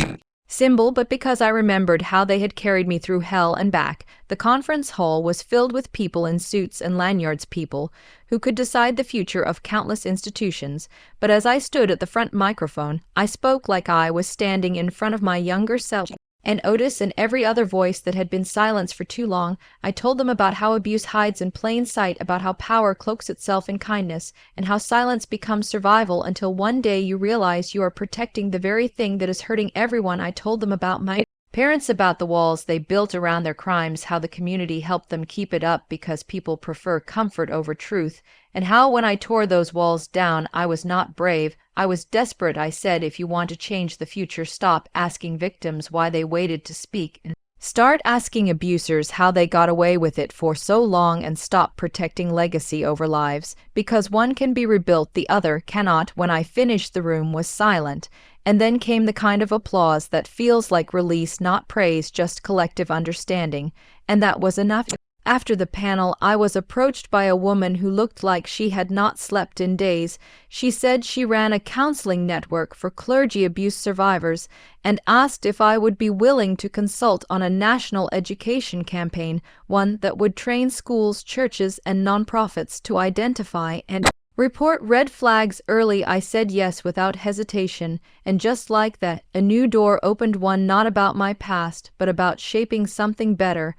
symbol, but because I remembered how they had carried me through hell and back. The conference hall was filled with people in suits and lanyards, people who could decide the future of countless institutions, but as I stood at the front microphone, I spoke like I was standing in front of my younger self. And Otis and every other voice that had been silenced for too long, I told them about how abuse hides in plain sight, about how power cloaks itself in kindness, and how silence becomes survival until one day you realize you are protecting the very thing that is hurting everyone. I told them about my parents, about the walls they built around their crimes, how the community helped them keep it up because people prefer comfort over truth, and how when I tore those walls down, I was not brave, I was desperate. I said, if you want to change the future, stop asking victims why they waited to speak, and start asking abusers how they got away with it for so long, and stop protecting legacy over lives, because one can be rebuilt, the other cannot. When I finished, the room was silent, and then came the kind of applause that feels like release, not praise, just collective understanding, and that was enough. After the panel, I was approached by a woman who looked like she had not slept in days. She said she ran a counseling network for clergy abuse survivors and asked if I would be willing to consult on a national education campaign, one that would train schools, churches, and nonprofits to identify and report red flags early. I said yes without hesitation, and just like that, a new door opened, one not about my past, but about shaping something better.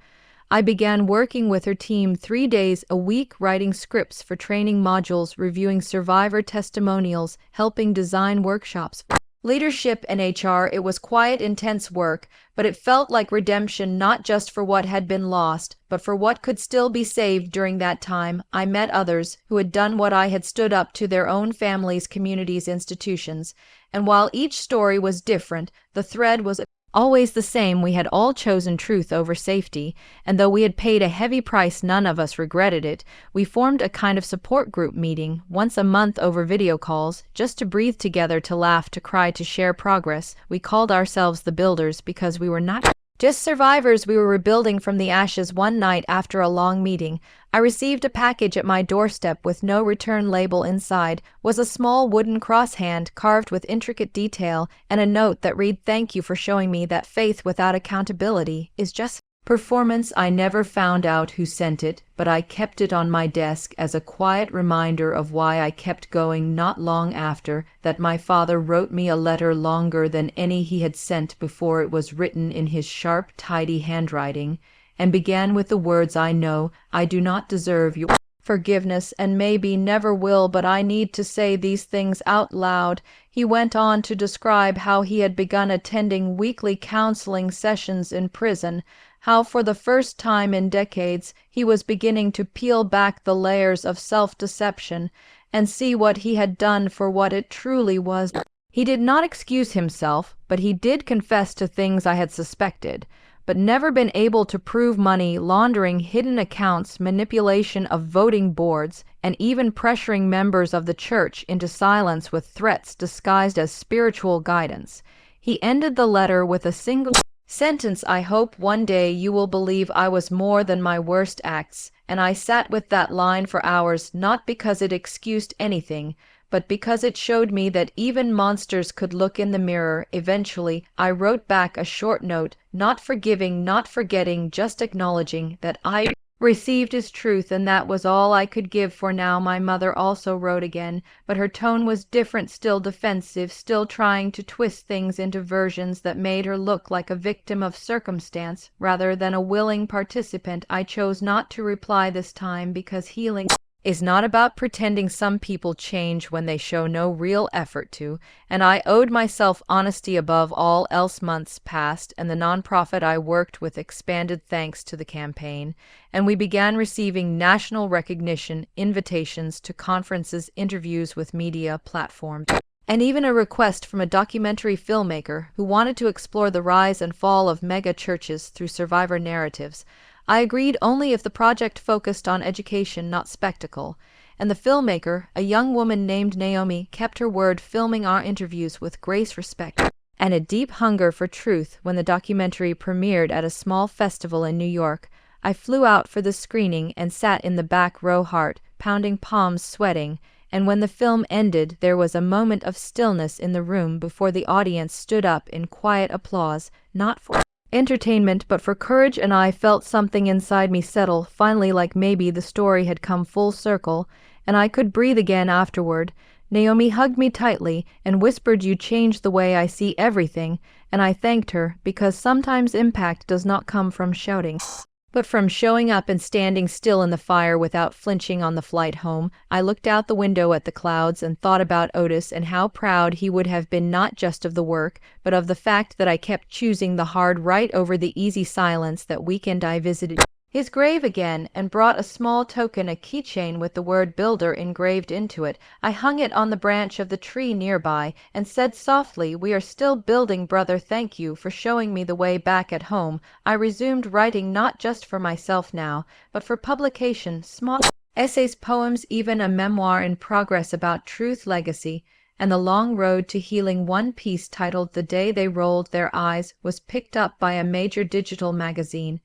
I began working with her team 3 days a week, writing scripts for training modules, reviewing survivor testimonials, helping design workshops for leadership and HR. It was quiet, intense work, but it felt like redemption, not just for what had been lost, but for what could still be saved. During that time, I met others who had done what I had, stood up to their own families, communities, institutions, and while each story was different, the thread was always the same. We had all chosen truth over safety, and though we had paid a heavy price, none of us regretted it. We formed a kind of support group, meeting once a month over video calls, just to breathe together, to laugh, to cry, to share progress. We called ourselves the Builders because we were not just survivors, we were rebuilding from the ashes. One night after a long meeting, I received a package at my doorstep with no return label. Inside was a small wooden cross hand carved with intricate detail, and a note that read, "Thank you for showing me that faith without accountability is just performance." I never found out who sent it, but I kept it on my desk as a quiet reminder of why I kept going. Not long after that, my father wrote me a letter longer than any he had sent before. It was written in his sharp, tidy handwriting, and began with the words, "I know I do not deserve your forgiveness, and maybe never will, but I need to say these things out loud." He went on to describe how he had begun attending weekly counseling sessions in prison, how for the first time in decades he was beginning to peel back the layers of self-deception and see what he had done for what it truly was. He did not excuse himself, but he did confess to things I had suspected, but never been able to prove: money laundering, hidden accounts, manipulation of voting boards, and even pressuring members of the church into silence with threats disguised as spiritual guidance. He ended the letter with a single sentence, "I hope one day you will believe I was more than my worst acts." And I sat with that line for hours, not because it excused anything, but because it showed me that even monsters could look in the mirror. Eventually, I wrote back a short note, not forgiving, not forgetting, just acknowledging that I received his truth, and that was all I could give for now. My mother also wrote again, but her tone was different, still defensive, still trying to twist things into versions that made her look like a victim of circumstance rather than a willing participant. I chose not to reply this time because healing is not about pretending. Some people change when they show no real effort to, and I owed myself honesty above all else. Months passed, and the nonprofit I worked with expanded thanks to the campaign, and we began receiving national recognition, invitations to conferences, interviews with media platforms, and even a request from a documentary filmmaker who wanted to explore the rise and fall of megachurches through survivor narratives. I agreed only if the project focused on education, not spectacle, and the filmmaker, a young woman named Naomi, kept her word, filming our interviews with grace, respect, and a deep hunger for truth. When the documentary premiered at a small festival in New York, I flew out for the screening and sat in the back row, heart pounding, palms sweating, and when the film ended there was a moment of stillness in the room before the audience stood up in quiet applause, not for entertainment but for courage, and I felt something inside me settle, finally, like maybe the story had come full circle, and I could breathe again afterward. Naomi hugged me tightly and whispered, "You changed the way I see everything," and I thanked her, because sometimes impact does not come from shouting, but from showing up and standing still in the fire without flinching. On the flight home, I looked out the window at the clouds and thought about Otis and how proud he would have been, not just of the work, but of the fact that I kept choosing the hard right over the easy silence. That weekend I visited his grave again and brought a small token, a keychain with the word builder engraved into it. I hung it on the branch of the tree nearby and said softly, "We are still building, brother. Thank you for showing me the way back at home." I resumed writing, not just for myself now, but for publication, small essays, poems, even a memoir in progress about truth, legacy, and the long road to healing. One piece titled "The Day They Rolled Their Eyes" was picked up by a major digital magazine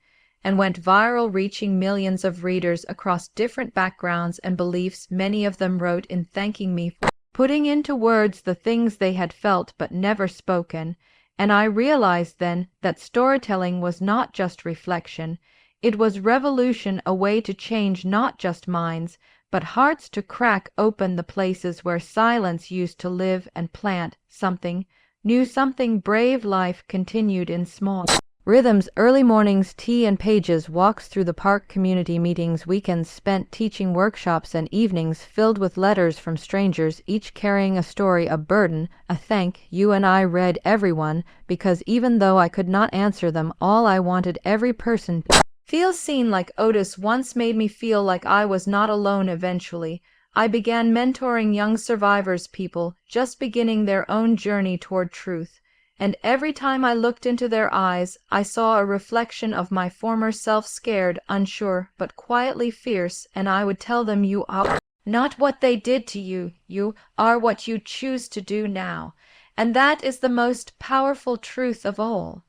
and went viral, reaching millions of readers across different backgrounds and beliefs. Many of them wrote in thanking me for putting into words the things they had felt but never spoken, and I realized then that storytelling was not just reflection, it was revolution, a way to change not just minds, but hearts, to crack open the places where silence used to live and plant something new, something brave. Life continued in small rhythms: early mornings, tea and pages, walks through the park, community meetings, weekends spent teaching workshops, and evenings filled with letters from strangers, each carrying a story, a burden, a thank you. And I read everyone, because even though I could not answer them all, I wanted every person to feel seen. Like Otis once made me feel like I was not alone. Eventually, I began mentoring young survivors, people just beginning their own journey toward truth. And every time I looked into their eyes, I saw a reflection of my former self, scared, unsure, but quietly fierce. And I would tell them, "You are not what they did to you, you are what you choose to do now." And that is the most powerful truth of all.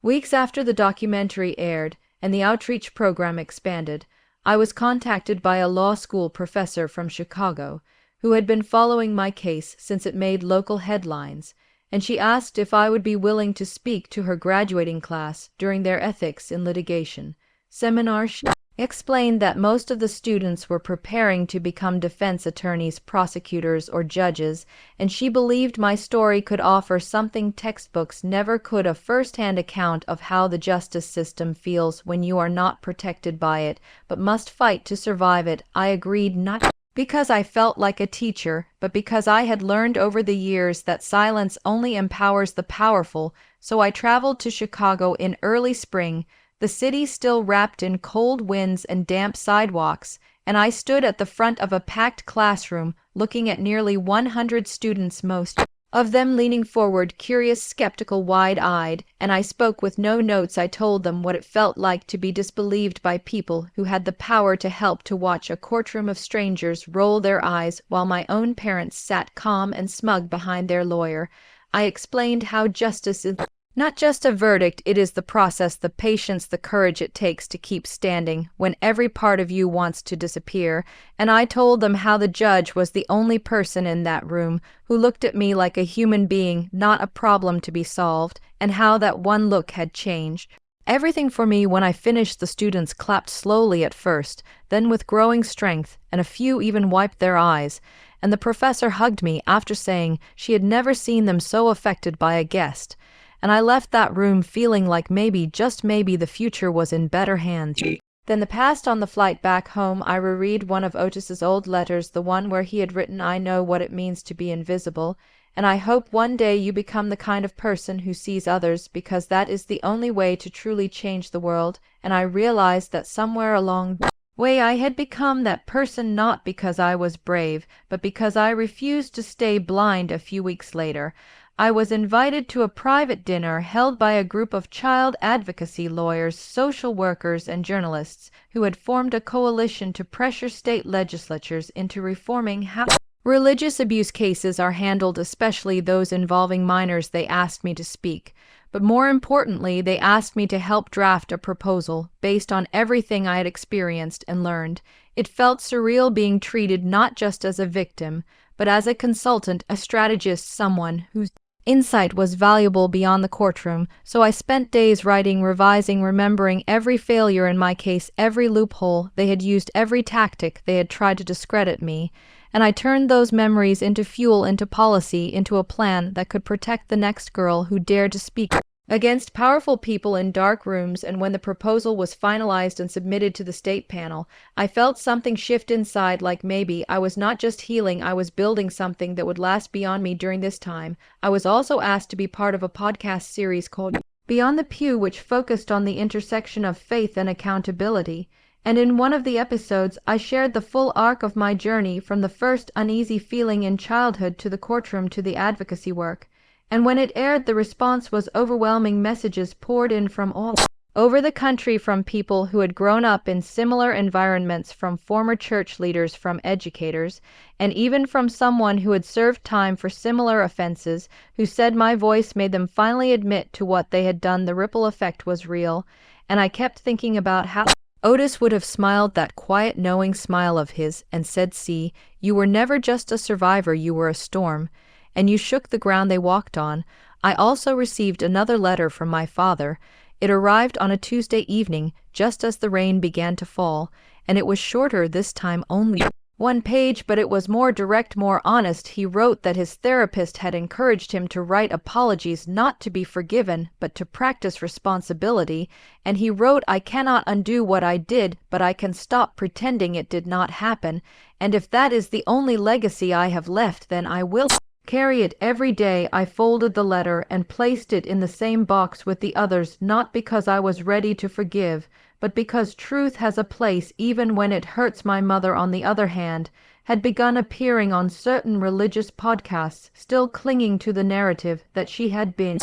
Weeks after the documentary aired and the outreach program expanded, I was contacted by a law school professor from Chicago who had been following my case since it made local headlines, and she asked if I would be willing to speak to her graduating class during their Ethics in Litigation seminar. She explained that most of the students were preparing to become defense attorneys, prosecutors, or judges, and she believed my story could offer something textbooks never could: a first-hand account of how the justice system feels when you are not protected by it, but must fight to survive it. I agreed, not because I felt like a teacher, but because I had learned over the years that silence only empowers the powerful. So I traveled to Chicago in early spring, the city still wrapped in cold winds and damp sidewalks, and I stood at the front of a packed classroom looking at nearly 100 students, most of them leaning forward, curious, skeptical, wide-eyed, and I spoke with no notes. I told them what it felt like to be disbelieved by people who had the power to help, to watch a courtroom of strangers roll their eyes while my own parents sat calm and smug behind their lawyer. I explained how justice is not just a verdict, it is the process, the patience, the courage it takes to keep standing when every part of you wants to disappear. And I told them how the judge was the only person in that room who looked at me like a human being, not a problem to be solved, and how that one look had changed everything for me. When I finished, the students clapped slowly at first, then with growing strength, and a few even wiped their eyes. And the professor hugged me after saying she had never seen them so affected by a guest. And I left that room feeling like maybe, just maybe, the future was in better hands than the past. On the flight back home, I reread one of Otis's old letters, the one where he had written, "I know what it means to be invisible, and I hope one day you become the kind of person who sees others, because that is the only way to truly change the world." And I realized that somewhere along the way I had become that person, not because I was brave, but because I refused to stay blind. A few weeks later, I was invited to a private dinner held by a group of child advocacy lawyers, social workers, and journalists who had formed a coalition to pressure state legislatures into reforming how Religious abuse cases are handled, especially those involving minors. They asked me to speak, but more importantly, they asked me to help draft a proposal based on everything I had experienced and learned. It felt surreal being treated not just as a victim, but as a consultant, a strategist, someone whose insight was valuable beyond the courtroom. So I spent days writing, revising, remembering every failure in my case, every loophole. They had used every tactic. They had tried to discredit me. And I turned those memories into fuel, into policy, into a plan that could protect the next girl who dared to speak against powerful people in dark rooms. And when the proposal was finalized and submitted to the state panel, I felt something shift inside, like maybe I was not just healing, I was building something that would last beyond me. During this time, I was also asked to be part of a podcast series called Beyond the Pew, which focused on the intersection of faith and accountability. And in one of the episodes, I shared the full arc of my journey from the first uneasy feeling in childhood to the courtroom to the advocacy work. And when it aired, the response was overwhelming. Messages poured in from all over the country, from people who had grown up in similar environments, from former church leaders, from educators, and even from someone who had served time for similar offenses, who said my voice made them finally admit to what they had done. The ripple effect was real, and I kept thinking about how Otis would have smiled, that quiet, knowing smile of his, and said, "See, you were never just a survivor, you were a storm, and you shook the ground they walked on." I also received another letter from my father. It arrived on a Tuesday evening, just as the rain began to fall, and it was shorter this time, only one page, but it was more direct, more honest. He wrote that his therapist had encouraged him to write apologies, not to be forgiven, but to practice responsibility. And he wrote, "I cannot undo what I did, but I can stop pretending it did not happen. And if that is the only legacy I have left, then I will carry it every day." I folded the letter and placed it in the same box with the others, not because I was ready to forgive, but because truth has a place even when it hurts. My mother, on the other hand, had begun appearing on certain religious podcasts, still clinging to the narrative that she had been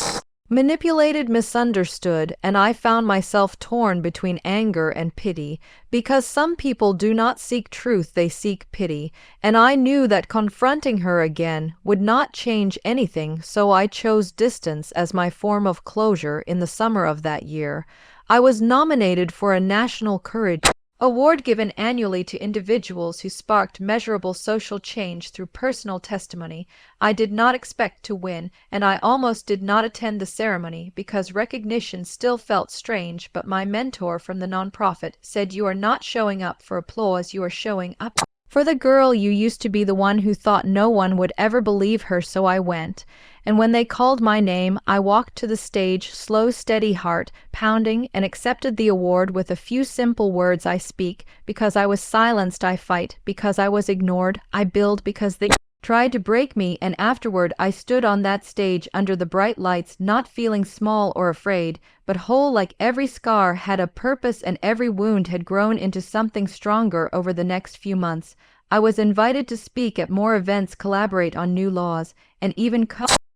manipulated, misunderstood, and I found myself torn between anger and pity, because some people do not seek truth, they seek pity, and I knew that confronting her again would not change anything, so I chose distance as my form of closure. In the summer of that year, I was nominated for a National Courage Award given annually to individuals who sparked measurable social change through personal testimony. I did not expect to win, and I almost did not attend the ceremony because recognition still felt strange, but my mentor from the nonprofit said, "You are not showing up for applause, you are showing up for the girl you used to be," the one who thought no one would ever believe her. So I went. And when they called my name, I walked to the stage, slow, steady heart pounding, and accepted the award with a few simple words. I speak because I was silenced, I fight because I was ignored, I build because they tried to break me. And afterward I stood on that stage under the bright lights, not feeling small or afraid, but whole, like every scar had a purpose and every wound had grown into something stronger. Over the next few months, I was invited to speak at more events, collaborate on new laws, and even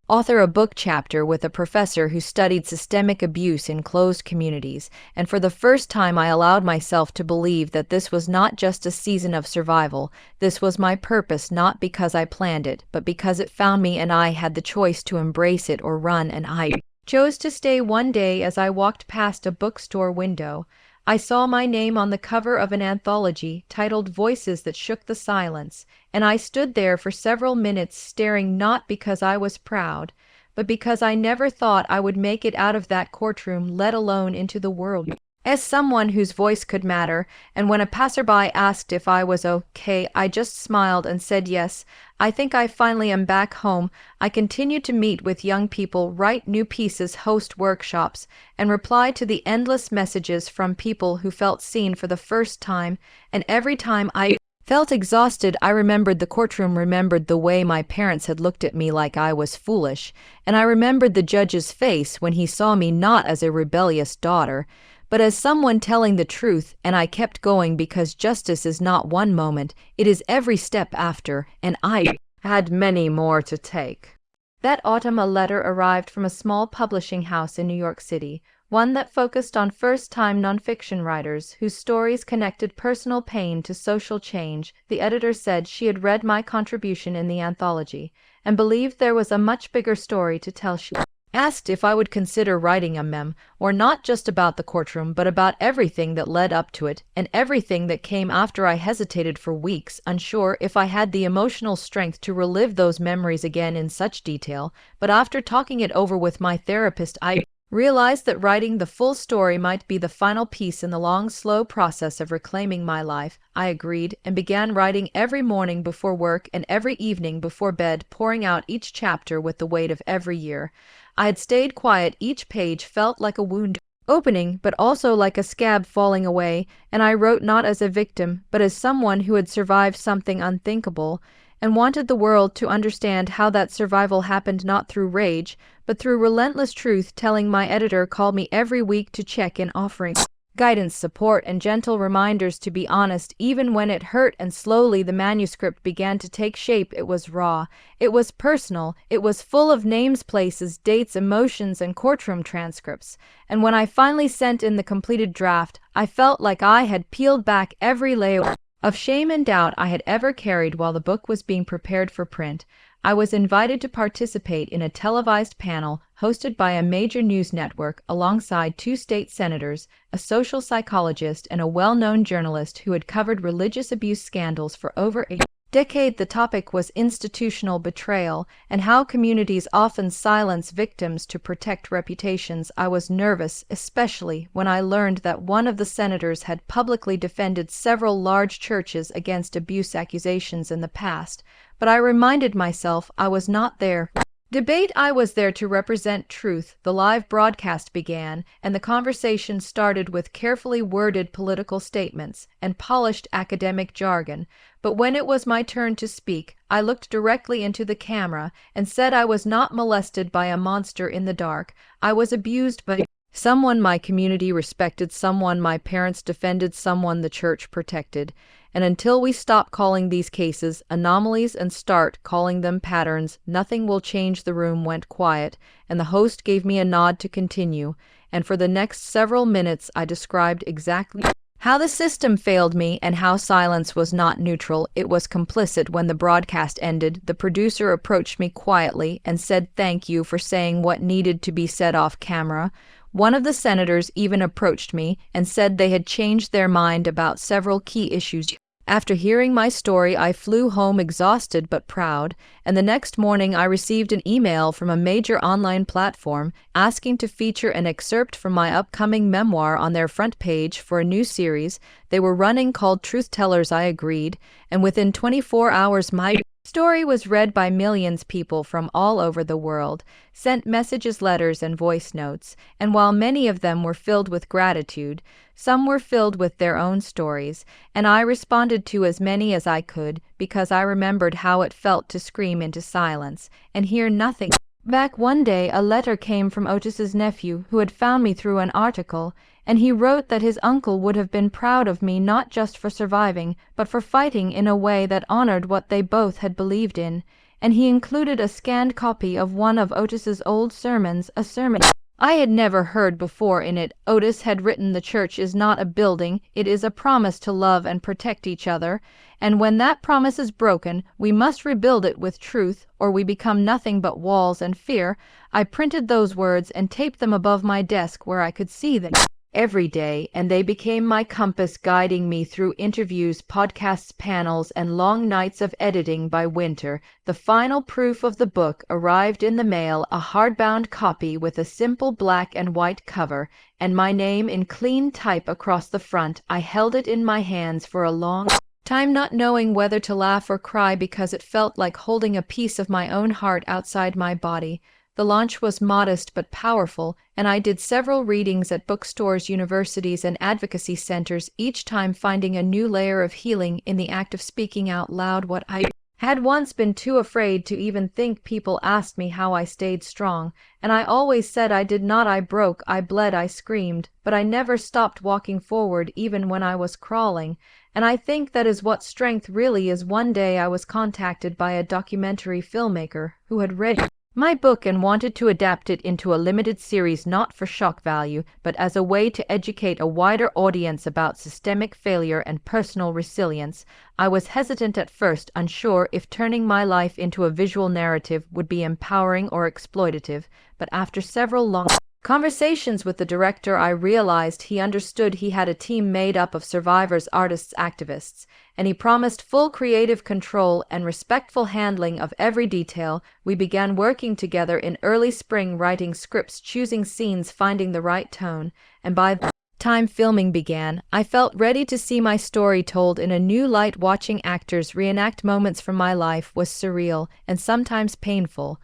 author a book chapter with a professor who studied systemic abuse in closed communities. And for the first time, I allowed myself to believe that this was not just a season of survival. This was my purpose, not because I planned it, but because it found me, and I had the choice to embrace it or run, and I chose to stay. One day, as I walked past a bookstore window, I saw my name on the cover of an anthology titled Voices That Shook the Silence, and I stood there for several minutes staring, not because I was proud, but because I never thought I would make it out of that courtroom, let alone into the world, as someone whose voice could matter. And when a passerby asked if I was okay, I just smiled and said yes. I think I finally am back home. I continue to meet with young people, write new pieces, host workshops, and reply to the endless messages from people who felt seen for the first time. And every time I felt exhausted, I remembered the courtroom, remembered the way my parents had looked at me like I was foolish, and I remembered the judge's face when he saw me not as a rebellious daughter, but as someone telling the truth. And I kept going because justice is not one moment, it is every step after, and I had many more to take. That autumn, a letter arrived from a small publishing house in New York City, one that focused on first-time nonfiction writers whose stories connected personal pain to social change. The editor said she had read my contribution in the anthology and believed there was a much bigger story to tell. She asked if I would consider writing a mem, or not just about the courtroom, but about everything that led up to it and everything that came after. I hesitated for weeks, unsure if I had the emotional strength to relive those memories again in such detail, but after talking it over with my therapist, I realized that writing the full story might be the final piece in the long, slow process of reclaiming my life. I agreed and began writing every morning before work and every evening before bed, pouring out each chapter with the weight of every year. I had stayed quiet. Each page felt like a wound opening, but also like a scab falling away, and I wrote not as a victim, but as someone who had survived something unthinkable, and wanted the world to understand how that survival happened, not through rage, but through relentless truth telling. My editor called me every week to check in, offering guidance, support, and gentle reminders to be honest, even when it hurt. And slowly the manuscript began to take shape. It was raw, it was personal, it was full of names, places, dates, emotions, and courtroom transcripts. And when I finally sent in the completed draft, I felt like I had peeled back every layer of shame and doubt I had ever carried. While the book was being prepared for print, I was invited to participate in a televised panel hosted by a major news network alongside 2 state senators, a social psychologist, and a well-known journalist who had covered religious abuse scandals for over a decade. The topic was institutional betrayal and how communities often silence victims to protect reputations. I was nervous, especially when I learned that one of the senators had publicly defended several large churches against abuse accusations in the past, but I reminded myself I was not there debate. I was there to represent truth. The live broadcast began, and the conversation started with carefully worded political statements and polished academic jargon. But when it was my turn to speak, I looked directly into the camera and said I was not molested by a monster in the dark. I was abused by someone my community respected, someone my parents defended, someone the church protected. And until we stop calling these cases anomalies and start calling them patterns, nothing will change. The room went quiet, and the host gave me a nod to continue, and for the next several minutes I described exactly how the system failed me and how silence was not neutral, it was complicit. When the broadcast ended, the producer approached me quietly and said thank you for saying what needed to be said off camera. One of the senators even approached me and said they had changed their mind about several key issues. After hearing my story, I flew home exhausted but proud, and the next morning I received an email from a major online platform asking to feature an excerpt from my upcoming memoir on their front page for a new series they were running called Truth Tellers. I agreed, and within 24 hours my story was read by millions. People from all over the world sent messages, letters, and voice notes, and while many of them were filled with gratitude, some were filled with their own stories, and I responded to as many as I could because I remembered how it felt to scream into silence and hear nothing back. One day a letter came from Otis's nephew, who had found me through an article, and he wrote that his uncle would have been proud of me not just for surviving, but for fighting in a way that honored what they both had believed in, and he included a scanned copy of one of Otis's old sermons, a sermon I had never heard before. In it, Otis had written, "The church is not a building, it is a promise to love and protect each other, and when that promise is broken, we must rebuild it with truth, or we become nothing but walls and fear." I printed those words and taped them above my desk where I could see them every day, and they became my compass, guiding me through interviews, podcasts, panels, and long nights of editing. By winter, the final proof of the book arrived in the mail, a hardbound copy with a simple black and white cover, and my name in clean type across the front. I held it in my hands for a long time, not knowing whether to laugh or cry, because it felt like holding a piece of my own heart outside my body. The launch was modest but powerful, and I did several readings at bookstores, universities, and advocacy centers, each time finding a new layer of healing in the act of speaking out loud what I had once been too afraid to even think. People asked me how I stayed strong, and I always said I did not. I broke, I bled, I screamed, but I never stopped walking forward even when I was crawling, and I think that is what strength really is. One day I was contacted by a documentary filmmaker who had read my book and wanted to adapt it into a limited series not for shock value, but as a way to educate a wider audience about systemic failure and personal resilience. I was hesitant at first, unsure if turning my life into a visual narrative would be empowering or exploitative, but after several long conversations with the director, I realized he understood he had a team made up of survivors, artists, activists, and he promised full creative control and respectful handling of every detail. We began working together in early spring, writing scripts, choosing scenes, finding the right tone, and by the time filming began, I felt ready to see my story told in a new light. Watching actors reenact moments from my life was surreal and sometimes painful.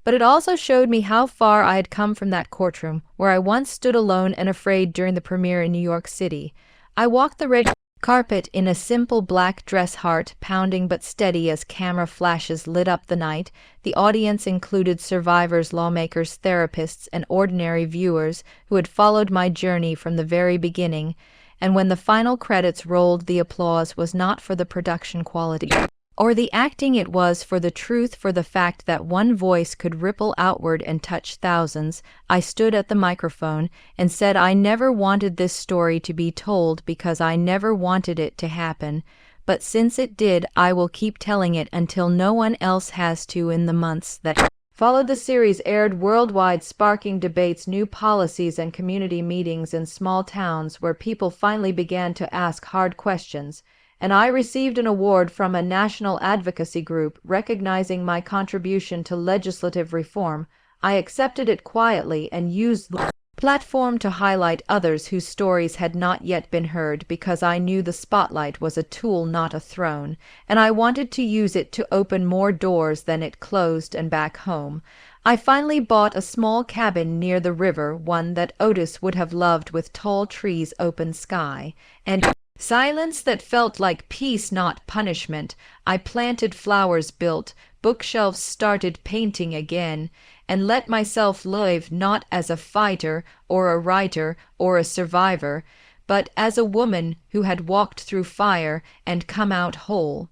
But it also showed me how far I had come from that courtroom, where I once stood alone and afraid during the premiere in New York City. I walked the red carpet in a simple black dress, heart pounding but steady as camera flashes lit up the night. The audience included survivors, lawmakers, therapists, and ordinary viewers who had followed my journey from the very beginning. And when the final credits rolled, the applause was not for the production quality or the acting, it was for the truth, for the fact that one voice could ripple outward and touch thousands. I stood at the microphone and said I never wanted this story to be told because I never wanted it to happen. But since it did, I will keep telling it until no one else has to. In the months that followed, the series aired worldwide, sparking debates, new policies, and community meetings in small towns where people finally began to ask hard questions. And I received an award from a national advocacy group recognizing my contribution to legislative reform. I accepted it quietly and used the platform to highlight others whose stories had not yet been heard, because I knew the spotlight was a tool, not a throne, and I wanted to use it to open more doors than it closed. And back home, I finally bought a small cabin near the river, one that Otis would have loved, with tall trees, open sky, and silence that felt like peace, not punishment. I planted flowers, built bookshelves, started painting again, and let myself live not as a fighter or a writer or a survivor, but as a woman who had walked through fire and come out whole.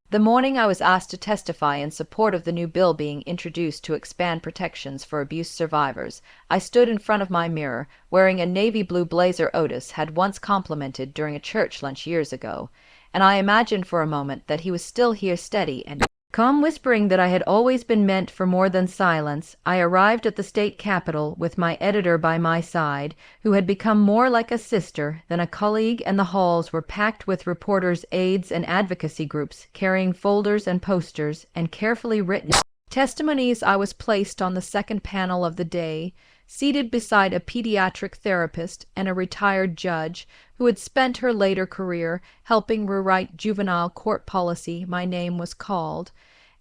The morning I was asked to testify in support of the new bill being introduced to expand protections for abuse survivors, I stood in front of my mirror, wearing a navy blue blazer Otis had once complimented during a church lunch years ago, and I imagined for a moment that he was still here, steady and calm, whispering that I had always been meant for more than silence. I arrived at the state capitol with my editor by my side, who had become more like a sister than a colleague, and the halls were packed with reporters, aides, and advocacy groups carrying folders and posters and carefully written testimonies. I was placed on the second panel of the day, seated beside a pediatric therapist and a retired judge who had spent her later career helping rewrite juvenile court policy. My name was called,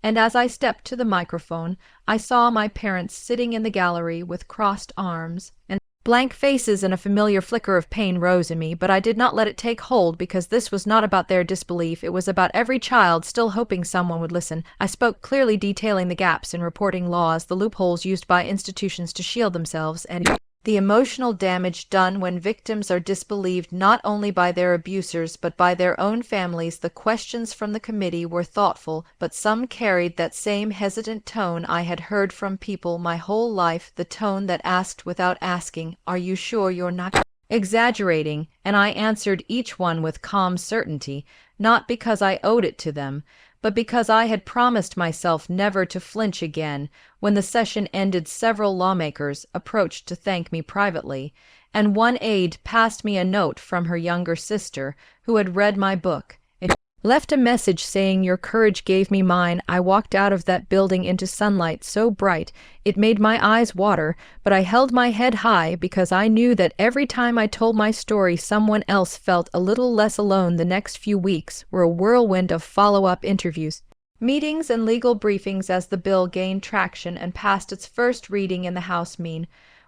and as I stepped to the microphone, I saw my parents sitting in the gallery with crossed arms and blank faces, and a familiar flicker of pain rose in me, but I did not let it take hold, because this was not about their disbelief. It was about every child still hoping someone would listen. I spoke clearly, detailing the gaps in reporting laws, the loopholes used by institutions to shield themselves, and the emotional damage done when victims are disbelieved not only by their abusers but by their own families. The questions from the committee were thoughtful, but some carried that same hesitant tone I had heard from people my whole life, the tone that asked without asking, "Are you sure you're not exaggerating?" And I answered each one with calm certainty, not because I owed it to them, but because I had promised myself never to flinch again. When the session ended, several lawmakers approached to thank me privately, and one aide passed me a note from her younger sister, who had read my book. It left a message saying, "Your courage gave me mine." I walked out of that building into sunlight so bright it made my eyes water, but I held my head high because I knew that every time I told my story, someone else felt a little less alone. The next few weeks were a whirlwind of follow-up interviews, meetings, and legal briefings as the bill gained traction and passed its first reading in the House.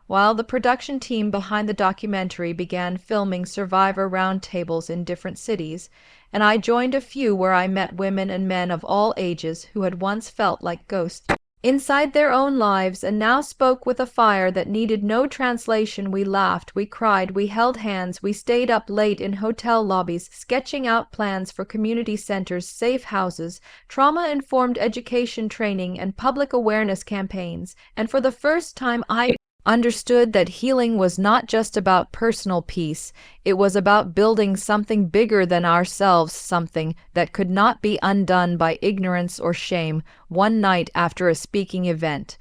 While the production team behind the documentary began filming survivor roundtables in different cities, and I joined a few where I met women and men of all ages who had once felt like ghosts inside their own lives and now spoke with a fire that needed no translation. We laughed, we cried, we held hands, we stayed up late in hotel lobbies, sketching out plans for community centers, safe houses, trauma-informed education training, and public awareness campaigns. And for the first time, I understood that healing was not just about personal peace, it was about building something bigger than ourselves, something that could not be undone by ignorance or shame. One night after a speaking event,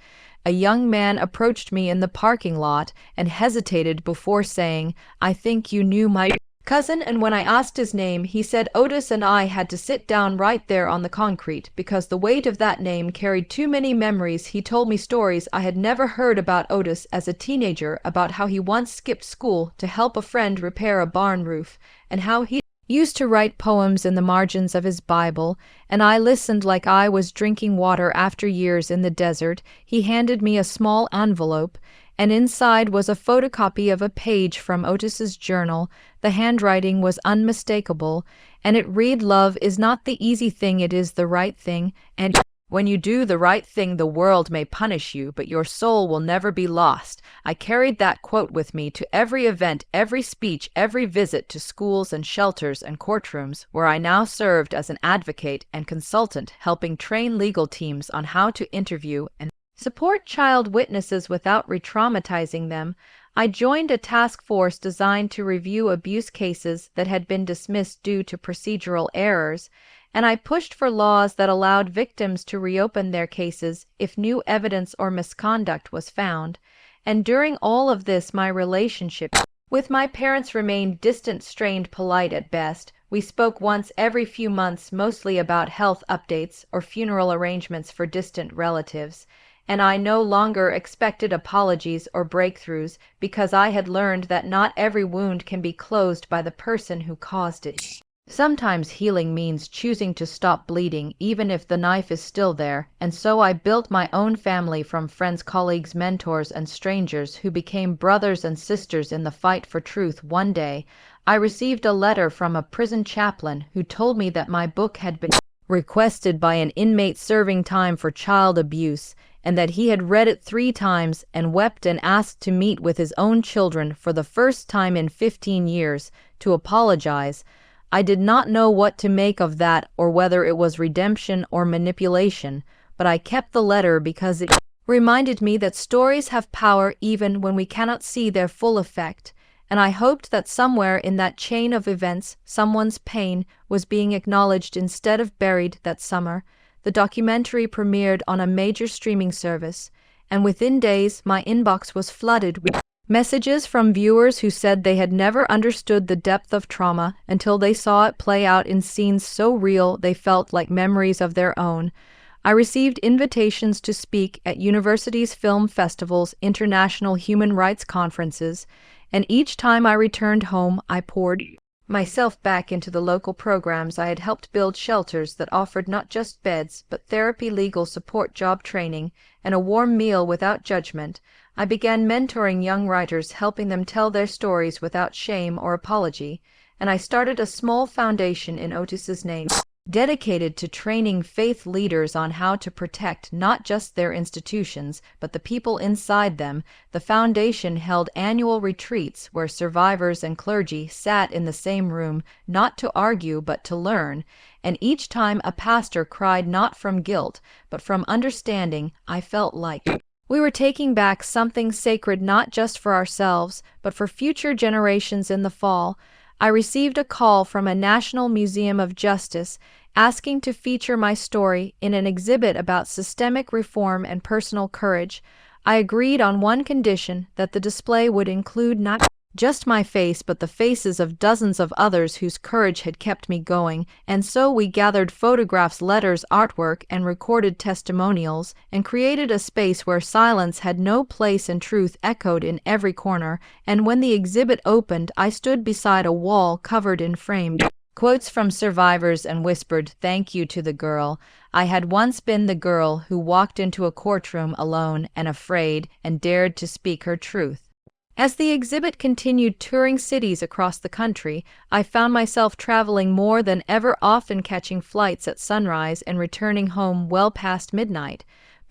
a young man approached me in the parking lot and hesitated before saying, "I think you knew my cousin," and when I asked his name, he said Otis, and I had to sit down right there on the concrete because the weight of that name carried too many memories. He told me stories I had never heard about Otis as a teenager, about how he once skipped school to help a friend repair a barn roof, and how he used to write poems in the margins of his Bible, and I listened like I was drinking water after years in the desert. He handed me a small envelope, and inside was a photocopy of a page from Otis's journal. The handwriting was unmistakable, and it read, "Love is not the easy thing, it is the right thing, and when you do the right thing, the world may punish you, but your soul will never be lost." I carried that quote with me to every event, every speech, every visit to schools and shelters and courtrooms, where I now served as an advocate and consultant, helping train legal teams on how to interview and support child witnesses without re-traumatizing them. I joined a task force designed to review abuse cases that had been dismissed due to procedural errors, and I pushed for laws that allowed victims to reopen their cases if new evidence or misconduct was found. And during all of this, my relationship with my parents remained distant, strained, polite at best. We spoke once every few months, mostly about health updates or funeral arrangements for distant relatives. And I no longer expected apologies or breakthroughs because I had learned that not every wound can be closed by the person who caused it. Sometimes healing means choosing to stop bleeding even if the knife is still there, and so I built my own family from friends, colleagues, mentors, and strangers who became brothers and sisters in the fight for truth. One day, I received a letter from a prison chaplain who told me that my book had been requested by an inmate serving time for child abuse, and that he had read it 3 times and wept and asked to meet with his own children for the first time in 15 years to apologize. I did not know what to make of that or whether it was redemption or manipulation, but I kept the letter because it reminded me that stories have power even when we cannot see their full effect, and I hoped that somewhere in that chain of events someone's pain was being acknowledged instead of buried. That summer, the documentary premiered on a major streaming service, and within days my inbox was flooded with messages from viewers who said they had never understood the depth of trauma until they saw it play out in scenes so real they felt like memories of their own. I received invitations to speak at universities, film festivals, international human rights conferences, and each time I returned home, I poured myself back into the local programs. I had helped build shelters that offered not just beds, but therapy, legal support, job training, and a warm meal without judgment. I began mentoring young writers, helping them tell their stories without shame or apology, and I started a small foundation in Otis's name, dedicated to training faith leaders on how to protect not just their institutions, but the people inside them. The foundation held annual retreats where survivors and clergy sat in the same room, not to argue but to learn, and each time a pastor cried not from guilt, but from understanding. I felt like we were taking back something sacred, not just for ourselves, but for future generations. In the fall, I received a call from a National Museum of Justice asking to feature my story in an exhibit about systemic reform and personal courage. I agreed on one condition: that the display would include not just my face, but the faces of dozens of others whose courage had kept me going. And so we gathered photographs, letters, artwork, and recorded testimonials, and created a space where silence had no place and truth echoed in every corner. And when the exhibit opened, I stood beside a wall covered in framed quotes from survivors and whispered, "Thank you to the girl. I had once been the girl who walked into a courtroom alone and afraid and dared to speak her truth." As the exhibit continued touring cities across the country, I found myself traveling more than ever, often catching flights at sunrise and returning home well past midnight.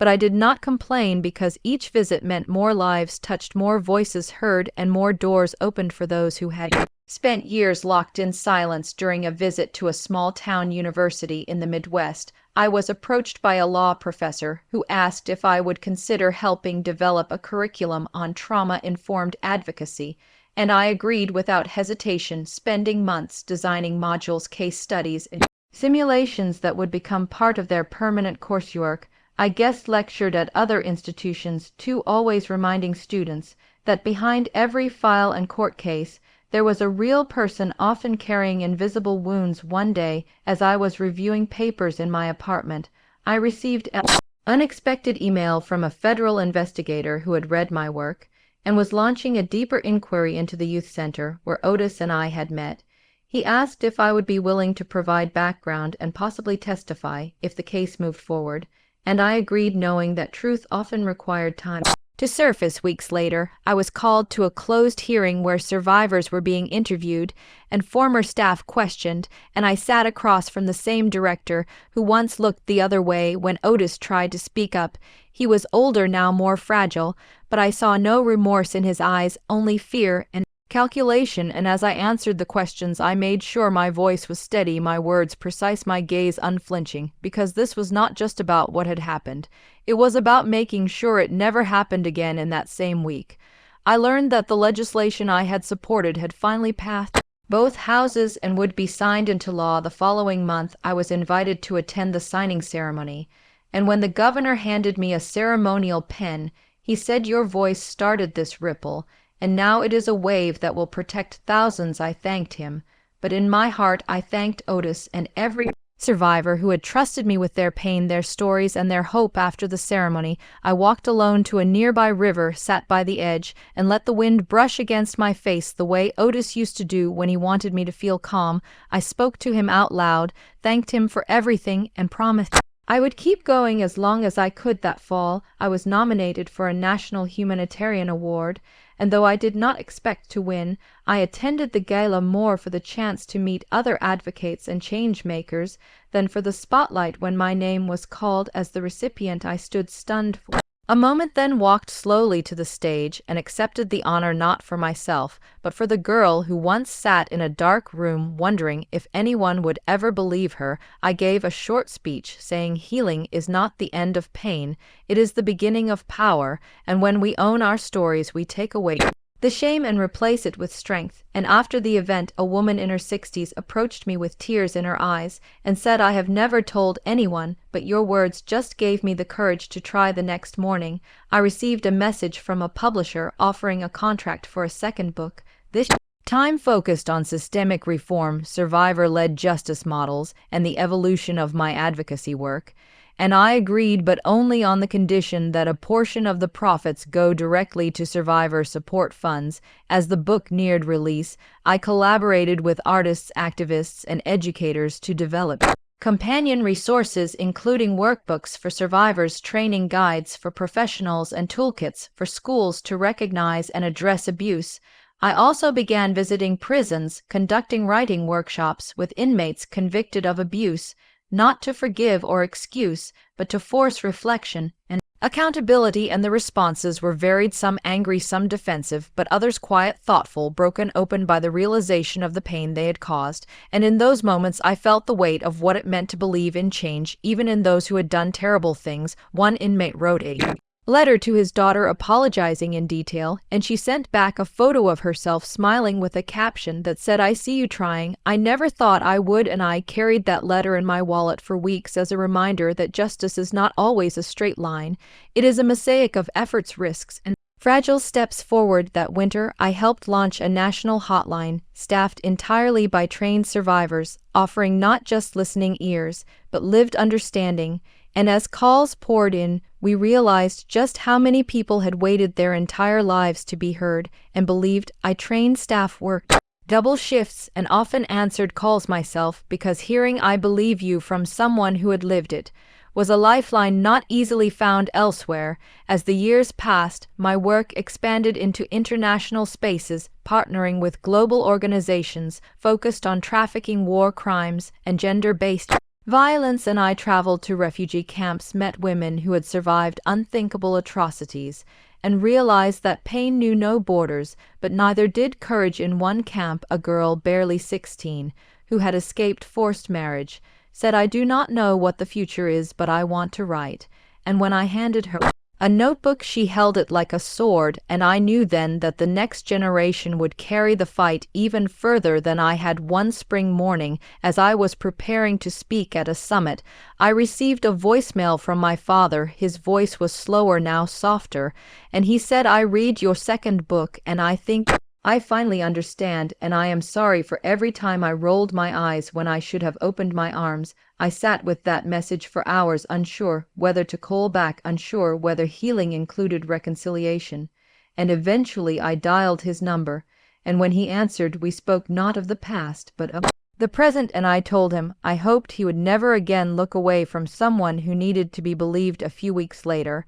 but I did not complain because each visit meant more lives touched, more voices heard, and more doors opened for those who had spent years locked in silence. During a visit to a small-town university in the Midwest, I was approached by a law professor who asked if I would consider helping develop a curriculum on trauma-informed advocacy, and I agreed without hesitation, spending months designing modules, case studies, and simulations that would become part of their permanent coursework. I guest lectured at other institutions too, always reminding students that behind every file and court case, there was a real person, often carrying invisible wounds. One day, as I was reviewing papers in my apartment, I received an unexpected email from a federal investigator who had read my work and was launching a deeper inquiry into the youth center where Otis and I had met. He asked if I would be willing to provide background and possibly testify if the case moved forward, and I agreed, knowing that truth often required time to surface. Weeks later, I was called to a closed hearing where survivors were being interviewed and former staff questioned, and I sat across from the same director who once looked the other way when Otis tried to speak up. He was older now, more fragile, but I saw no remorse in his eyes, only fear and calculation, and as I answered the questions, I made sure my voice was steady, my words precise, my gaze unflinching, because this was not just about what had happened. It was about making sure it never happened again. In that same week, I learned that the legislation I had supported had finally passed both houses and would be signed into law. The following month, I was invited to attend the signing ceremony, and when the governor handed me a ceremonial pen, he said, "Your voice started this ripple, and now it is a wave that will protect thousands." I thanked him, but in my heart I thanked Otis and every survivor who had trusted me with their pain, their stories, and their hope. After the ceremony, I walked alone to a nearby river, sat by the edge, and let the wind brush against my face the way Otis used to do when he wanted me to feel calm. I spoke to him out loud, thanked him for everything, and promised I would keep going as long as I could. That fall, I was nominated for a National Humanitarian Award, and though I did not expect to win, I attended the gala more for the chance to meet other advocates and change makers than for the spotlight. When my name was called as the recipient, I stood stunned for a moment, then walked slowly to the stage and accepted the honor, not for myself, but for the girl who once sat in a dark room wondering if anyone would ever believe her. I gave a short speech saying healing is not the end of pain, it is the beginning of power, and when we own our stories, we take away the shame and replace it with strength. And after the event, a woman in her 60s approached me with tears in her eyes and said, "I have never told anyone, but your words just gave me the courage to try." The next morning, I received a message from a publisher offering a contract for a second book, this time focused on systemic reform, survivor-led justice models, and the evolution of my advocacy work. And I agreed, but only on the condition that a portion of the profits go directly to survivor support funds. As the book neared release, I collaborated with artists, activists, and educators to develop companion resources, including workbooks for survivors, training guides for professionals, and toolkits for schools to recognize and address abuse. I also began visiting prisons, conducting writing workshops with inmates convicted of abuse, not to forgive or excuse, but to force reflection and accountability. And the responses were varied, some angry, some defensive, but others quiet, thoughtful, broken open by the realization of the pain they had caused. And in those moments I felt the weight of what it meant to believe in change, even in those who had done terrible things. One inmate wrote a letter to his daughter apologizing in detail, and she sent back a photo of herself smiling with a caption that said, "I see you trying. I never thought I would," and I carried that letter in my wallet for weeks as a reminder that justice is not always a straight line. It is a mosaic of efforts, risks, and fragile steps forward. That winter, I helped launch a national hotline staffed entirely by trained survivors, offering not just listening ears, but lived understanding. And as calls poured in, we realized just how many people had waited their entire lives to be heard and believed. I trained staff worked double shifts and often answered calls myself, because hearing "I believe you" from someone who had lived it was a lifeline not easily found elsewhere. As the years passed, my work expanded into international spaces, partnering with global organizations focused on trafficking, war crimes, and gender-based Violence and I traveled to refugee camps, met women who had survived unthinkable atrocities, and realized that pain knew no borders, but neither did courage. In one camp, a girl barely 16, who had escaped forced marriage, said, "I do not know what the future is, but I want to write." And when I handed her a notebook, she held it like a sword, and I knew then that the next generation would carry the fight even further than I had. One spring morning, as I was preparing to speak at a summit, I received a voicemail from my father. His voice was slower now, softer, and he said, "I read your second book, and I think I finally understand, and I am sorry for every time I rolled my eyes when I should have opened my arms." I sat with that message for hours, unsure whether to call back, unsure whether healing included reconciliation. And eventually I dialed his number, and when he answered, we spoke not of the past, but of the present, and I told him I hoped he would never again look away from someone who needed to be believed. A few weeks later,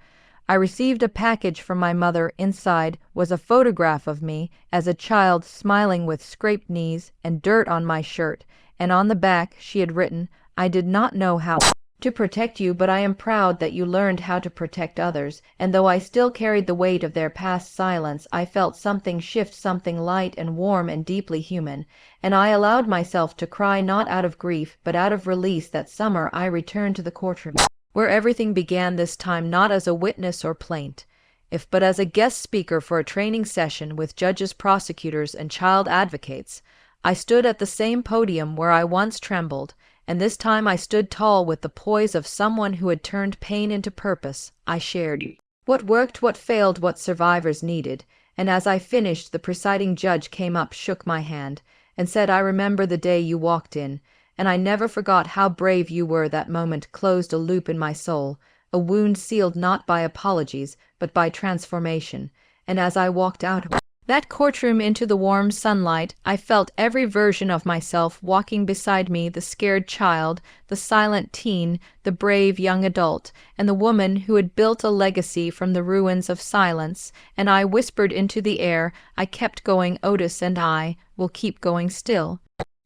I received a package from my mother. Inside was a photograph of me as a child, smiling with scraped knees and dirt on my shirt, and on the back she had written, "I did not know how to protect you, but I am proud that you learned how to protect others." And though I still carried the weight of their past silence, I felt something shift, something light and warm and deeply human, and I allowed myself to cry, not out of grief, but out of release. That summer I returned to the courtroom, where everything began, this time not as a witness or plaint, but as a guest speaker for a training session with judges, prosecutors, and child advocates. I stood at the same podium where I once trembled, and this time I stood tall with the poise of someone who had turned pain into purpose. I shared what worked, what failed, what survivors needed, and as I finished, the presiding judge came up, shook my hand, and said, "I remember the day you walked in, and I never forgot how brave you were." That moment closed a loop in my soul, a wound sealed not by apologies, but by transformation. And as I walked out of that courtroom into the warm sunlight, I felt every version of myself walking beside me: the scared child, the silent teen, the brave young adult, and the woman who had built a legacy from the ruins of silence. And I whispered into the air, "I kept going, Otis, and I will keep going still."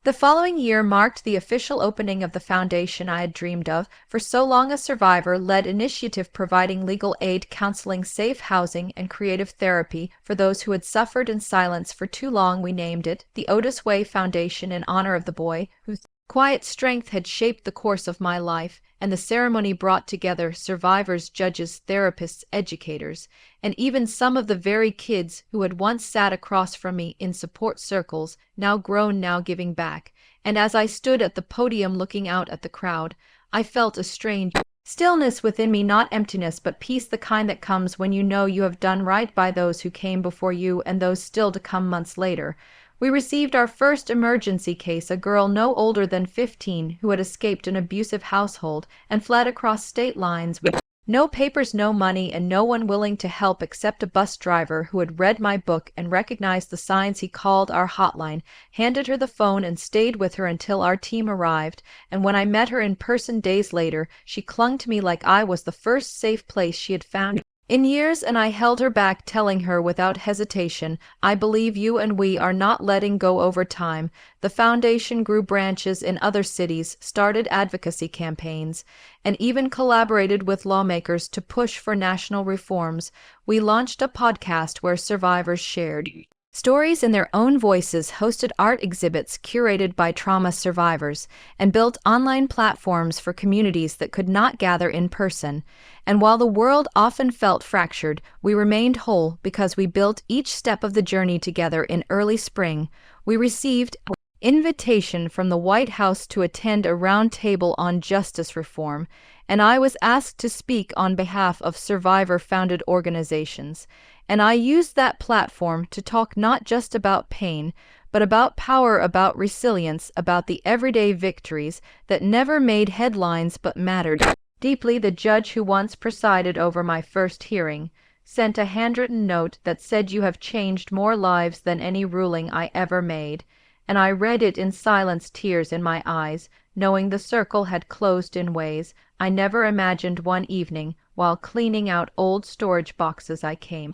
The following year marked the official opening of the foundation I had dreamed of for so long, a survivor-led initiative providing legal aid, counseling, safe housing, and creative therapy for those who had suffered in silence for too long. We named it the Otis Way Foundation in honor of the boy whose quiet strength had shaped the course of my life, and the ceremony brought together survivors, judges, therapists, educators, and even some of the very kids who had once sat across from me in support circles, now grown, now giving back. And as I stood at the podium looking out at the crowd, I felt a strange stillness within me, not emptiness, but peace, the kind that comes when you know you have done right by those who came before you and those still to come. Months later, we received our first emergency case, a girl no older than 15 who had escaped an abusive household and fled across state lines with no papers, no money, and no one willing to help except a bus driver who had read my book and recognized the signs. He called our hotline, handed her the phone, and stayed with her until our team arrived. And when I met her in person days later, she clung to me like I was the first safe place she had found in years, and I held her back, telling her without hesitation, "I believe you, and we are not letting go." Over time, the foundation grew branches in other cities, started advocacy campaigns, and even collaborated with lawmakers to push for national reforms. We launched a podcast where survivors shared stories in their own voices, hosted art exhibits curated by trauma survivors, and built online platforms for communities that could not gather in person. And while the world often felt fractured, we remained whole because we built each step of the journey together. In early spring, we received an invitation from the White House to attend a roundtable on justice reform, and I was asked to speak on behalf of survivor-founded organizations. And I used that platform to talk not just about pain, but about power, about resilience, about the everyday victories that never made headlines but mattered deeply. The judge who once presided over my first hearing sent a handwritten note that said, "You have changed more lives than any ruling I ever made." And I read it in silence, tears in my eyes, knowing the circle had closed in ways I never imagined. One evening, while cleaning out old storage boxes, I came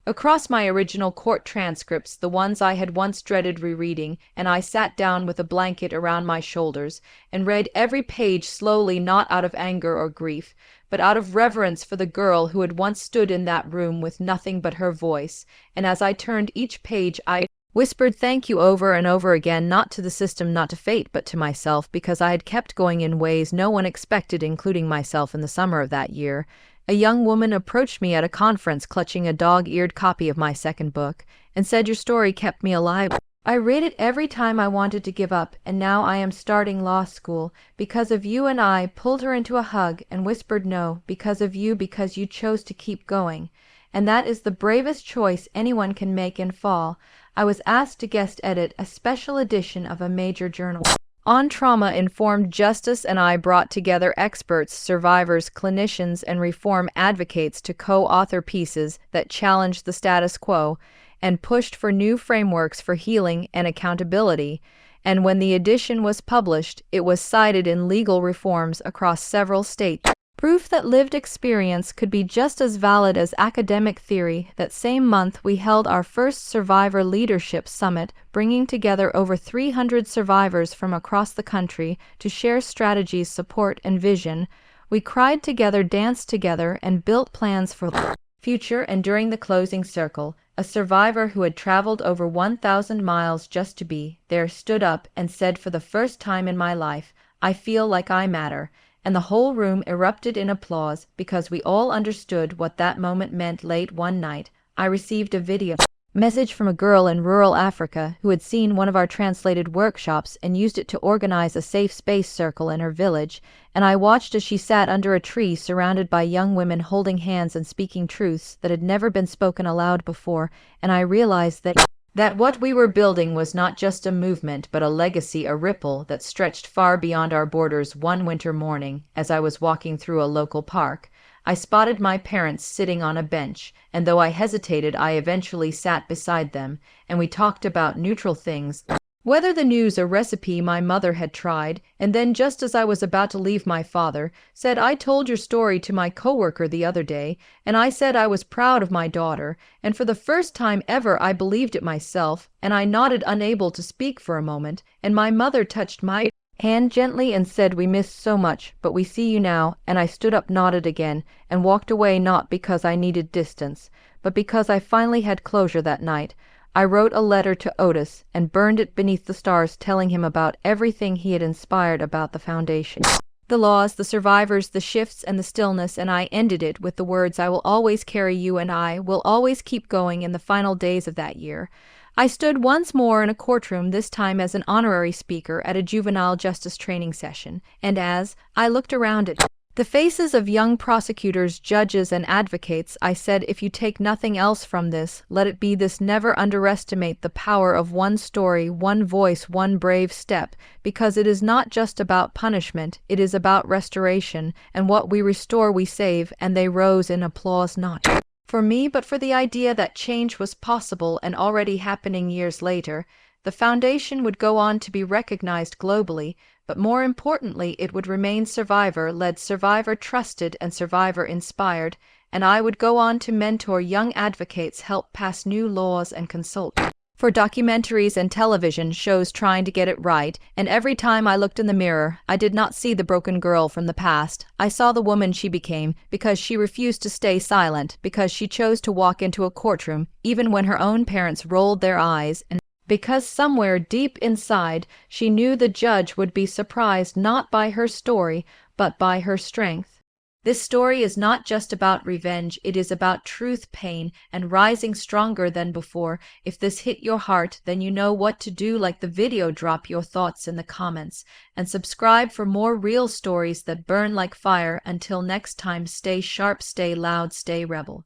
across my original court transcripts, the ones I had once dreaded rereading, and I sat down with a blanket around my shoulders and read every page slowly, not out of anger or grief, but out of reverence for the girl who had once stood in that room with nothing but her voice. And as I turned each page, I whispered thank you over and over again, not to the system, not to fate, but to myself, because I had kept going in ways no one expected, including myself. In the summer of that year, a young woman approached me at a conference clutching a dog-eared copy of my second book and said, "Your story kept me alive. I read it every time I wanted to give up, and now I am starting law school because of you." And I pulled her into a hug and whispered, "No, because of you, because you chose to keep going. And that is the bravest choice anyone can make in fall." I was asked to guest edit a special edition of a major journal on trauma-informed justice, and I brought together experts, survivors, clinicians, and reform advocates to co-author pieces that challenged the status quo and pushed for new frameworks for healing and accountability. And when the edition was published, it was cited in legal reforms across several states. Proof that lived experience could be just as valid as academic theory. That same month, we held our first Survivor Leadership Summit, bringing together over 300 survivors from across the country to share strategies, support, and vision. We cried together, danced together, and built plans for the future. And during the closing circle, a survivor who had traveled over 1,000 miles just to be there stood up and said, "For the first time in my life, I feel like I matter." And the whole room erupted in applause because we all understood what that moment meant. Late one night, I received a video message from a girl in rural Africa who had seen one of our translated workshops and used it to organize a safe space circle in her village, and I watched as she sat under a tree surrounded by young women holding hands and speaking truths that had never been spoken aloud before, and I realized that what we were building was not just a movement, but a legacy, a ripple that stretched far beyond our borders. One winter morning, as I was walking through a local park, I spotted my parents sitting on a bench, and though I hesitated, I eventually sat beside them, and we talked about neutral things, whether the news, a recipe my mother had tried. And then, just as I was about to leave, my father said, "I told your story to my coworker the other day, and I said I was proud of my daughter." And for the first time ever, I believed it myself, and I nodded, unable to speak for a moment. And my mother touched my hand gently and said, "We missed so much, but we see you now." And I stood up, nodded again, and walked away, not because I needed distance, but because I finally had closure that night. I wrote a letter to Otis and burned it beneath the stars, telling him about everything he had inspired about the foundation, the laws, the survivors, the shifts, and the stillness. And I ended it with the words, "I will always carry you, and I will always keep going." In the final days of that year, I stood once more in a courtroom, this time as an honorary speaker at a juvenile justice training session, and as I looked around at the faces of young prosecutors, judges, and advocates, I said, "If you take nothing else from this, let it be this: never underestimate the power of one story, one voice, one brave step, because it is not just about punishment, it is about restoration, and what we restore we save." And they rose in applause, not for me, but for the idea that change was possible and already happening. Years later, the foundation would go on to be recognized globally, but more importantly, it would remain survivor-led, survivor-trusted, and survivor-inspired, and I would go on to mentor young advocates, help pass new laws, and consult for documentaries and television shows trying to get it right. And every time I looked in the mirror, I did not see the broken girl from the past. I saw the woman she became, because she refused to stay silent, because she chose to walk into a courtroom even when her own parents rolled their eyes, and because somewhere deep inside she knew the judge would be surprised not by her story, but by her strength. This story is not just about revenge, it is about truth, pain, and rising stronger than before. If this hit your heart, then you know what to do. Like the video, drop your thoughts in the comments, and subscribe for more real stories that burn like fire. Until next time, stay sharp, stay loud, stay rebel.